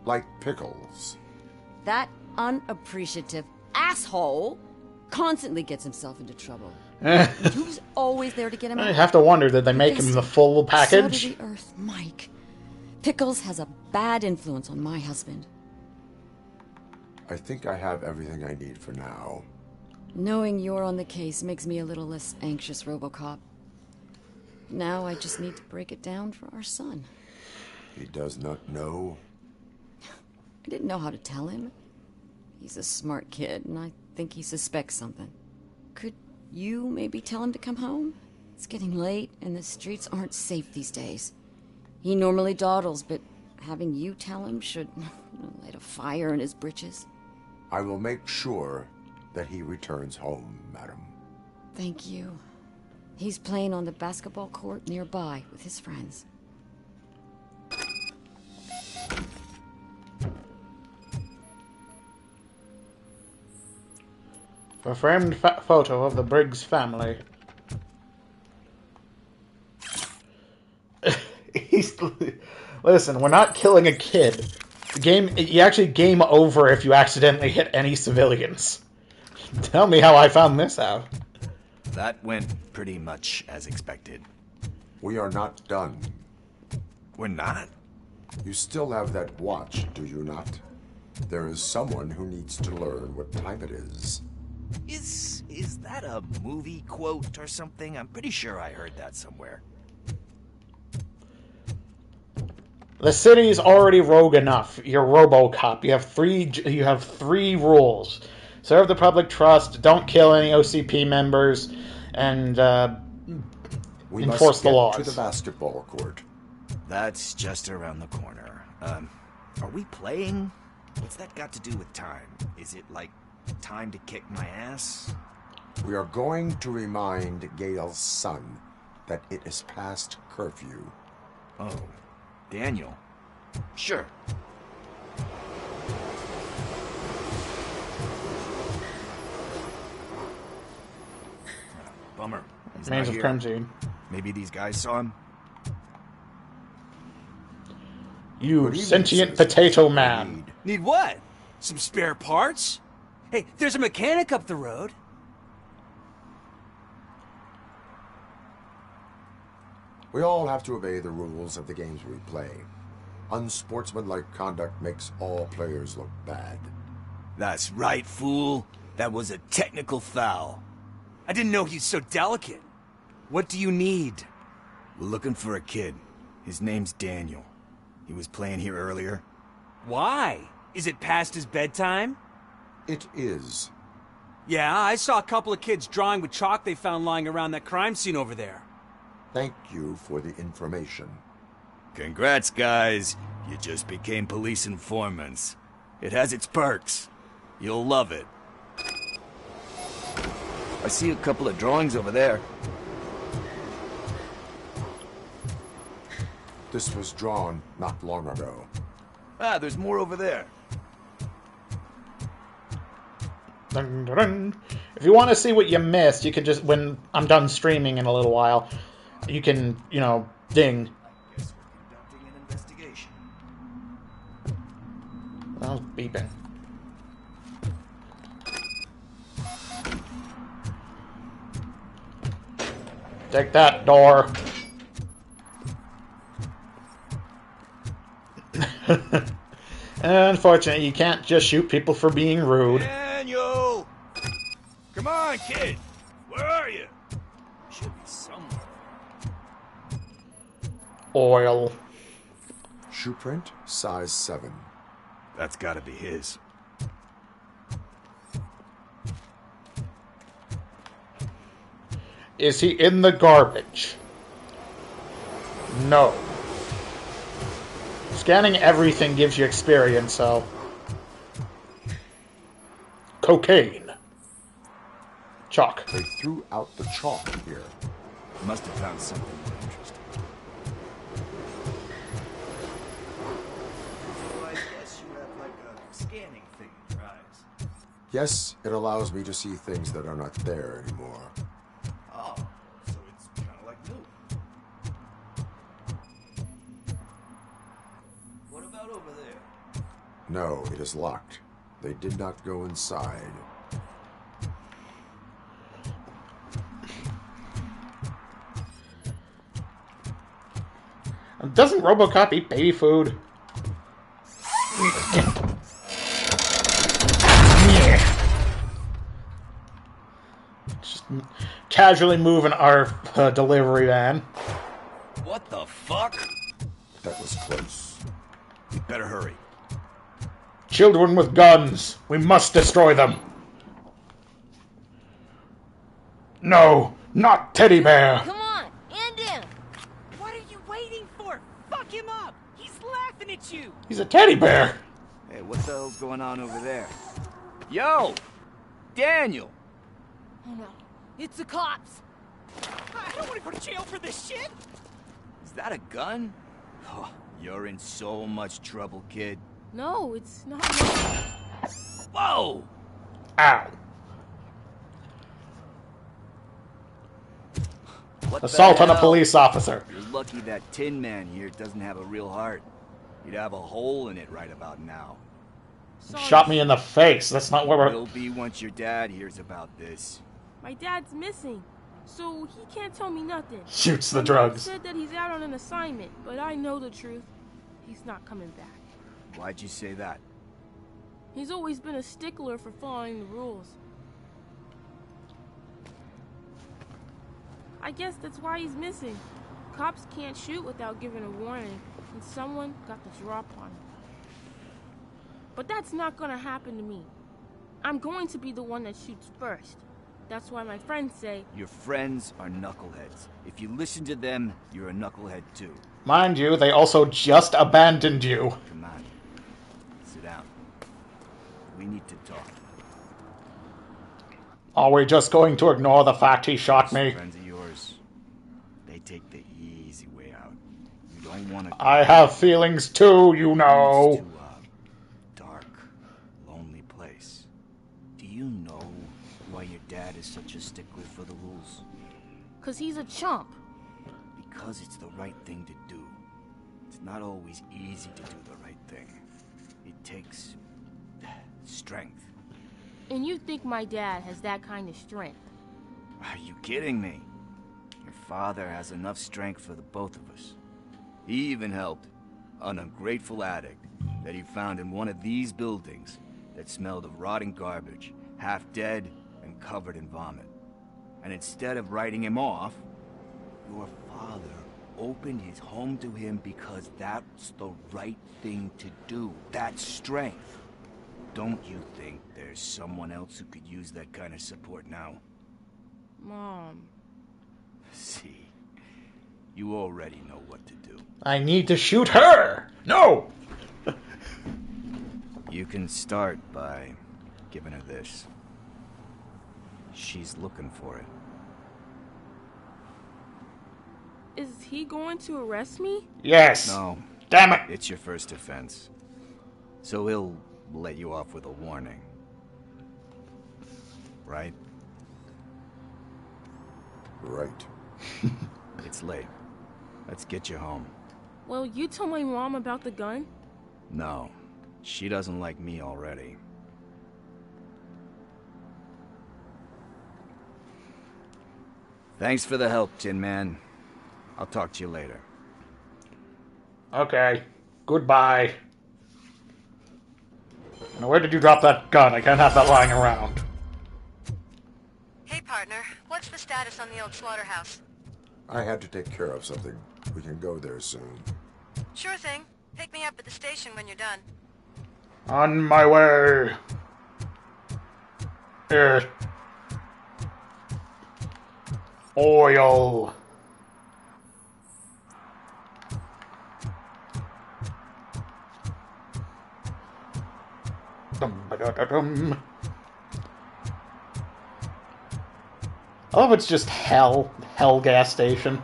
Like Pickles. That unappreciative asshole constantly gets himself into trouble. Who's always there to get him out? I have to wonder, did they make him the full package? So to the earth, Mike. Pickles has a bad influence on my husband. I think I have everything I need for now. Knowing you're on the case makes me a little less anxious, Robocop. Now I just need to break it down for our son. He does not know? I didn't know how to tell him. He's a smart kid, and I think he suspects something. Could you maybe tell him to come home? It's getting late, and the streets aren't safe these days. He normally dawdles, but having you tell him should light a fire in his britches. I will make sure that he returns home, madam. Thank you. He's playing on the basketball court nearby with his friends. A framed photo of the Briggs family. Listen, we're not killing a kid. You actually game over if you accidentally hit any civilians. Tell me how I found this out. That went pretty much as expected. We are not done. We're not? You still have that watch, do you not? There is someone who needs to learn what time it is. Is that a movie quote or something? I'm pretty sure I heard that somewhere. The city's already rogue enough. You're Robocop. You have three rules: serve the public trust, don't kill any OCP members, and we enforce must the get laws. To the basketball court. That's just around the corner. Are we playing? What's that got to do with time? Is it like time to kick my ass? We are going to remind Gail's son that it is past curfew. Oh, Daniel. Sure. Bummer. He's Remains not of here. crime scene. Maybe these guys saw him. You sentient potato man. Need what? Some spare parts? Hey, there's a mechanic up the road. We all have to obey the rules of the games we play. Unsportsmanlike conduct makes all players look bad. That's right, fool. That was a technical foul. I didn't know he's so delicate. What do you need? We're looking for a kid. His name's Daniel. He was playing here earlier. Why? Is it past his bedtime? It is. Yeah, I saw a couple of kids drawing with chalk they found lying around that crime scene over there. Thank you for the information. Congrats, guys. You just became police informants. It has its perks. You'll love it. I see a couple of drawings over there. This was drawn not long ago. Ah, there's more over there. Dun, dun, dun. If you want to see what you missed, you can just, when I'm done streaming in a little while, you can, ding. Guess we're conducting an investigation. That was beeping. Take that, door. Unfortunately, you can't just shoot people for being rude. Daniel! Come on, kid! Where are you? Should be somewhere. Oil. Shoe print, size 7. That's gotta be his. Is he in the garbage? No. Scanning everything gives you experience, so... Cocaine. Chalk. They threw out the chalk here. Must have found something more interesting. So I guess you have like a scanning thing in your eyes. Yes, it allows me to see things that are not there anymore. Oh, so it's kind of like new. What about over there? No, it is locked. They did not go inside. Doesn't Robocop eat baby food? Just casually moving our delivery van. What the fuck? That was close. We better hurry. Children with guns. We must destroy them. No, not Teddy Bear. Come on, end him! What are you waiting for? Fuck him up! He's laughing at you! He's a teddy bear. Hey, what the hell's going on over there? Yo! Daniel! Oh no, it's the cops! I don't want to go to jail for this shit! Is that a gun? Oh, you're in so much trouble, kid. No, it's not. Whoa! Ow. What Assault the on a hell? police officer. You're lucky that Tin Man here doesn't have a real heart. You'd have a hole in it right about now. Shot me in the face. That's not what we're... Will be once your dad hears about this. My dad's missing, so he can't tell me nothing. Shoots the My dad drugs. said that he's out on an assignment, but I know the truth. He's not coming back. Why'd you say that? He's always been a stickler for following the rules. I guess that's why he's missing. Cops can't shoot without giving a warning, and someone got the drop on him. But that's not gonna happen to me. I'm going to be the one that shoots first. That's why my friends say... Your friends are knuckleheads. If you listen to them, you're a knucklehead too. Mind you, they also just abandoned you. Come on. Sit down. We need to talk. Are we just going to ignore the fact he shot me? Friends of yours, they take the easy way out. You don't want to... I have feelings too, you know. To a dark, lonely place. Do you know why your dad is such a stickler for the rules? 'Cause he's a chump. Because it's the right thing to do. It's not always easy to do the right thing. It takes strength. And you think my dad has that kind of strength? Are you kidding me? Your father has enough strength for the both of us. He even helped an ungrateful addict that he found in one of these buildings that smelled of rotting garbage, half dead and covered in vomit. And instead of writing him off, your father opened his home to him because that's the right thing to do. That's strength. Don't you think there's someone else who could use that kind of support now? Mom. See, you already know what to do. I need to shoot her! No! You can start by giving her this. She's looking for it. Is he going to arrest me? Yes. No. Damn it. It's your first offense. So he'll let you off with a warning. Right? Right. It's late. Let's get you home. Well, you told my mom about the gun? No. She doesn't like me already. Thanks for the help, Tin Man. I'll talk to you later. Okay. Goodbye. Now, where did you drop that gun? I can't have that lying around. Hey, partner. What's the status on the old slaughterhouse? I had to take care of something. We can go there soon. Sure thing. Pick me up at the station when you're done. On my way. Here. Oil. Dum-ba-da-da-dum. Oh, it's just hell gas station.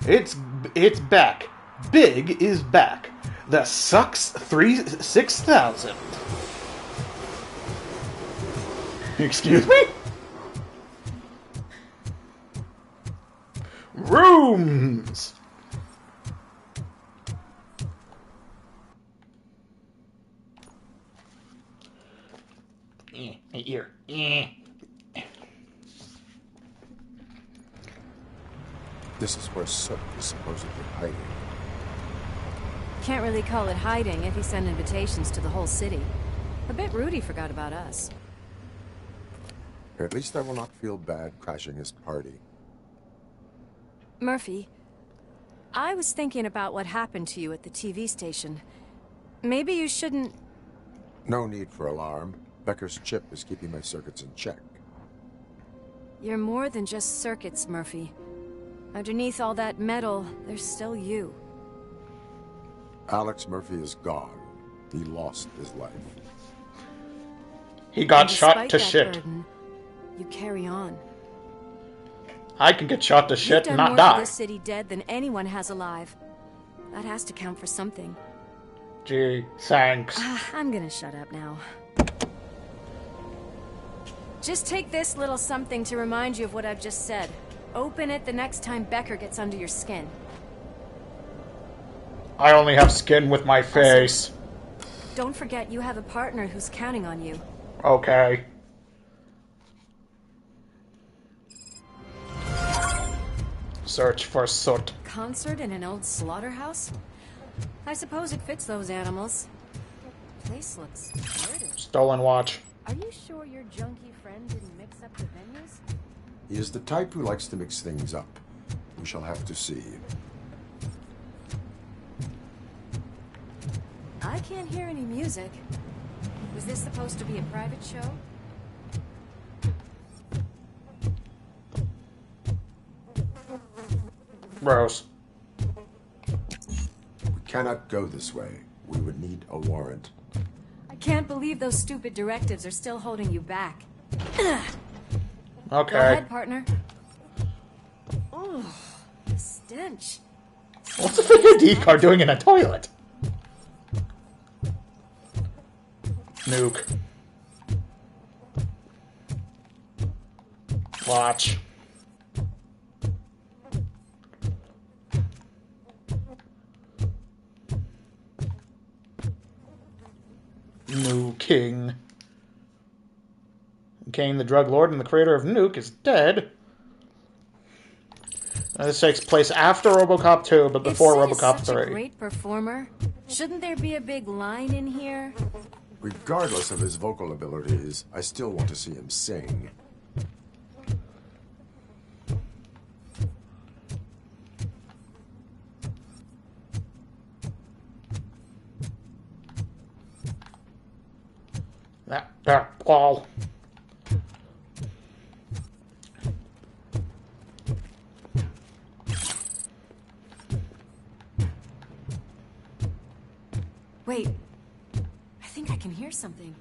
It's back. Big is back. The Sucks 6000. Excuse me? Rooms. My ear. This is where Soot is supposedly hiding. Can't really call it hiding if he sent invitations to the whole city. A bit rude he forgot about us. At least I will not feel bad crashing his party. Murphy, I was thinking about what happened to you at the TV station. Maybe you shouldn't... No need for alarm. Becker's chip is keeping my circuits in check. You're more than just circuits, Murphy. Underneath all that metal, there's still you. Alex Murphy is gone. He lost his life. He got shot to shit. Burden, you carry on. I can get shot to shit and not You've done more die. for this city dead than anyone has alive. That has to count for something. Gee, thanks. I'm gonna shut up now. Just take this little something to remind you of what I've just said. Open it the next time Becker gets under your skin. I only have skin with my face. Don't forget you have a partner who's counting on you. Okay. Search for Soot. Concert in an old slaughterhouse? I suppose it fits those animals. Place looks murdered. Stolen watch. Are you sure your junkie friend didn't mix up the venues? He is the type who likes to mix things up. We shall have to see. I can't hear any music. Was this supposed to be a private show? Gross. We cannot go this way. We would need a warrant. I can't believe those stupid directives are still holding you back. Okay. Go ahead, partner. Oh, the stench. What's the ID card doing in a toilet? Nuke. Watch. New King. Kane, the drug lord and the creator of Nuke, is dead. Now, this takes place after Robocop 2, but before Robocop 3. Such a great performer. Shouldn't there be a big line in here? Regardless of his vocal abilities, I still want to see him sing. There, Paul. Wait. I think I can hear something.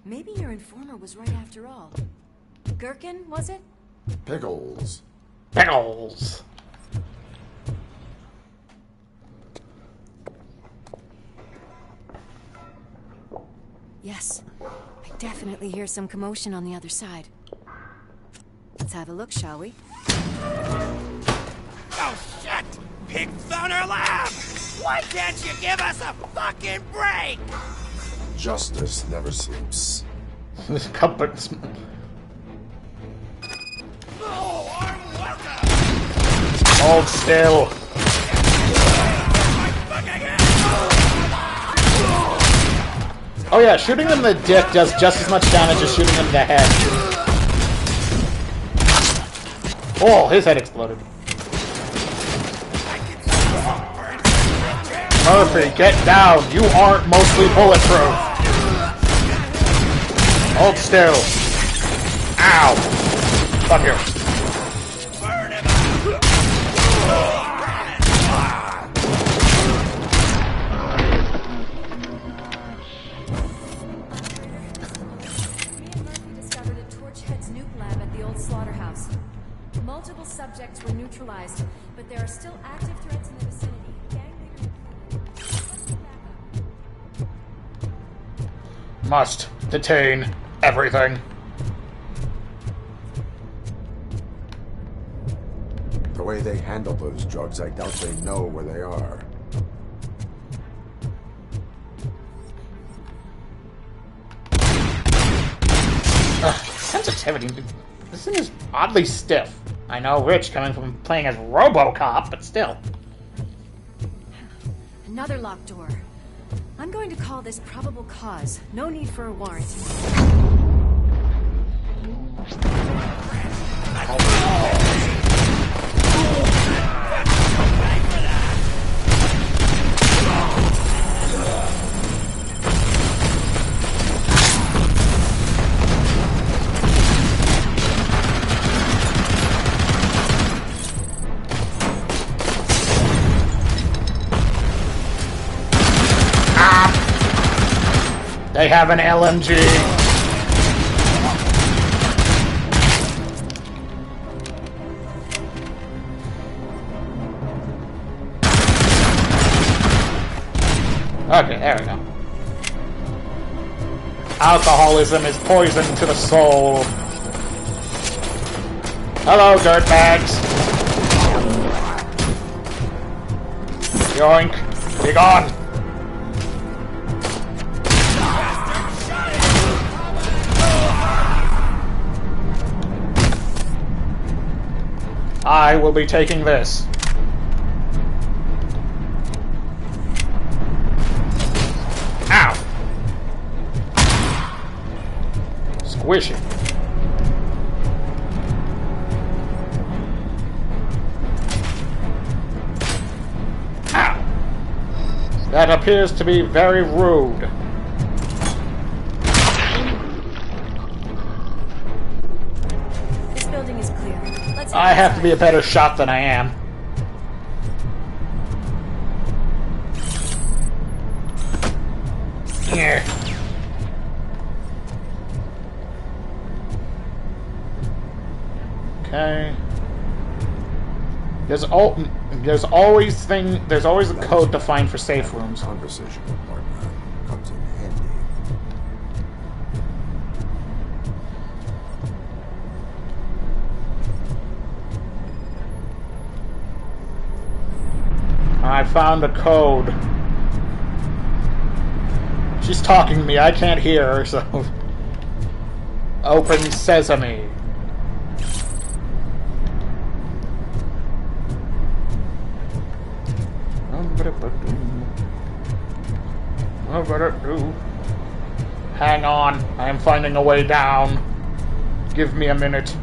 Maybe your informer was right after all. Gherkin, was it? Pickles. Pickles. Yes. I definitely hear some commotion on the other side. Let's have a look, shall we? Oh, shit! Pig Thunder Lab! Why can't you give us a fucking break? Justice never sleeps. This company's... Oh, I'm welcome! Hold still. Oh yeah, shooting them in the dick does just as much damage as shooting them in the head. Oh, his head exploded. Murphy, get down! You aren't mostly bulletproof! Hold still. Ow! Fuck you. Discovered a Torchhead's nuke lab at the old slaughterhouse. Multiple subjects were neutralized, but there are still active threats in the vicinity. Must detain everything. The way they handle those drugs, I doubt they know where they are. Sensitivity. This thing is oddly stiff. I know, Rich, coming from playing as Robocop, but still. Another locked door. I'm going to call this probable cause. No need for a warrant. They have an LMG. Okay, there we go. Alcoholism is poison to the soul. Hello, dirtbags. Yoink. Be gone. I will be taking this. Ow! Squishy. Ow! That appears to be very rude. This building is clear. Let's I have to be a better shot than I am. Yeah. Okay. There's always a code to find for safe rooms. Conversation with partner comes in handy. I found a code. She's talking to me. I can't hear her, so... Open sesame. Hang on. I am finding a way down. Give me a minute.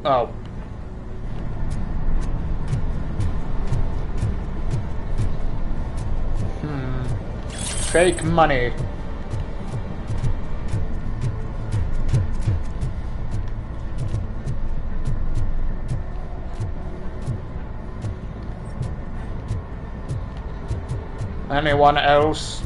Oh. Fake money. Anyone else?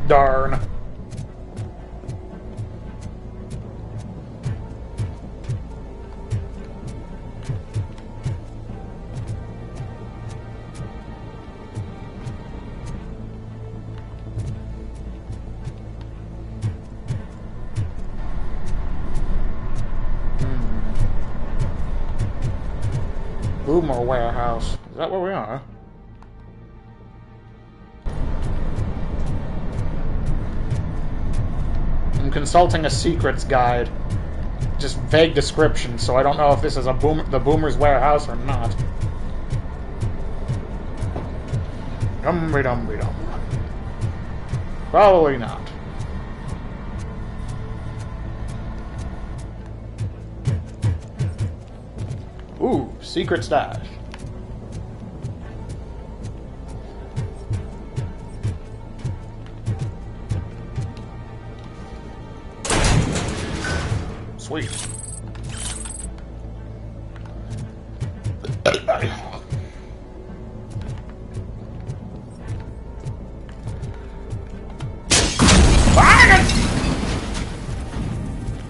Darn. Boomer warehouse. Is that where we are? I'm consulting a secrets guide. just vague description, so I don't know if this is the Boomer's warehouse or not. Dum-be-dum-be-dum. Probably not. Ooh, secret stash. Sweet.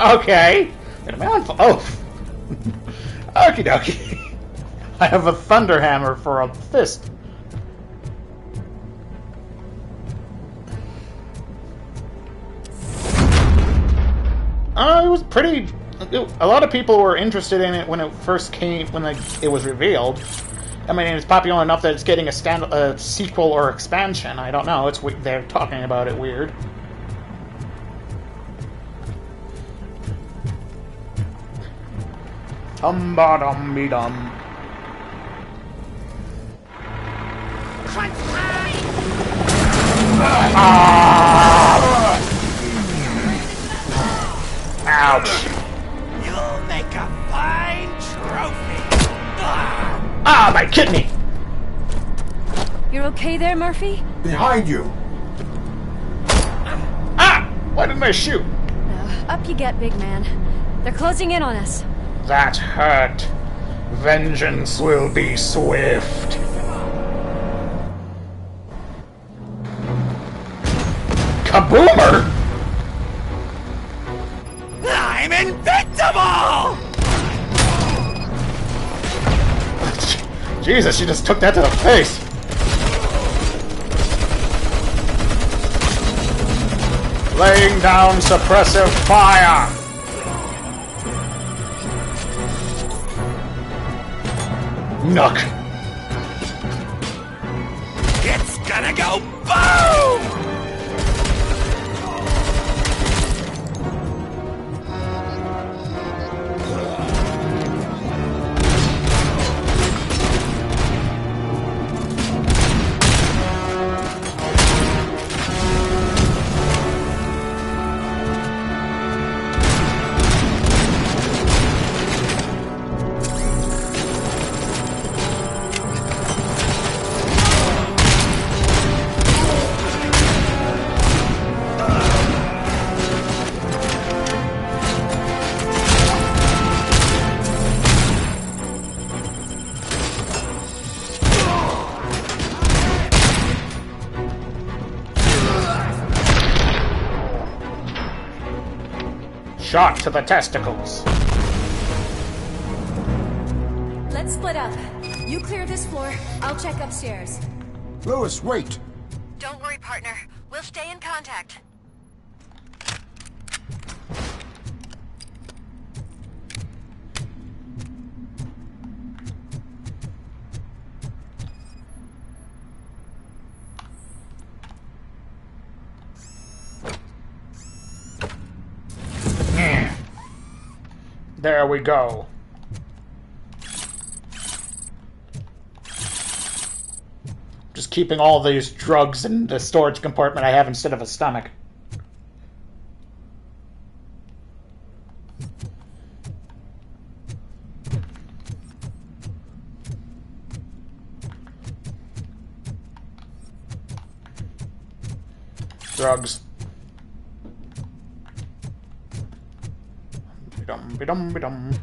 Okay. Oh. Okie dokie. I have a thunder hammer for a fist. It was pretty. A lot of people were interested in it when it first came, when it was revealed. I mean, it's popular enough that it's getting a sequel or expansion. I don't know. They're talking about it weird. Dum-ba-dum-be-dum. Ouch. You'll make a fine trophy. Ah, my kidney! You're okay there, Murphy? Behind you! Ah! Why didn't I shoot? Up you get, big man. They're closing in on us. That hurt. Vengeance will be swift. Kaboomer! I'm invincible! Jesus, she just took that to the face. Laying down suppressive fire. Knock. It's gonna go boom! Shot to the testicles. Let's split up. You clear this floor, I'll check upstairs. Lewis, wait! Don't worry, partner. We'll stay in contact. There we go. Just keeping all these drugs in the storage compartment I have instead of a stomach. Drugs. Be-dum.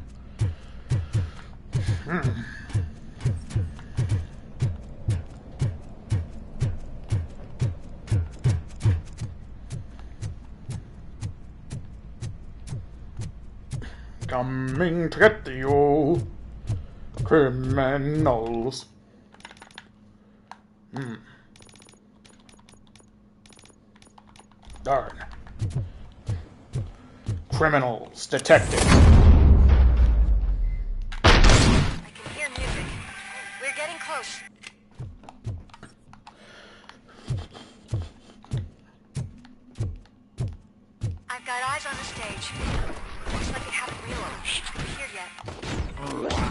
Coming to get you, criminals. Darn. Criminals, detective. I can hear music. We're getting close. I've got eyes on the stage. Looks like we have Reload. Here yet.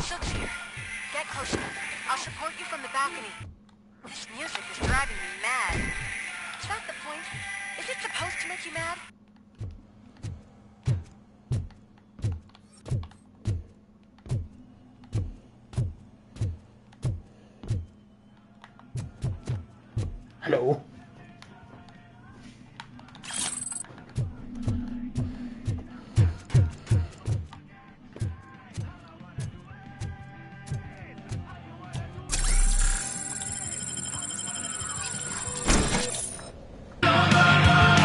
Sook's here. Get closer. I'll support you from the balcony. This music is driving me mad. Is that the point? Is it supposed to make you mad? Hello.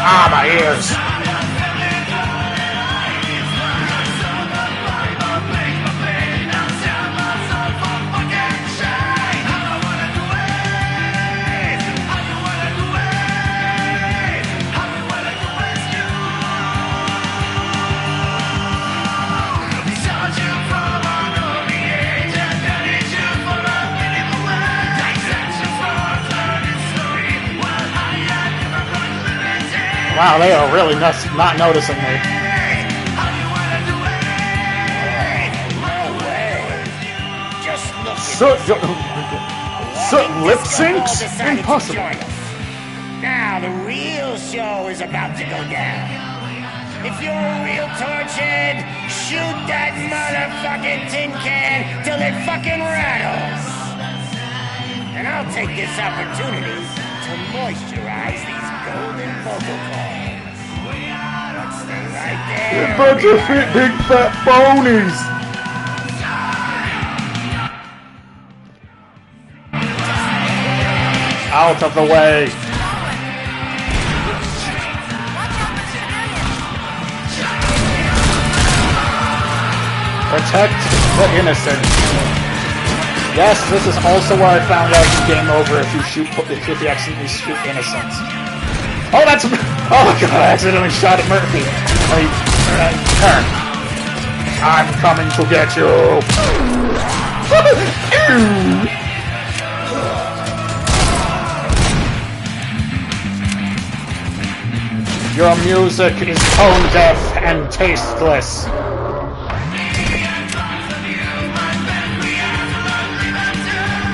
Ah, my ears. Wow, they are really not noticing me. Lip syncs? Impossible. Now the real show is about to go down. If you're a real torchhead, shoot that motherfucking tin can till it fucking rattles. And I'll take this opportunity to moisturize these golden vocal cords. Let's stay right there. A bunch of big fat phonies. Out of the way. Protect the innocent. Yes, this is also where I found out you game over if you accidentally shoot innocents. Oh, that's... Oh my god, I accidentally shot at Murphy. Turn. I'm coming to get you. Your music is tone deaf and tasteless.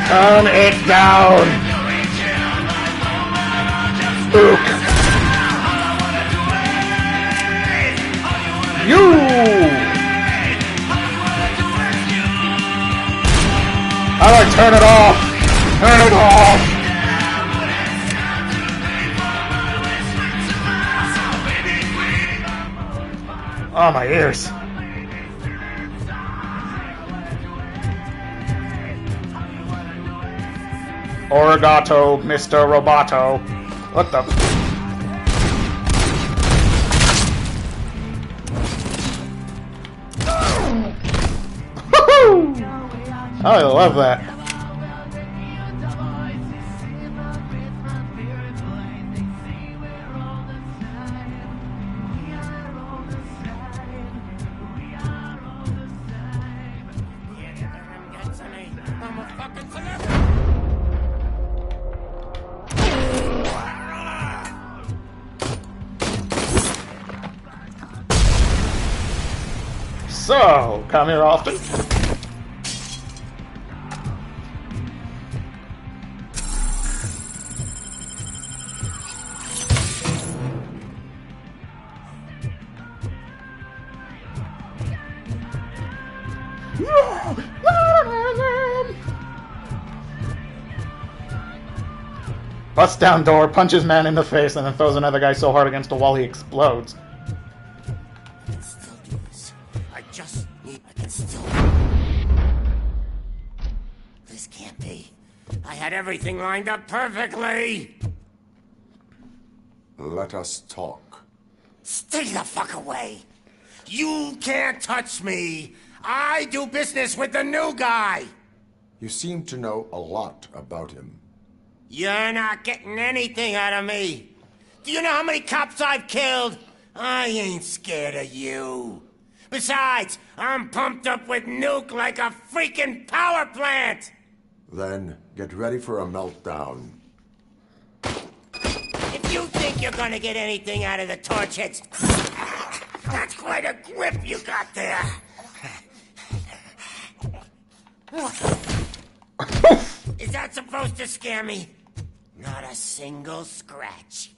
Turn it down. Ook. You. How do I turn it off? Turn it off. Oh, my ears. Origato, Mr. Roboto. What the... Oh, I love that. So, come here often. Busts down door, punches man in the face, and then throws another guy so hard against the wall he explodes. I can still do this. I can still... This can't be. I had everything lined up perfectly! Let us talk. Stay the fuck away! You can't touch me! I do business with the new guy! You seem to know a lot about him. You're not getting anything out of me! Do you know how many cops I've killed? I ain't scared of you. Besides, I'm pumped up with nuke like a freaking power plant! Then, get ready for a meltdown. If you think you're gonna get anything out of the Torchheads, That's quite a grip you got there. Is that supposed to scare me? Not a single scratch.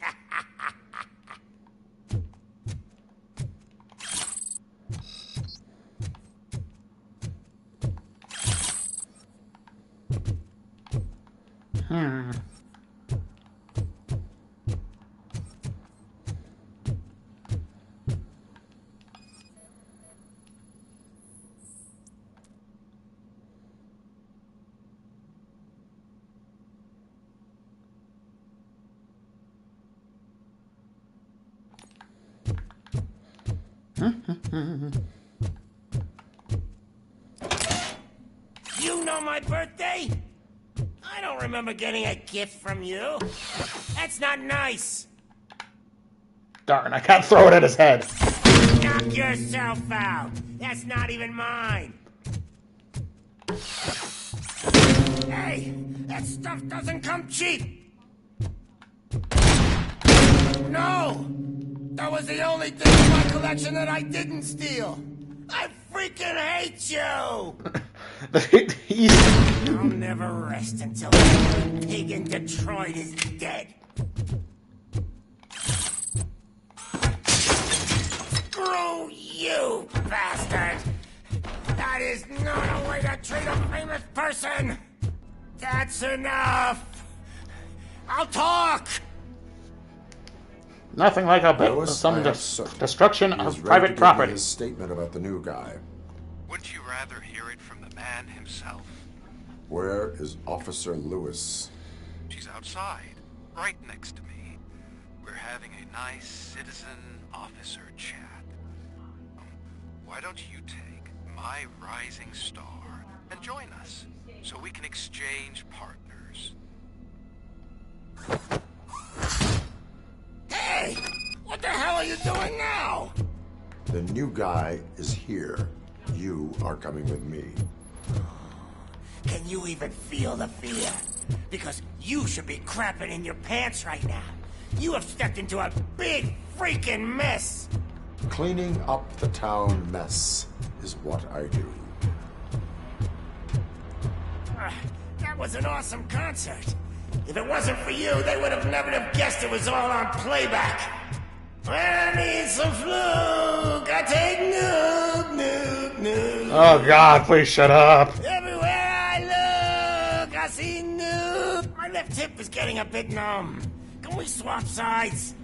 You know my birthday? I don't remember getting a gift from you. That's not nice. Darn, I can't throw it at his head. Knock yourself out. That's not even mine. Hey, that stuff doesn't come cheap. No! That was the only thing in my collection that I didn't steal. I freaking hate you! I'll never rest until every pig in Detroit is dead. Screw you, bastard! That is not a way to treat a famous person! That's enough! I'll talk! Nothing like some destruction of private property. His statement about the new guy. Wouldn't you rather hear it from the man himself? Where is Officer Lewis? She's outside, right next to me. We're having a nice citizen-officer chat. Why don't you take my rising star and join us, so we can exchange partners? Hey! What the hell are you doing now? The new guy is here. You are coming with me. Can you even feel the fear? Because you should be crapping in your pants right now. You have stepped into a big freaking mess. Cleaning up the town mess is what I do. That was an awesome concert. If it wasn't for you, they would have never have guessed it was all on playback. When I need some fluke, I take noob. Oh God, please shut up. Everywhere I look, I see noob. My left hip is getting a bit numb. Can we swap sides?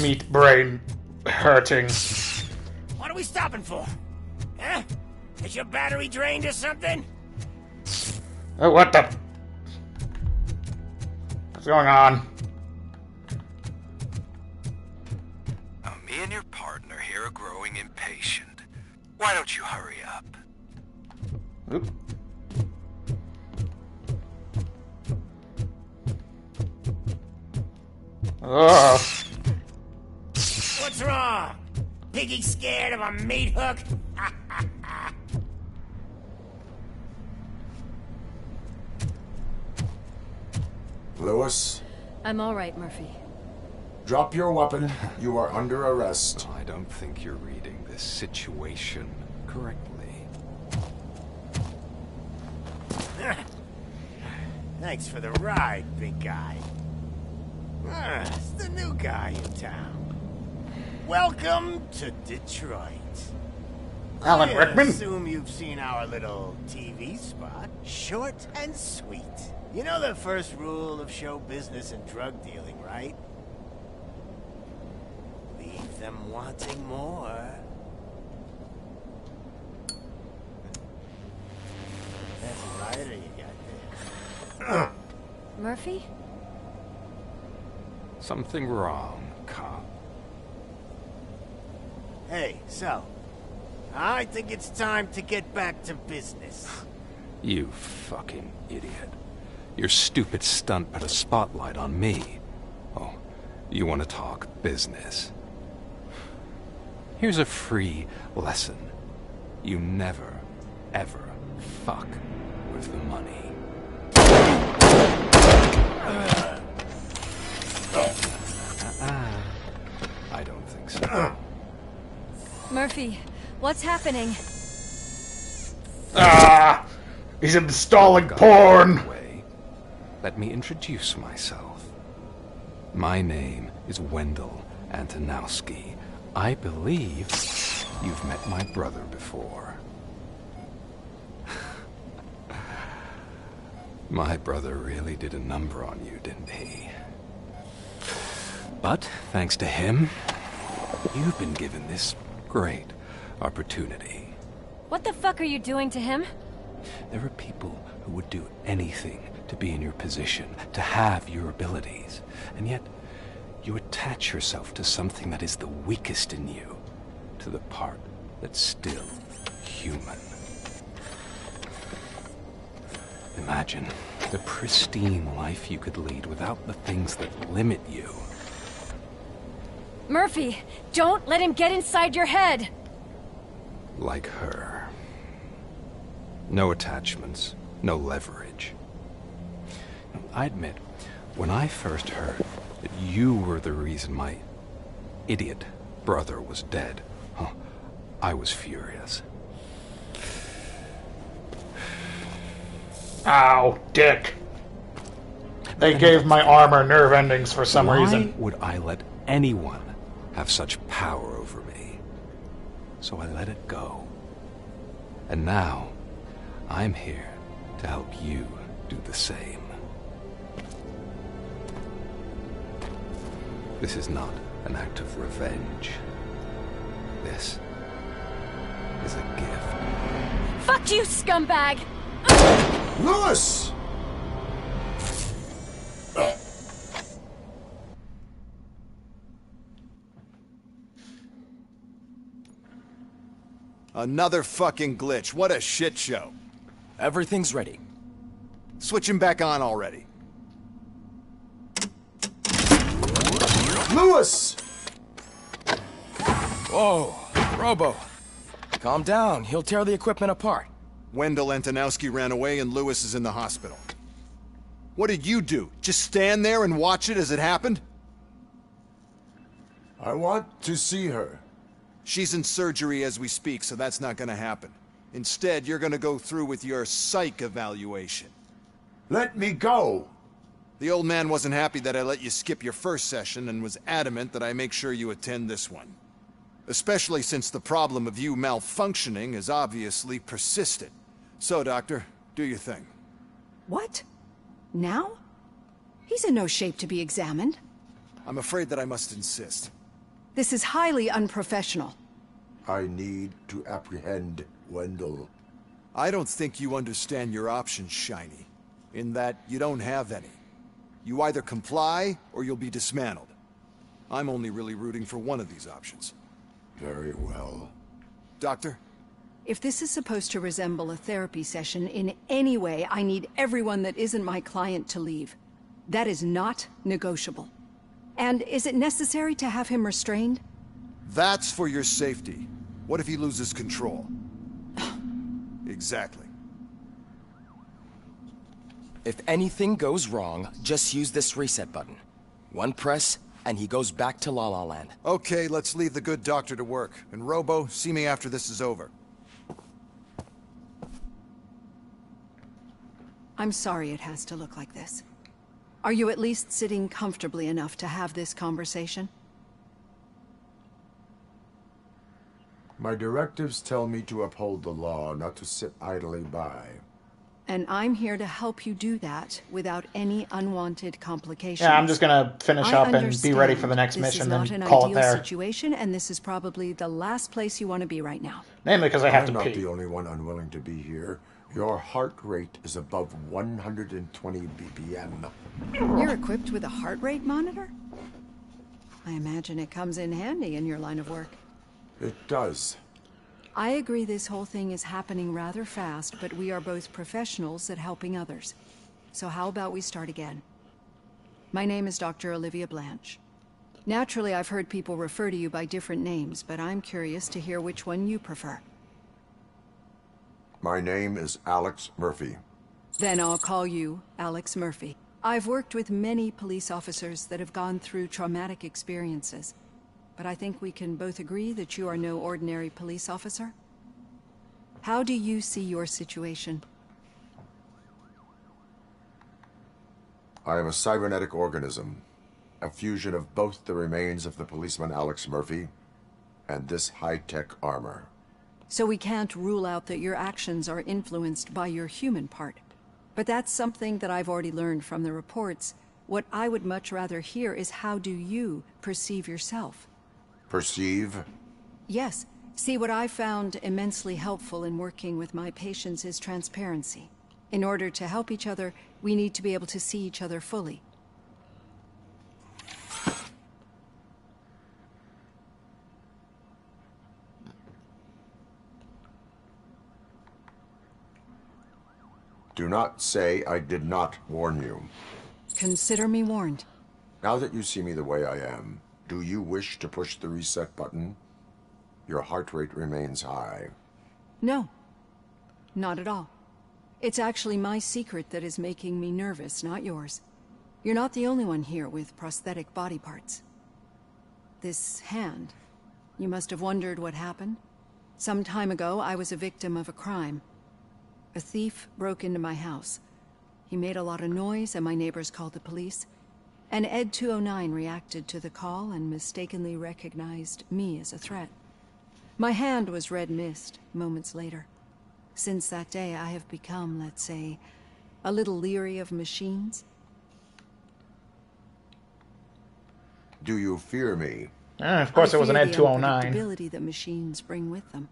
Meat brain hurting. What are we stopping for? Huh? Is your battery drained or something? Oh, what the? What's going on? Me and your partner here are growing impatient. Why don't you hurry up? Oop. Oh. What's wrong? Piggy scared of a meat hook? Lewis? I'm all right, Murphy. Drop your weapon. You are under arrest. I don't think you're reading this situation correctly. Thanks for the ride, big guy. It's the new guy in town. Welcome to Detroit. Alan Rickman? I assume you've seen our little TV spot. Short and sweet. You know the first rule of show business and drug dealing, right? Leave them wanting more. That's a rider you got there. Murphy? Something wrong, cop. Hey, so, I think it's time to get back to business. You fucking idiot. Your stupid stunt put a spotlight on me. Oh, you want to talk business? Here's a free lesson. You never, ever fuck with the money. I don't think so. Murphy, what's happening? Ah! He's installing porn! Let me introduce myself. My name is Wendell Antonowski. I believe you've met my brother before. My brother really did a number on you, didn't he? But thanks to him, you've been given this great opportunity. What the fuck are you doing to him? There are people who would do anything to be in your position, to have your abilities, and yet you attach yourself to something that is the weakest in you, to the part that's still human. Imagine the pristine life you could lead without the things that limit you. Murphy, don't let him get inside your head! Like her. No attachments, no leverage. I admit, when I first heard that you were the reason my idiot brother was dead, I was furious. Ow, dick. They gave my armor nerve endings for some reason. Why would I let anyone have such power over me? So I let it go. And now, I'm here to help you do the same. This is not an act of revenge. This is a gift. Fuck you, scumbag! Lewis! Another fucking glitch. What a shit show. Everything's ready. Switch him back on already. Lewis! Whoa, Robo. Calm down. He'll tear the equipment apart. Wendell Antonowski ran away and Lewis is in the hospital. What did you do? Just stand there and watch it as it happened? I want to see her. She's in surgery as we speak, so that's not gonna happen. Instead, you're gonna go through with your psych evaluation. Let me go! The old man wasn't happy that I let you skip your first session and was adamant that I make sure you attend this one. Especially since the problem of you malfunctioning has obviously persisted. So, Doctor, do your thing. What? Now? He's in no shape to be examined. I'm afraid that I must insist. This is highly unprofessional. I need to apprehend Wendell. I don't think you understand your options, Shiny. In that you don't have any. You either comply, or you'll be dismantled. I'm only really rooting for one of these options. Very well. Doctor? If this is supposed to resemble a therapy session in any way, I need everyone that isn't my client to leave. That is not negotiable. And is it necessary to have him restrained? That's for your safety. What if he loses control? Exactly. If anything goes wrong, just use this reset button. One press, and he goes back to La La Land. Okay, let's leave the good doctor to work. And Robo, see me after this is over. I'm sorry it has to look like this. Are you at least sitting comfortably enough to have this conversation? My directives tell me to uphold the law, not to sit idly by. And I'm here to help you do that without any unwanted complications. Yeah, I'm just gonna finish up and be ready for the next mission, then call it there. This is not an ideal situation, and this is probably the last place you want to be right now. Mainly because I have to I'm pee. not the only one unwilling to be here. Your heart rate is above 120 BPM. You're equipped with a heart rate monitor? I imagine it comes in handy in your line of work. It does. I agree this whole thing is happening rather fast, but we are both professionals at helping others. So how about we start again? My name is Dr. Olivia Blanche. Naturally, I've heard people refer to you by different names, but I'm curious to hear which one you prefer. My name is Alex Murphy. Then I'll call you Alex Murphy. I've worked with many police officers that have gone through traumatic experiences, but I think we can both agree that you are no ordinary police officer. How do you see your situation? I am a cybernetic organism, a fusion of both the remains of the policeman Alex Murphy and this high-tech armor. So we can't rule out that your actions are influenced by your human part. But that's something that I've already learned from the reports. What I would much rather hear is how do you perceive yourself? Perceive? Yes. See, what I found immensely helpful in working with my patients is transparency. In order to help each other, we need to be able to see each other fully. Do not say I did not warn you. Consider me warned. Now that you see me the way I am, do you wish to push the reset button? Your heart rate remains high. No. Not at all. It's actually my secret that is making me nervous, not yours. You're not the only one here with prosthetic body parts. This hand, you must have wondered what happened. Some time ago, I was a victim of a crime. A thief broke into my house. He made a lot of noise and my neighbors called the police. And Ed 209 reacted to the call and mistakenly recognized me as a threat. My hand was red mist moments later. Since that day, I have become, let's say, a little leery of machines. Do you fear me? Of course, it was an Ed 209. The unpredictability that machines bring with them.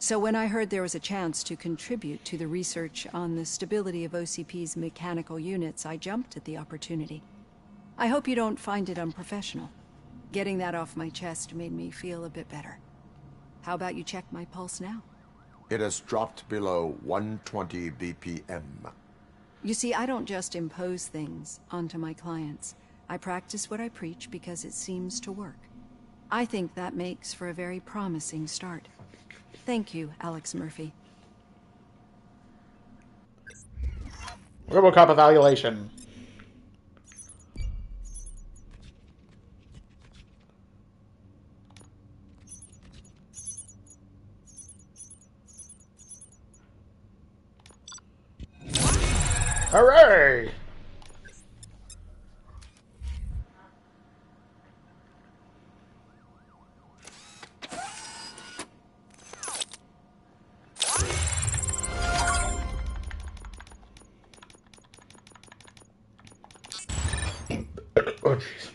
So when I heard there was a chance to contribute to the research on the stability of OCP's mechanical units, I jumped at the opportunity. I hope you don't find it unprofessional. Getting that off my chest made me feel a bit better. How about you check my pulse now? It has dropped below 120 BPM. You see, I don't just impose things onto my clients. I practice what I preach because it seems to work. I think that makes for a very promising start. Thank you, Alex Murphy. Robocop evaluation. Hooray! Oh, jeez.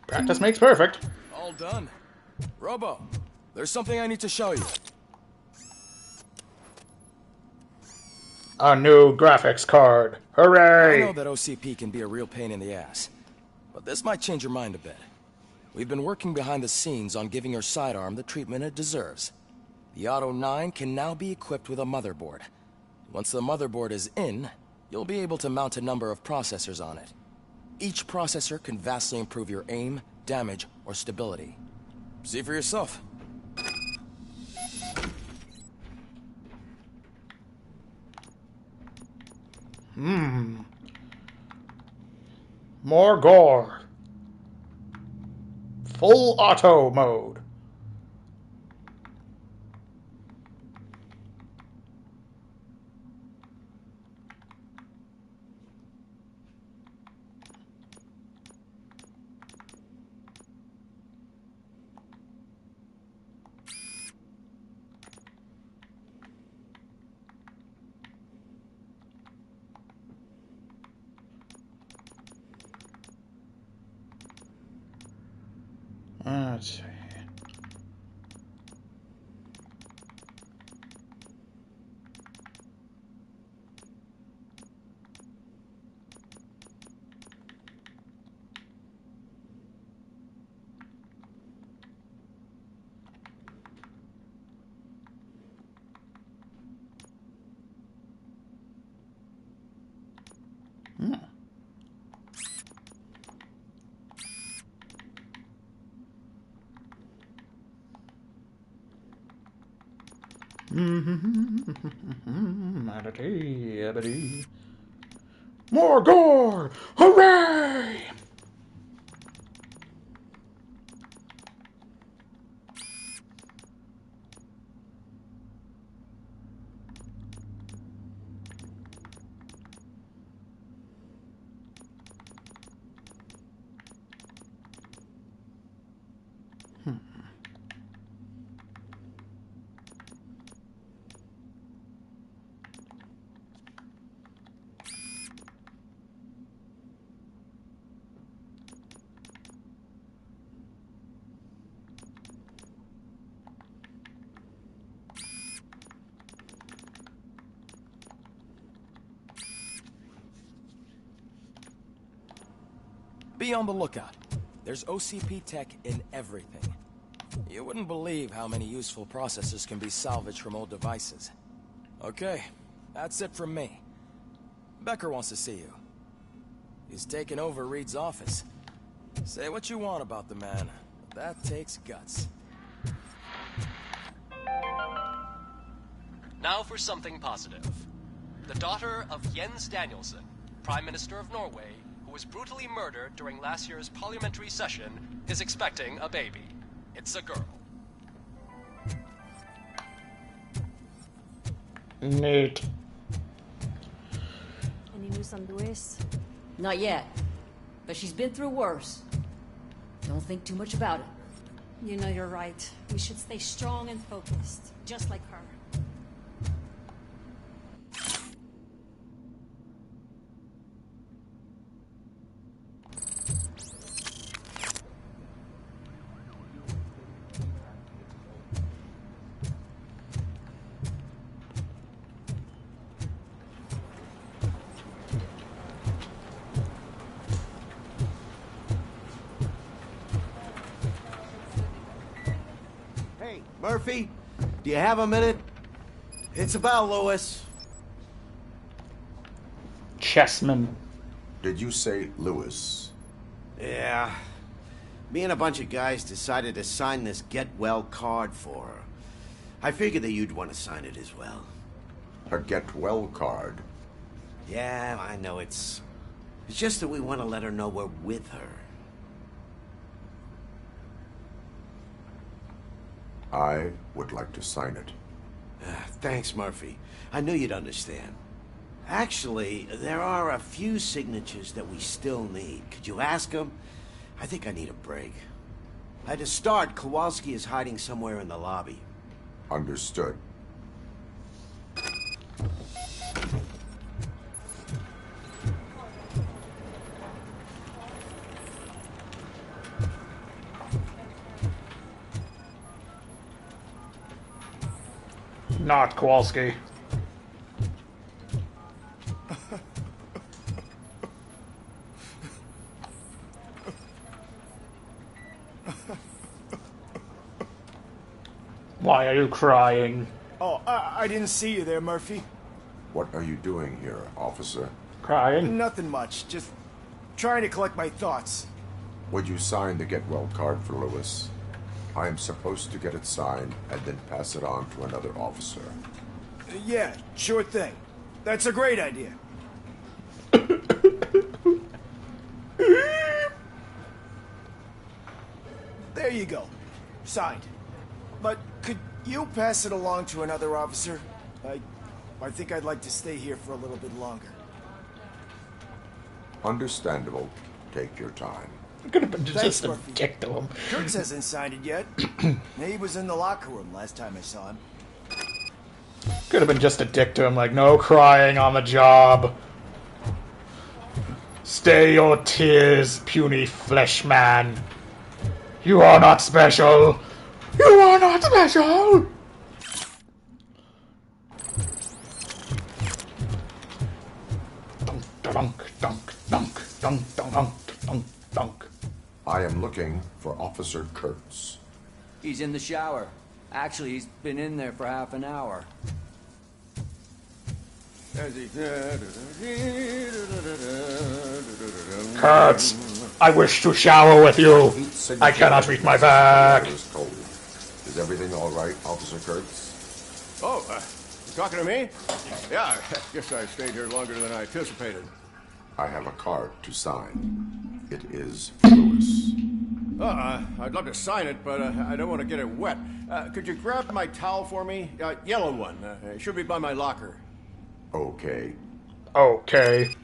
Practice makes perfect. All done. Robo, there's something I need to show you. A new graphics card. Hooray! I know that OCP can be a real pain in the ass, but this might change your mind a bit. We've been working behind the scenes on giving your sidearm the treatment it deserves. The Auto 9 can now be equipped with a motherboard. Once the motherboard is in, you'll be able to mount a number of processors on it. Each processor can vastly improve your aim, damage, or stability. See for yourself. More gore. Full auto mode. Let's see. More gore! Hooray! Be on the lookout. There's OCP tech in everything. You wouldn't believe how many useful processors can be salvaged from old devices. Okay, that's it from me. Becker wants to see you. He's taken over Reed's office. Say what you want about the man, but that takes guts. Now for something positive. The daughter of Jens Danielson, Prime Minister of Norway, who was brutally murdered during last year's parliamentary session, is expecting a baby. It's a girl. Neat. Any news on Luis? Not yet. But she's been through worse. Don't think too much about it. You know you're right. We should stay strong and focused, just like her. Murphy, do you have a minute? It's about Lewis. Chessman. Did you say Lewis? Yeah. Me and a bunch of guys decided to sign this get well card for her. I figured that you'd want to sign it as well. A get well card? Yeah, I know it's just that we want to let her know we're with her. I would like to sign it. Thanks, Murphy. I knew you'd understand. Actually, there are a few signatures that we still need. Could you ask them? I think I need a break. To start, Kowalski is hiding somewhere in the lobby. Understood. Not Kowalski. Why are you crying? Oh, I didn't see you there, Murphy. What are you doing here, officer? Crying? Nothing much, just trying to collect my thoughts. Would you sign the get well card for Lewis? I am supposed to get it signed and then pass it on to another officer. Yeah, sure thing. That's a great idea. There you go. Signed. But could you pass it along to another officer? I think I'd like to stay here for a little bit longer. Understandable. Take your time. Could have been just Thanks, a Murphy. dick to him. Kurtz hasn't signed it yet. He was in the locker room last time I saw him. Could have been just a dick to him, like, no crying on the job. Stay your tears, puny flesh man. You are not special! You are not special! Dunk, dunk, dunk, dunk, dunk, dunk, dunk, dunk. I am looking for Officer Kurtz. He's in the shower. Actually, he's been in there for half an hour. Kurtz, I wish to shower with you. I cannot reach my back. Is everything all right, Officer Kurtz? Oh, you talking to me? Yeah, I guess I stayed here longer than I anticipated. I have a card to sign. It is Lewis. I'd love to sign it, but I don't want to get it wet. Could you grab my towel for me? Yellow one. It should be by my locker. Okay. Okay.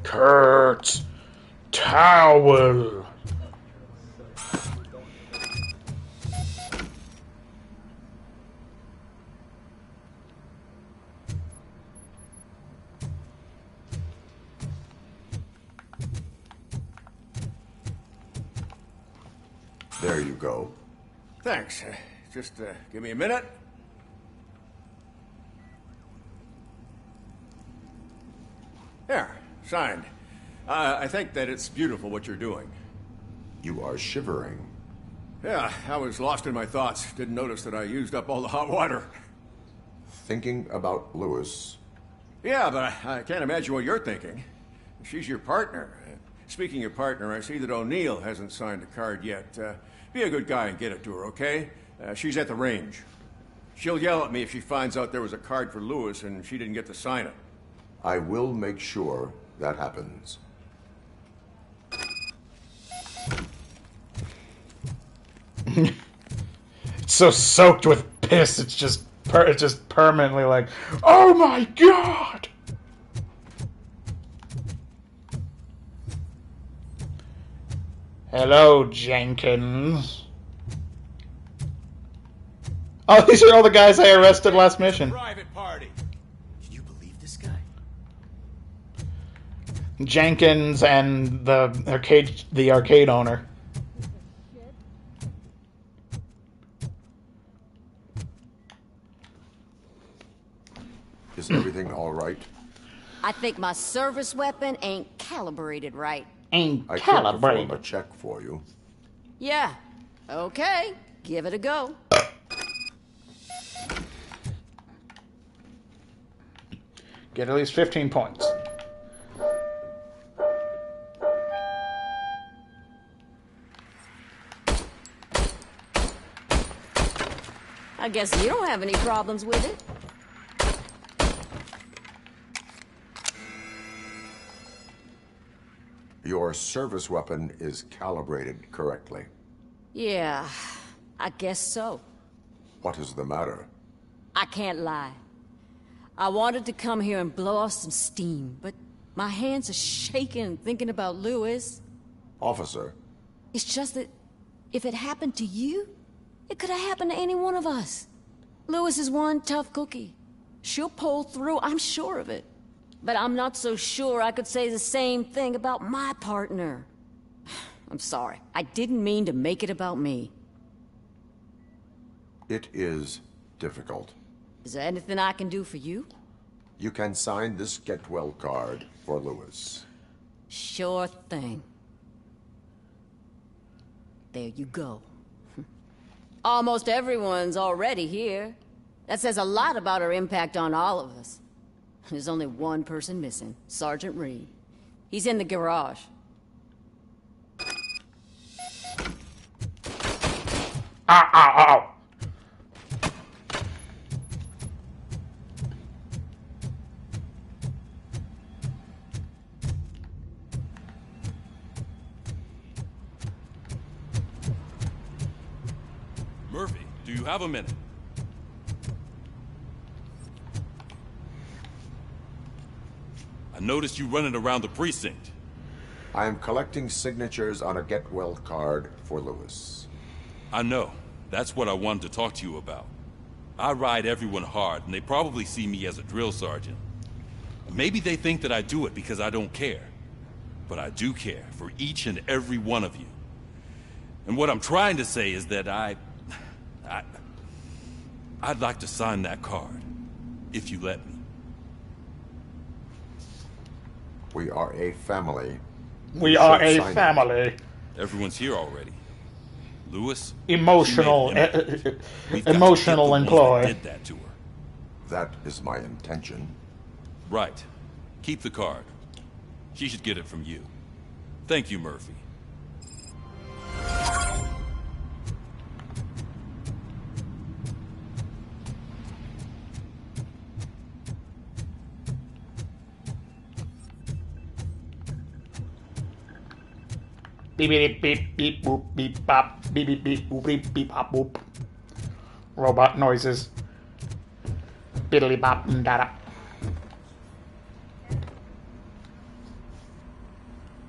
Kurtz, towel. There you go. Thanks. Just give me a minute. There, signed. I think that it's beautiful what you're doing. You are shivering. Yeah, I was lost in my thoughts. Didn't notice that I used up all the hot water. Thinking about Lewis. Yeah, but I can't imagine what you're thinking. She's your partner. Speaking of partner, I see that O'Neill hasn't signed a card yet. Be a good guy and get it to her, okay? She's at the range. She'll yell at me if she finds out there was a card for Lewis and she didn't get to sign it. I will make sure that happens. It's so soaked with piss, it's just permanently like, oh my god! Hello, Jenkins. Oh, these are all the guys I arrested last mission. Private party. Can you believe this guy? Jenkins and the arcade owner. Is everything all right? I think my service weapon ain't calibrated right. Ain't I could calibrated. perform a check for you. Yeah. Okay. Give it a go. Get at least 15 points. I guess you don't have any problems with it. Your service weapon is calibrated correctly. Yeah, I guess so. What is the matter? I can't lie. I wanted to come here and blow off some steam, but my hands are shaking thinking about Lewis. Officer. It's just that if it happened to you, it could have happened to any one of us. Lewis is one tough cookie. She'll pull through, I'm sure of it. But I'm not so sure I could say the same thing about my partner. I'm sorry. I didn't mean to make it about me. It is difficult. Is there anything I can do for you? You can sign this get well card for Lewis. Sure thing. There you go. Almost everyone's already here. That says a lot about her impact on all of us. There's only one person missing, Sergeant Reed. He's in the garage. Ow, ow, ow. Murphy, do you have a minute? I noticed you running around the precinct. I am collecting signatures on a get well card for Lewis. I know. That's what I wanted to talk to you about. I ride everyone hard, and they probably see me as a drill sergeant. Maybe they think that I do it because I don't care. But I do care for each and every one of you. And what I'm trying to say is that I'd like to sign that card, if you let me. We are a family. We are a family. Everyone's here already. Lewis? Emotional, emotional employee. Did that to her. That is my intention. Right. Keep the card. She should get it from you. Thank you, Murphy. Beep beep beep beep boop beep bop beep beep beep boop beep beep bop boop. Robot noises. Biddly bop and da da.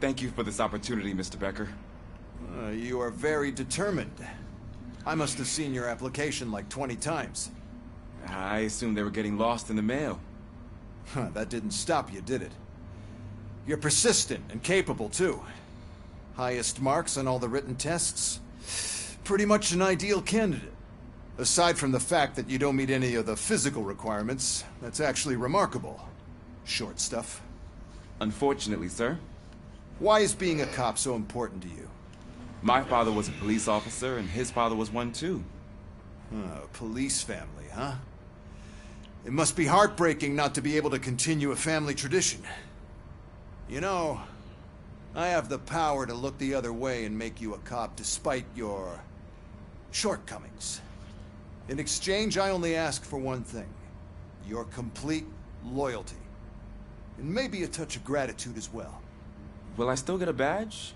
Thank you for this opportunity, Mr. Becker. You are very determined. I must have seen your application like 20 times. I assumed they were getting lost in the mail. That didn't stop you, did it? You're persistent and capable, too. Highest marks on all the written tests. Pretty much an ideal candidate. Aside from the fact that you don't meet any of the physical requirements, that's actually remarkable. Short stuff. Unfortunately, sir. Why is being a cop so important to you? My father was a police officer, and his father was one too. Police family, huh? It must be heartbreaking not to be able to continue a family tradition. You know, I have the power to look the other way and make you a cop despite your shortcomings. In exchange, I only ask for one thing. Your complete loyalty. And maybe a touch of gratitude as well. Will I still get a badge?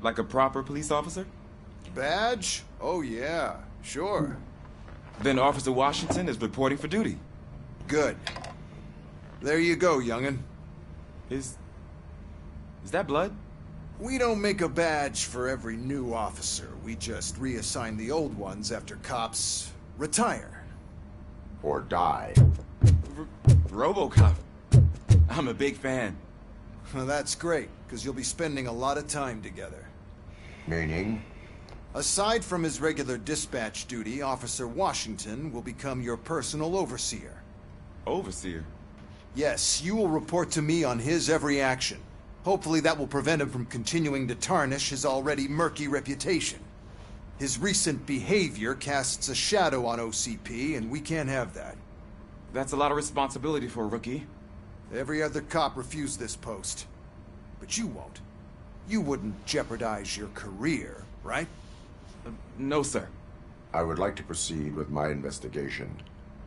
Like a proper police officer? Badge? Oh yeah, sure. Then Officer Washington is reporting for duty. Good. There you go, young'un. Is that blood? We don't make a badge for every new officer. We just reassign the old ones after cops retire. Or die. Robocop. I'm a big fan. Well, that's great, because you'll be spending a lot of time together. Meaning? Aside from his regular dispatch duty, Officer Washington will become your personal overseer. Overseer? Yes, you will report to me on his every action. Hopefully that will prevent him from continuing to tarnish his already murky reputation. His recent behavior casts a shadow on OCP, and we can't have that. That's a lot of responsibility for a rookie. Every other cop refused this post. But you won't. You wouldn't jeopardize your career, right? No, sir. I would like to proceed with my investigation,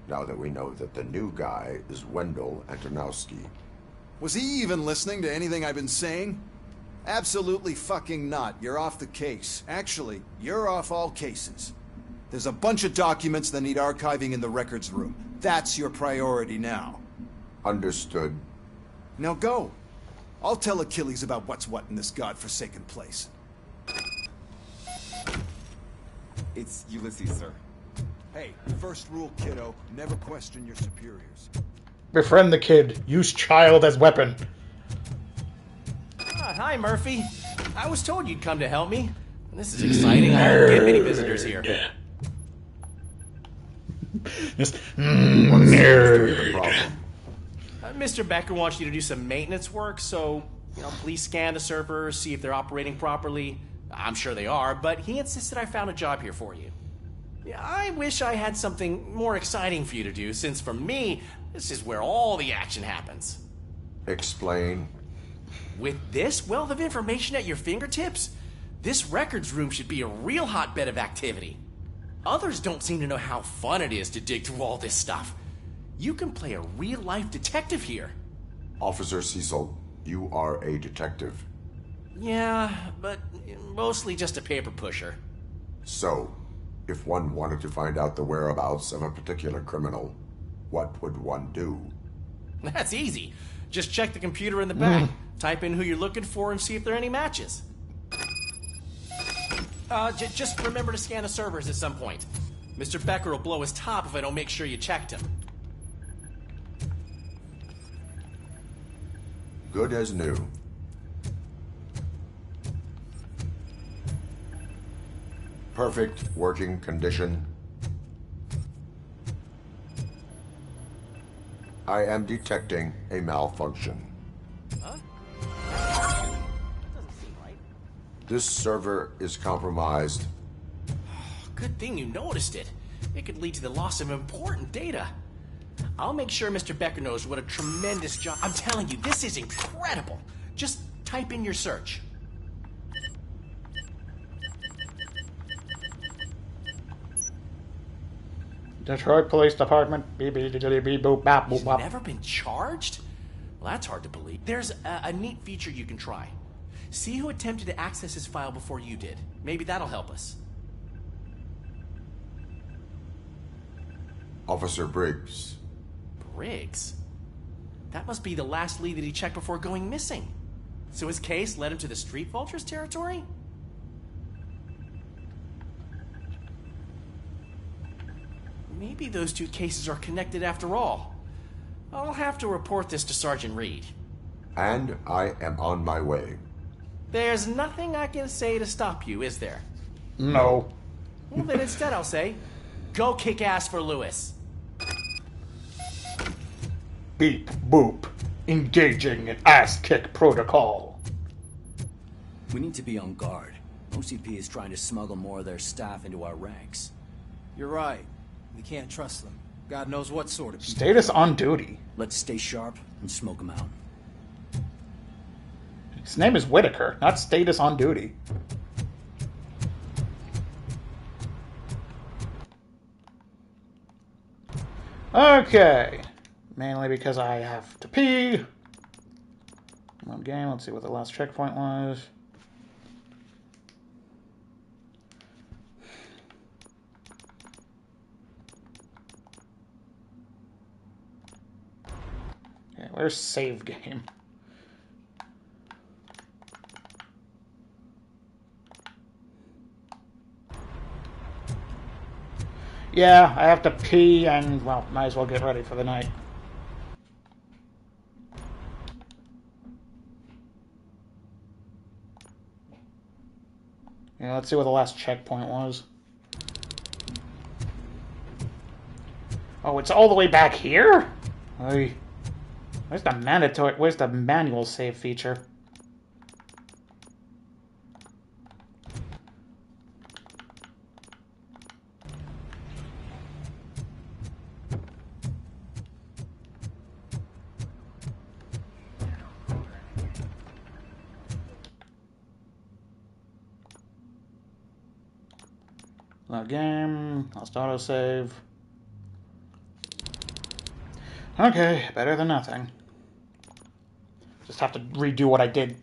now that we know that the new guy is Wendell Antonowski. Was he even listening to anything I've been saying? Absolutely fucking not. You're off the case. Actually, you're off all cases. There's a bunch of documents that need archiving in the records room. That's your priority now. Understood. Now go. I'll tell Achilles about what's what in this godforsaken place. It's Ulysses, sir. Hey, first rule, kiddo. Never question your superiors. Befriend the kid. Use child as weapon. Hi, Murphy. I was told you'd come to help me. This is exciting. I don't get many visitors here. Just nerd. Mr. Becker wants you to do some maintenance work, so, please scan the servers, see if they're operating properly. I'm sure they are, but he insisted I found a job here for you. I wish I had something more exciting for you to do, since for me, this is where all the action happens. Explain. With this wealth of information at your fingertips, this records room should be a real hotbed of activity. Others don't seem to know how fun it is to dig through all this stuff. You can play a real-life detective here. Officer Cecil, you are a detective. Yeah, but mostly just a paper pusher. So, if one wanted to find out the whereabouts of a particular criminal, what would one do? That's easy. Just check the computer in the back, type in who you're looking for, and see if there are any matches. Just remember to scan the servers at some point. Mr. Becker will blow his top if I don't make sure you checked him. Good as new. Perfect working condition. I am detecting a malfunction. Huh? Doesn't seem right. This server is compromised. Good thing you noticed it. It could lead to the loss of important data. I'll make sure Mr. Becker knows what a tremendous job. I'm telling you, this is incredible. Just type in your search. Detroit Police Department. Beep beep beep beep boop bop boop You've bop. never been charged? Well, that's hard to believe. There's a neat feature you can try. See who attempted to access his file before you did. Maybe that'll help us. Officer Briggs. Briggs? That must be the last lead that he checked before going missing. So his case led him to the Street Vultures territory? Maybe those two cases are connected after all. I'll have to report this to Sergeant Reed. And I am on my way. There's nothing I can say to stop you, is there? No. Well, then instead I'll say, go kick ass for Lewis. Beep boop. Engaging in ass kick protocol. We need to be on guard. OCP is trying to smuggle more of their staff into our ranks. You're right. We can't trust them. God knows what sort of people. Status on duty. Let's stay sharp and smoke them out. His name is Whitaker, not status on duty. Okay. Mainly because I have to pee. One game, let's see what the last checkpoint was. Okay, where's save game? Yeah, I have to pee and, well, might as well get ready for the night. Yeah, let's see what the last checkpoint was. Oh, it's all the way back here? Oy. Where's the mandatory? Where's the manual save feature? Log game, lost autosave. Okay, better than nothing. Just have to redo what I did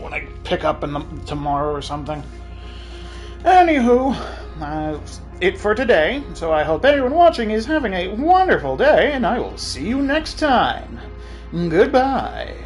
when I pick up tomorrow or something. Anywho, that's it for today. So I hope everyone watching is having a wonderful day, and I will see you next time. Goodbye.